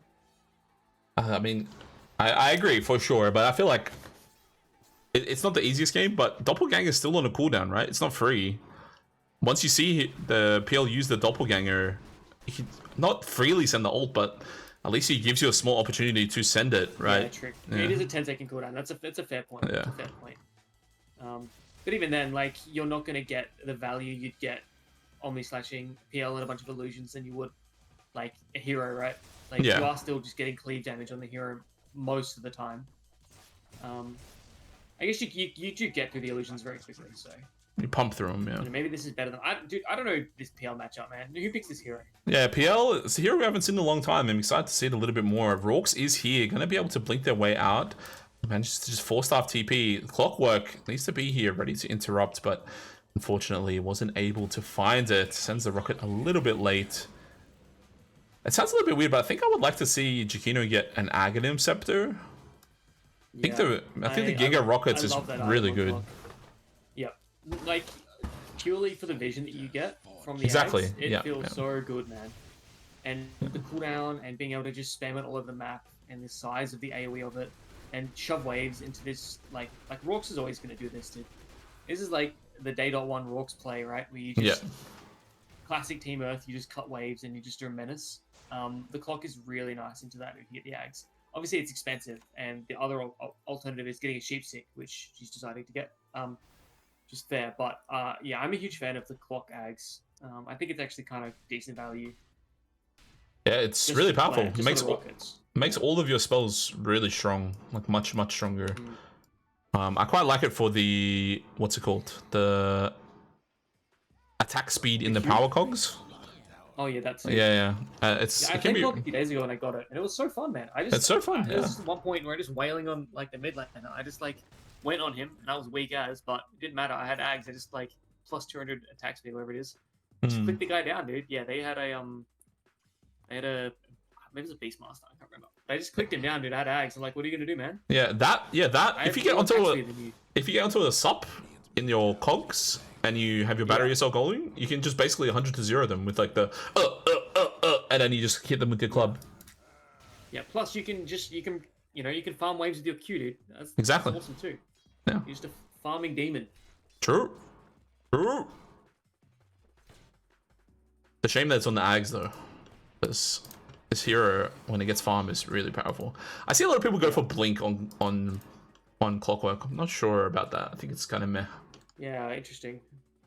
A: I mean, I agree for sure, but I feel like it's not the easiest game, but Doppelganger is still on a cooldown, right? It's not free. Once you see the PL use the Doppelganger, he can not freely send the ult, but at least he gives you a small opportunity to send it, right?
D: Yeah, true. Yeah. It is a 10-second cooldown. That's a fair point.
A: Yeah.
D: That's a fair point. But even then, like, you're not going to get the value you'd get Omni slashing PL and a bunch of illusions than you would, like, a hero, right? Like, you are still just getting cleave damage on the hero most of the time. I guess you do get through the illusions very quickly, so...
A: You pump through them, yeah.
D: Maybe this is better than... I don't know this PL matchup, man. Who picks this hero?
A: Yeah, PL, it's a hero we haven't seen in a long time. I'm excited to see it a little bit more. Rourke's is here, going to be able to blink their way out. Managed to just four-staff TP. Clockwork needs to be here, ready to interrupt, but unfortunately wasn't able to find it. Sends the rocket a little bit late. It sounds a little bit weird, but I think I would like to see Jakino get an Aghanim Scepter. I think the Giga Rockets is really good.
D: Yep. Like, purely for the vision that you get from the
A: Exactly.
D: Ads, it feels so good, man. And the cooldown and being able to just spam it all over the map and the size of the AoE of it and shove waves into this, like Rourke's is always going to do this, dude. This is like the Day.1 Rourke's play, right? Where you just, classic Team Earth, you just cut waves and you just do a menace. The clock is really nice into that if you get the Ags. Obviously, it's expensive, and the other alternative is getting a Sheep Stick, which she's deciding to get. Just fair, but yeah, I'm a huge fan of the clock Ags. I think it's actually kind of decent value.
A: Yeah, it's just really powerful. It makes all of your spells really strong, like much stronger. I quite like it for the what's it called, the attack speed in the power cogs.
D: Oh yeah, that's
A: Yeah. It's
D: Yeah, I
A: it can
D: played
A: be.
D: Pog a few days ago and I got it, and it was so fun, man.
A: It's so fun.
D: There was
A: Yeah.
D: just one point where I just wailing on like the mid lane, and I just like went on him, and I was weak as, but it didn't matter. I had Ags. I just like plus 200 attack speed, whatever it is. Just
A: Hmm.
D: click the guy down, dude. Yeah, they had a maybe it was a Beastmaster. I can't remember. They just clicked him down, dude. I had Ags. I'm like, what are you gonna do, man?
A: Yeah. That.
D: I
A: If
D: have
A: you get
D: more
A: onto
D: attack
A: a
D: speed than you.
A: if you get onto a sup in your cogs and you have your battery assault going, you can just basically 100 to 0 them with like the and then you just hit them with your club.
D: Yeah. Plus, you can you can farm waves with your Q, dude. That's
A: Exactly.
D: awesome too.
A: Yeah.
D: You're just a farming demon.
A: True. The shame that it's on the Ags though, because this hero when it gets farm is really powerful. I see a lot of people go for blink on Clockwork. I'm not sure about that. I think it's kind of meh.
D: Yeah, interesting.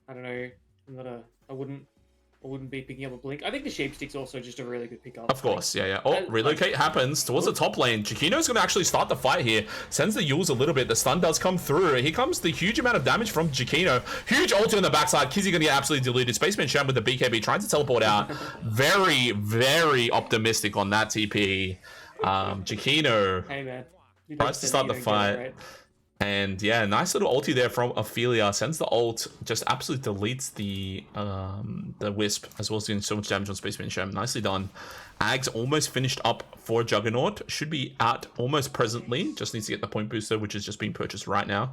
D: I don't know. I wouldn't be picking up a blink. I think the shape stick's also just a really good pickup.
A: Of course, yeah. Oh,
D: like-
A: relocate happens towards the top lane. Chiquino's going to actually start the fight here. Sends the Yules a little bit. The stun does come through. Here comes the huge amount of damage from Chiquino. Huge ulti on the backside. Kizzy going to get absolutely deleted. Spaceman Shem with the BKB trying to teleport out. Very, very optimistic on that TP. Chiquino
D: Hey man, you
A: tries
D: don't
A: to
D: say
A: start
D: that
A: the
D: you don't get it,
A: fight.
D: right?
A: And yeah, nice little ulti there from Ophelia. Sends the ult, just absolutely deletes the Wisp, as well as doing so much damage on Spaceman Shem. Nicely done. Ags almost finished up for Juggernaut. Should be out almost presently. Just needs to get the point booster, which is just being purchased right now.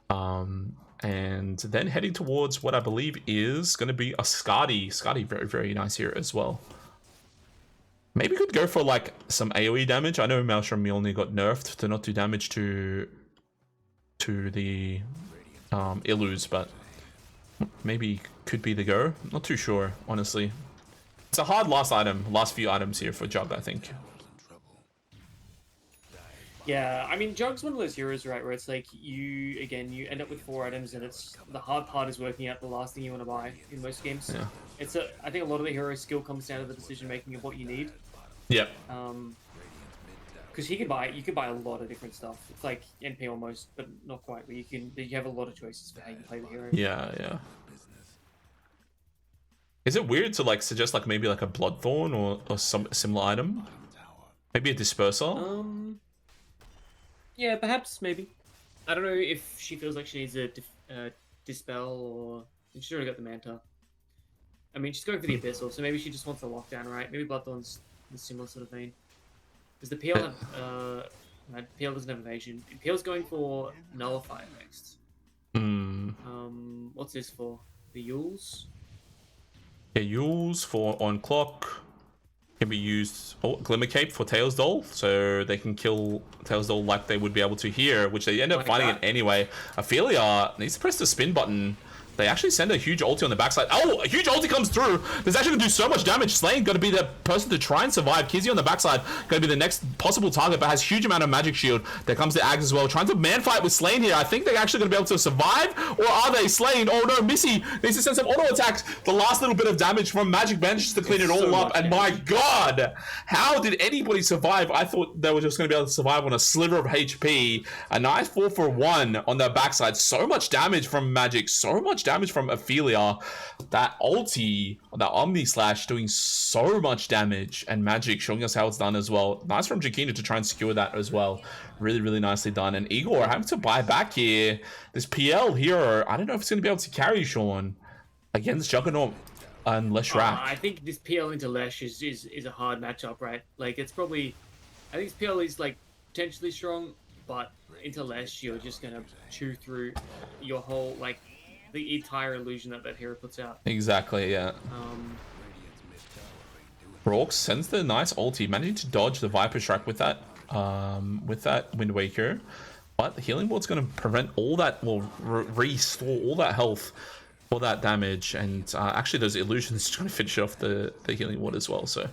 A: And then heading towards what I believe is going to be a Skadi. Skadi very, very nice here as well. Maybe could go for like some AoE damage. I know Maelstrom Mjolnir got nerfed to not do damage to the Illus, but maybe could be the go. Not too sure, honestly. It's a hard last few items here for Jug, I think.
D: Yeah, I mean, Jug's one of those heroes, right, where it's like you end up with 4 items, and it's the hard part is working out the last thing you want to buy in most games.
A: Yeah.
D: I think a lot of the hero skill comes down to the decision making of what you need.
A: Yep.
D: Because you could buy a lot of different stuff. It's like NP almost, but not quite. But you have a lot of choices for how you play the hero.
A: Yeah. Is it weird to like suggest like maybe like a Bloodthorn or some similar item? Maybe a Disperser?
D: Yeah, perhaps, maybe. I don't know if she feels like she needs a Dispel or... She's already got the Manta. I mean, she's going for the Abyssal, so maybe she just wants the Lockdown, right? Maybe Bloodthorn's the similar sort of vein. Does the PL have... PL doesn't have evasion. PL's going for Nullifier next. What's this for? The Yules?
A: Yeah, Yules for on clock. Can be used Glimmer Cape for Tails Doll, so they can kill Tails Doll like they would be able to here, which they end up
D: Like
A: finding
D: that.
A: it anyway. Ophelia needs to press the spin button. They actually send a huge ulti on the backside. Oh, a huge ulti comes through. There's actually going to do so much damage. Slane got to be the person to try and survive. Kizzy on the backside going to be the next possible target, but has huge amount of magic shield. There comes the Ags as well. Trying to man fight with Slane here. I think they're actually going to be able to survive, or are they? Slane, oh no, Missy needs to send some auto attacks. The last little bit of damage from Magic manages to clean it all
D: So
A: up.
D: much
A: And my
D: damage.
A: god, how did anybody survive? I thought they were just going to be able to survive on a sliver of HP. A nice 4 for 1 on the backside. So much damage from Magic. So much damage from Ophelia. That ulti, that Omni Slash doing so much damage, and Magic showing us how it's done as well. Nice from Jakina to try and secure that as well. Really, really nicely done. And Igor having to buy back here. This PL here, I don't know if it's going to be able to carry Sean against Juggernaut and Leshrac.
D: I think this PL into Lesh is a hard matchup, right? Like, it's probably... I think this PL is, like, potentially strong, but into Lesh, you're just going to chew through your whole, like, the entire illusion that hero puts out.
A: Exactly, yeah. Rorks sends the nice ulti, managing to dodge the Viper Strike with that Wind Waker. But the Healing Ward's going to prevent all that, will restore all that health for that damage. And actually those illusions are going to finish off the Healing Ward as well. So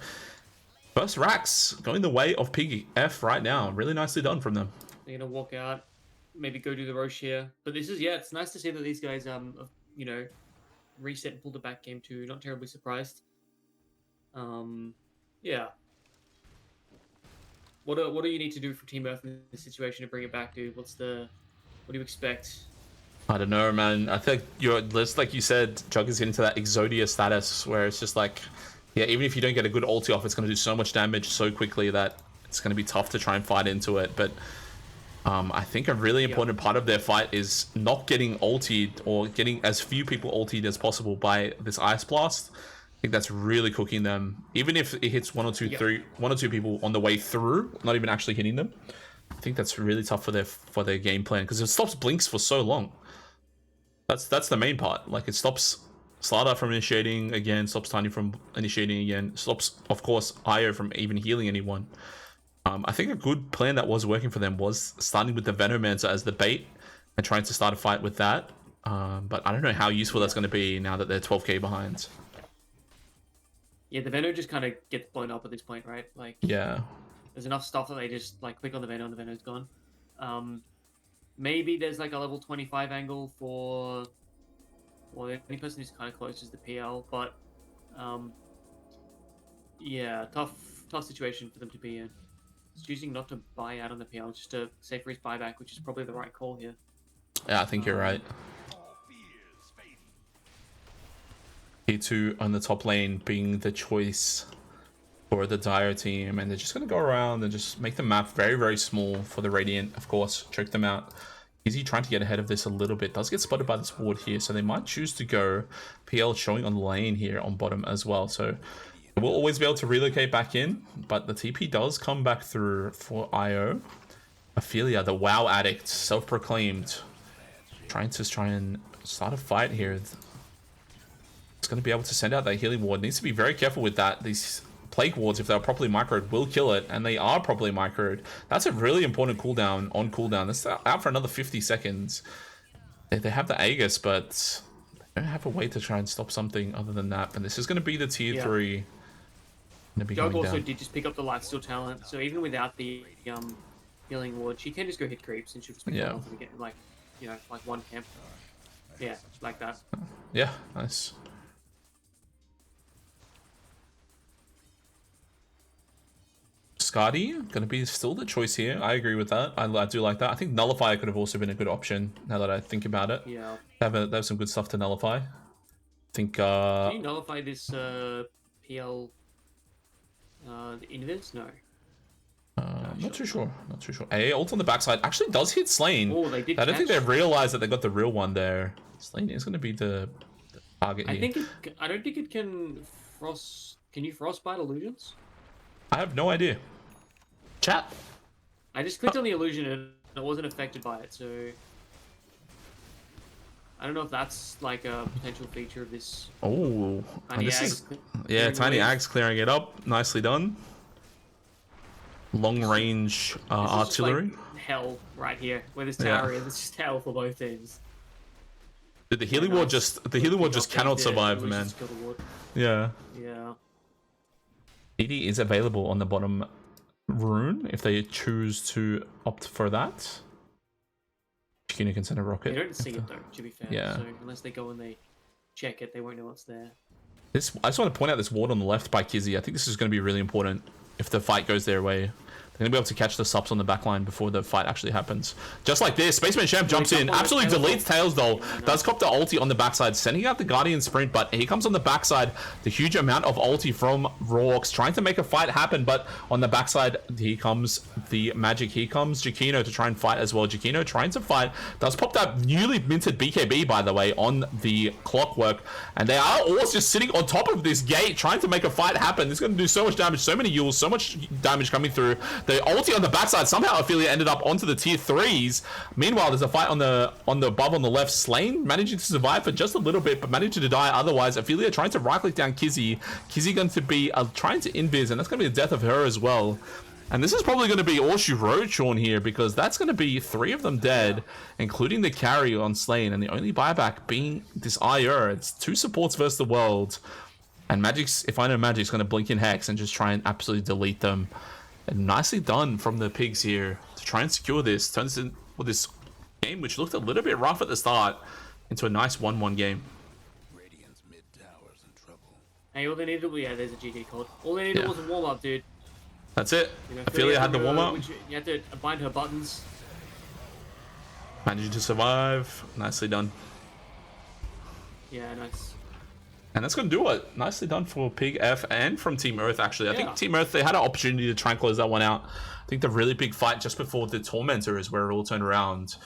A: first racks going the way of pigggf right now. Really nicely done from them.
D: They're going to walk out, maybe go do the Roche here. But this is, it's nice to see that these guys, reset and pulled the back game too. Not terribly surprised. Yeah. What do you need to do for Team Earth in this situation to bring it back, dude? What do you expect?
A: I don't know, man. I think you're just like you said, Jug is getting to that Exodia status where it's just like Yeah, even if you don't get a good ulti off, it's going to do so much damage so quickly that it's going to be tough to try and fight into it. But I think a really important part of their fight is not getting ultied or getting as few people ultied as possible by this Ice Blast. I think that's really cooking them. Even if it hits one or two people on the way through, not even actually hitting them. I think that's really tough for their game plan because it stops Blinks for so long. That's the main part. Like, it stops Slardar from initiating again, stops Tiny from initiating again, stops, of course, Io from even healing anyone. I think a good plan that was working for them was starting with the Venomancer as the bait and trying to start a fight with that. But I don't know how useful that's going to be now that they're 12k behind.
D: Yeah, the Venom just kind of gets blown up at this point, right? Like,
A: Yeah.
D: there's enough stuff that they just like click on the Venom and the Venom's gone. Maybe there's like a level 25 angle for, well, the only person who's kind of close is the PL, but yeah, tough situation for them to be in. Choosing not to buy out on the PL just to save for his buyback, which is probably the right call here.
A: Yeah, I think you're right. D2 on the top lane being the choice for the Dire team, and they're just going to go around and just make the map very, very small for the Radiant, of course, choke them out. Easy trying to get ahead of this a little bit. Does get spotted by this ward here, so they might choose to go PL showing on the lane here on bottom as well. So we'll always be able to relocate back in, but the TP does come back through for Io. Ophelia, the WoW addict, self-proclaimed, trying to start a fight here. It's going to be able to send out that healing ward. Needs to be very careful with that. These plague wards, if they're properly microed, will kill it, and they are properly microed. That's a really important cooldown on cooldown. That's out for another 50 seconds. They have the Aegis, but they don't have a way to try and stop something other than that. And this is going to be the tier 3.
D: Doug also did just pick up the lifesteal talent, so even without the healing ward, she can just go hit creeps and she'll just pick up and get like, you know, like one camp. Yeah, like that.
A: Yeah, nice. Skadi gonna be still the choice here. I agree with that. I do like that. I think Nullifier could have also been a good option now that I think about it.
D: Yeah.
A: They have some good stuff to nullify. I think
D: Can you nullify this PL the invis? No.
A: Not too sure. Not too sure. A ult on the backside actually does hit Slain.
D: Oh, they did.
A: I don't think they realized that they got the real one there. Slain is gonna be the target here.
D: I don't think it can frost. Can you frostbite illusions?
A: I have no idea. Chat.
D: I just clicked on the illusion and it wasn't affected by it, so I don't know if that's like a potential feature of this.
A: Oh,
D: Tiny
A: this
D: Ags
A: is Tiny Ags clearing it up. Nicely done. Long range artillery.
D: Just like hell right here, where this tower is. It's just hell for both teams.
A: Dude, the healing ward just cannot survive, man. Yeah.
D: Yeah.
A: ED is available on the bottom rune if they choose to opt for that. Chiquino can send a rocket.
D: They don't see it though, to be fair.
A: Yeah.
D: So unless they go and they check it, they won't know what's there.
A: I just want to point out this ward on the left by Kizzy. I think this is going to be really important if the fight goes their way. They're going to be able to catch the subs on the backline before the fight actually happens. Just like this, Spaceman Champ jumps in, absolutely deletes Tails though. Does cop the ulti on the backside, sending out the Guardian Sprint, but he comes on the backside. The huge amount of ulti from Rourke's trying to make a fight happen, but on the backside, here comes the magic. Here comes Chiquino to try and fight as well. Chiquino trying to fight. Does pop that newly minted BKB, by the way, on the clockwork. And they are all just sitting on top of this gate, trying to make a fight happen. This is going to do so much damage, so many yules, so much damage coming through. The ulti on the backside, somehow Ophelia ended up onto the tier 3s. Meanwhile, there's a fight on the above on the left. Slain managing to survive for just a little bit, but managing to die otherwise. Ophelia trying to right click down Kizzy. Kizzy going to be trying to invis, and that's going to be the death of her as well. And this is probably going to be all she wrote, Sean, here, because that's going to be 3 of them dead, including the carry on Slain, and the only buyback being this IR. It's 2 supports versus the world. And Magic's, if I know Magic's going to blink in Hex and just try and absolutely delete them. And nicely done from the pigs here to try and secure this. Turns in with this game, which looked a little bit rough at the start, into a nice 1-1 game.
C: Radiant's mid tower's in trouble.
D: Hey, all they needed, there's a GG code. All they needed was a warm up, dude.
A: That's it.
D: You know,
A: Ophelia had the warm up.
D: You had to bind her buttons.
A: Managing to survive. Nicely done.
D: Yeah, nice.
A: And that's going to do it. Nicely done for pigggf and from Team Earth, actually. I
D: Yeah.
A: think Team Earth, they had an opportunity to try and close that one out. I think the really big fight just before the Tormentor is where it all turned around.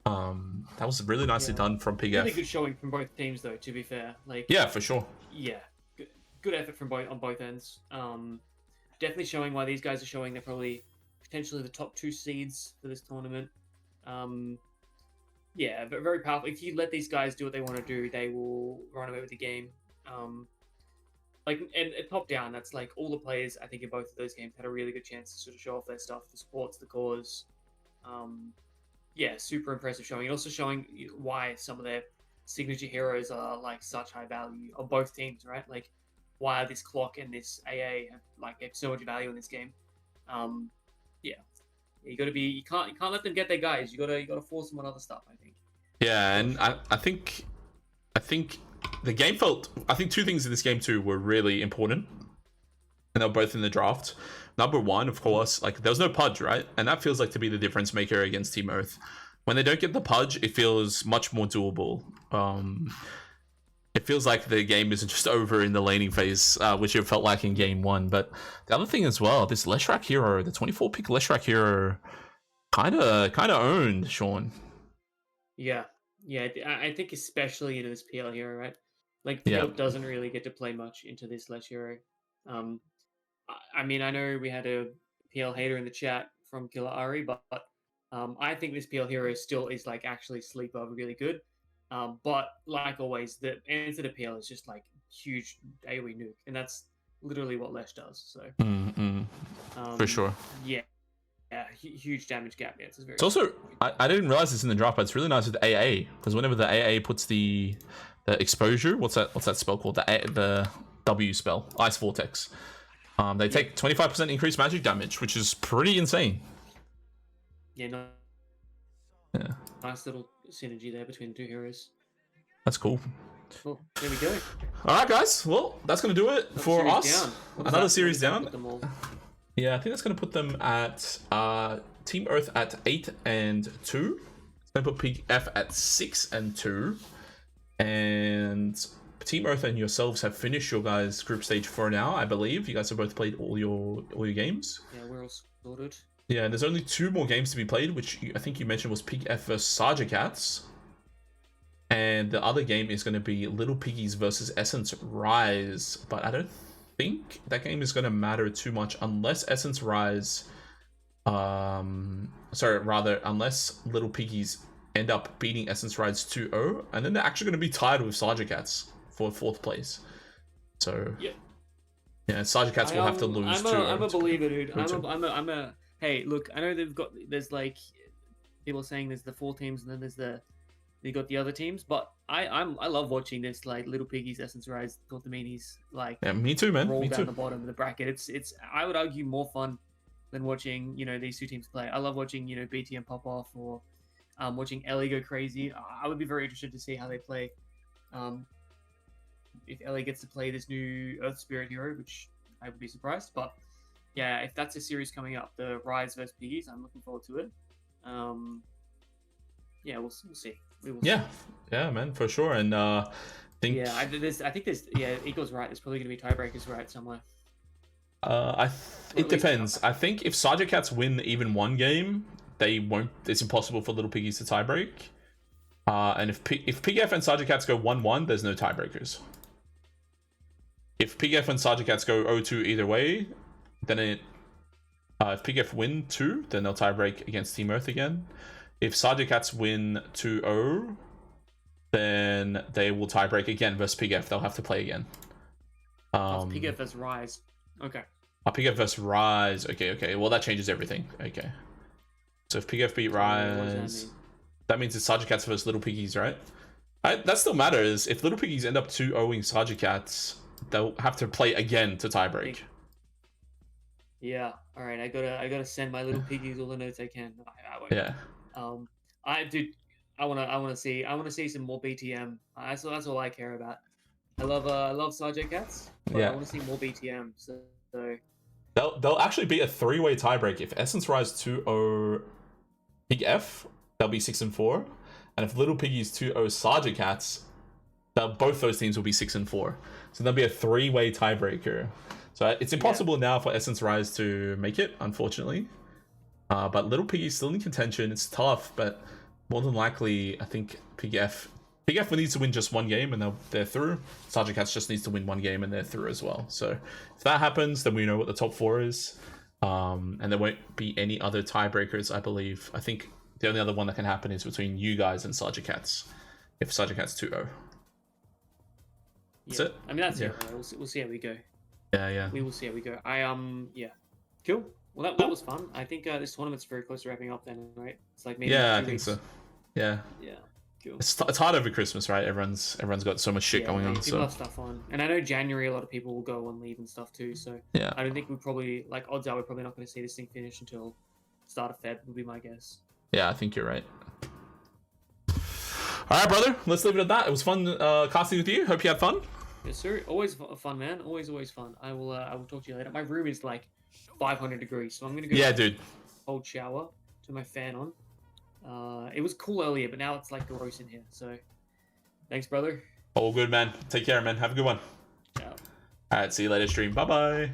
A: That was really nicely done from pigggf.
D: Really good showing from both teams, though. To be fair, like
A: Yeah, for sure.
D: yeah, good effort from both ends. Definitely showing why these guys are showing they're probably potentially the top 2 seeds for this tournament. Yeah, but very powerful. If you let these guys do what they want to do, they will run away with the game. Like and top down, that's like all the players I think in both of those games had a really good chance to sort of show off their stuff, the sports, the cause. Yeah, super impressive showing. And also showing why some of their signature heroes are like such high value on both teams, right? Like why this clock and this AA have so much value in this game. Yeah, you got to be you can't let them get their guys. You gotta force them on other stuff. I think.
A: Yeah, and I think the game felt. I think 2 things in this game too were really important, and they're both in the draft. Number one, of course, like there was no pudge, right? And that feels like to be the difference maker against Team Earth. When they don't get the pudge, it feels much more doable. It feels like the game isn't just over in the laning phase, which it felt like in game 1. But the other thing as well, this Leshrac hero, the 24 pick Leshrac hero, kind of owned Sean.
D: Yeah, I think especially into this PL hero, right? Like PL doesn't really get to play much into this Lesh hero. I mean, I know we had a PL hater in the chat from Killer Ari, but I think this PL hero still is like actually sleeper really good. But like always, the answer to PL is just like huge AoE nuke, and that's literally what Lesh does. So
A: For sure.
D: Yeah, huge damage gap. Yeah,
A: it's also I didn't realize this in the draft, but it's really nice with AA because whenever the AA puts the exposure, what's that spell called? The W spell, Ice Vortex. They take 25% increased magic damage, which is pretty insane.
D: Yeah, nice little synergy there between the 2 heroes.
A: That's cool.
D: Cool. There we go.
A: All right, guys. Well, that's going to do it for us. Another series down. Yeah, I think that's going to put them at Team Earth at 8 and 2. It's going to put pigggf at 6 and 2. And Team Earth and yourselves have finished your guys' group stage for now, I believe. You guys have both played all your games.
D: Yeah, we're all sorted.
A: Yeah, and there's only 2 more games to be played, which I think you mentioned was pigggf versus Sergeant Cats. And the other game is going to be Little Piggies versus Essence Rise. But I don't think that game is going to matter too much unless Essence Rise... unless Little Piggies end up beating Essence Rise 2-0. And then they're actually going to be tied with Sergeant Cats for 4th place. So... Yeah, Sergeant Cats will have to lose too.
D: I'm a believer, dude. I'm a... Hey, look, I know there's like people saying there's the 4 teams and then you got the other teams, but I love watching this like Little Piggies, Essence Rise, Tortaminis, like
A: me too, man.
D: Roll
A: me
D: down
A: too.
D: the bottom of the bracket. It's I would argue more fun than watching these 2 teams play. I love watching BTM pop off or watching Ellie go crazy. I would be very interested to see how they play. If Ellie gets to play this new Earth Spirit hero, which I would be surprised, but. Yeah, if that's a series coming up, the Rise versus Piggies, I'm looking forward to it. Yeah, we'll see. We will
A: Yeah,
D: see.
A: yeah, man, for sure. And I think
D: Eagle's right. There's probably going to be tiebreakers right somewhere.
A: It depends. I think if Sergeant Cats win even 1 game, they won't. It's impossible for Little Piggies to tiebreak. And if pigggf and Sergeant Cats go 1-1, there's no tiebreakers. If pigggf and Sergeant Cats go 0-2 either way. Then if pigggf win 2, then they'll tiebreak against Team Earth again. If Sergeant Cats win 2-0, then they will tiebreak again versus pigggf. They'll have to play again.
D: pigggf versus Rise. Okay.
A: pigggf versus Rise. Okay. Well, that changes everything. Okay. So if pigggf beat Rise, that means it's Sergeant Cats versus Little Piggies, right? That still matters. If Little Piggies end up 2-0ing Sergeant Cats, they'll have to play again to tiebreak.
D: Yeah. All right. I gotta send my Little Piggies all the notes I can. I won't.
A: Yeah.
D: I wanna see some more BTM. That's all I care about. I love Sergeant Cats. But I want to see more BTM. So
A: they'll actually be a 3-way tiebreak. If Essence Rise 2-0 pigggf, they'll be 6 and 4. And if Little Piggies 2-0 Sergeant Cats, both those teams will be 6 and 4. So there'll be a 3-way tiebreaker. So it's impossible now for Essence Rise to make it, unfortunately. But Little Piggy's still in contention. It's tough, but more than likely, I think pigggf needs to win just one game and they're through. Sergeant Cats just needs to win one game and they're through as well. So if that happens, then we know what the top 4 is. And there won't be any other tiebreakers, I believe. I think the only other one that can happen is between you guys and Sergeant Cats. If Sergeant Cats 2-0. That's it.
D: I mean, that's it. Right? We'll see how we go.
A: Yeah.
D: We will see how we go. Yeah. Cool. Well, that was fun. I think this tournament's very close to wrapping up then, right? It's like maybe
A: I
D: 2
A: think
D: weeks.
A: so. Yeah.
D: Cool.
A: It's hard over Christmas, right? Everyone's got so much shit going on.
D: People have stuff on, and I know January a lot of people will go on leave and stuff too. So
A: yeah,
D: I don't think we probably odds are we're probably not going to see this thing finish until start of Feb. Would be my guess.
A: Yeah, I think you're right. All right, brother. Let's leave it at that. It was fun casting with you. Hope you had fun.
D: Yes, sir. Always fun, man. Always fun. I will talk to you later. My room is like 500 degrees, so I'm gonna go.
A: Yeah, dude.
D: Cold shower. Turn my fan on. It was cool earlier, but now it's like gross in here. So, thanks, brother.
A: All good, man. Take care, man. Have a good one.
D: Ciao.
A: All right, see you later, stream. Bye-bye.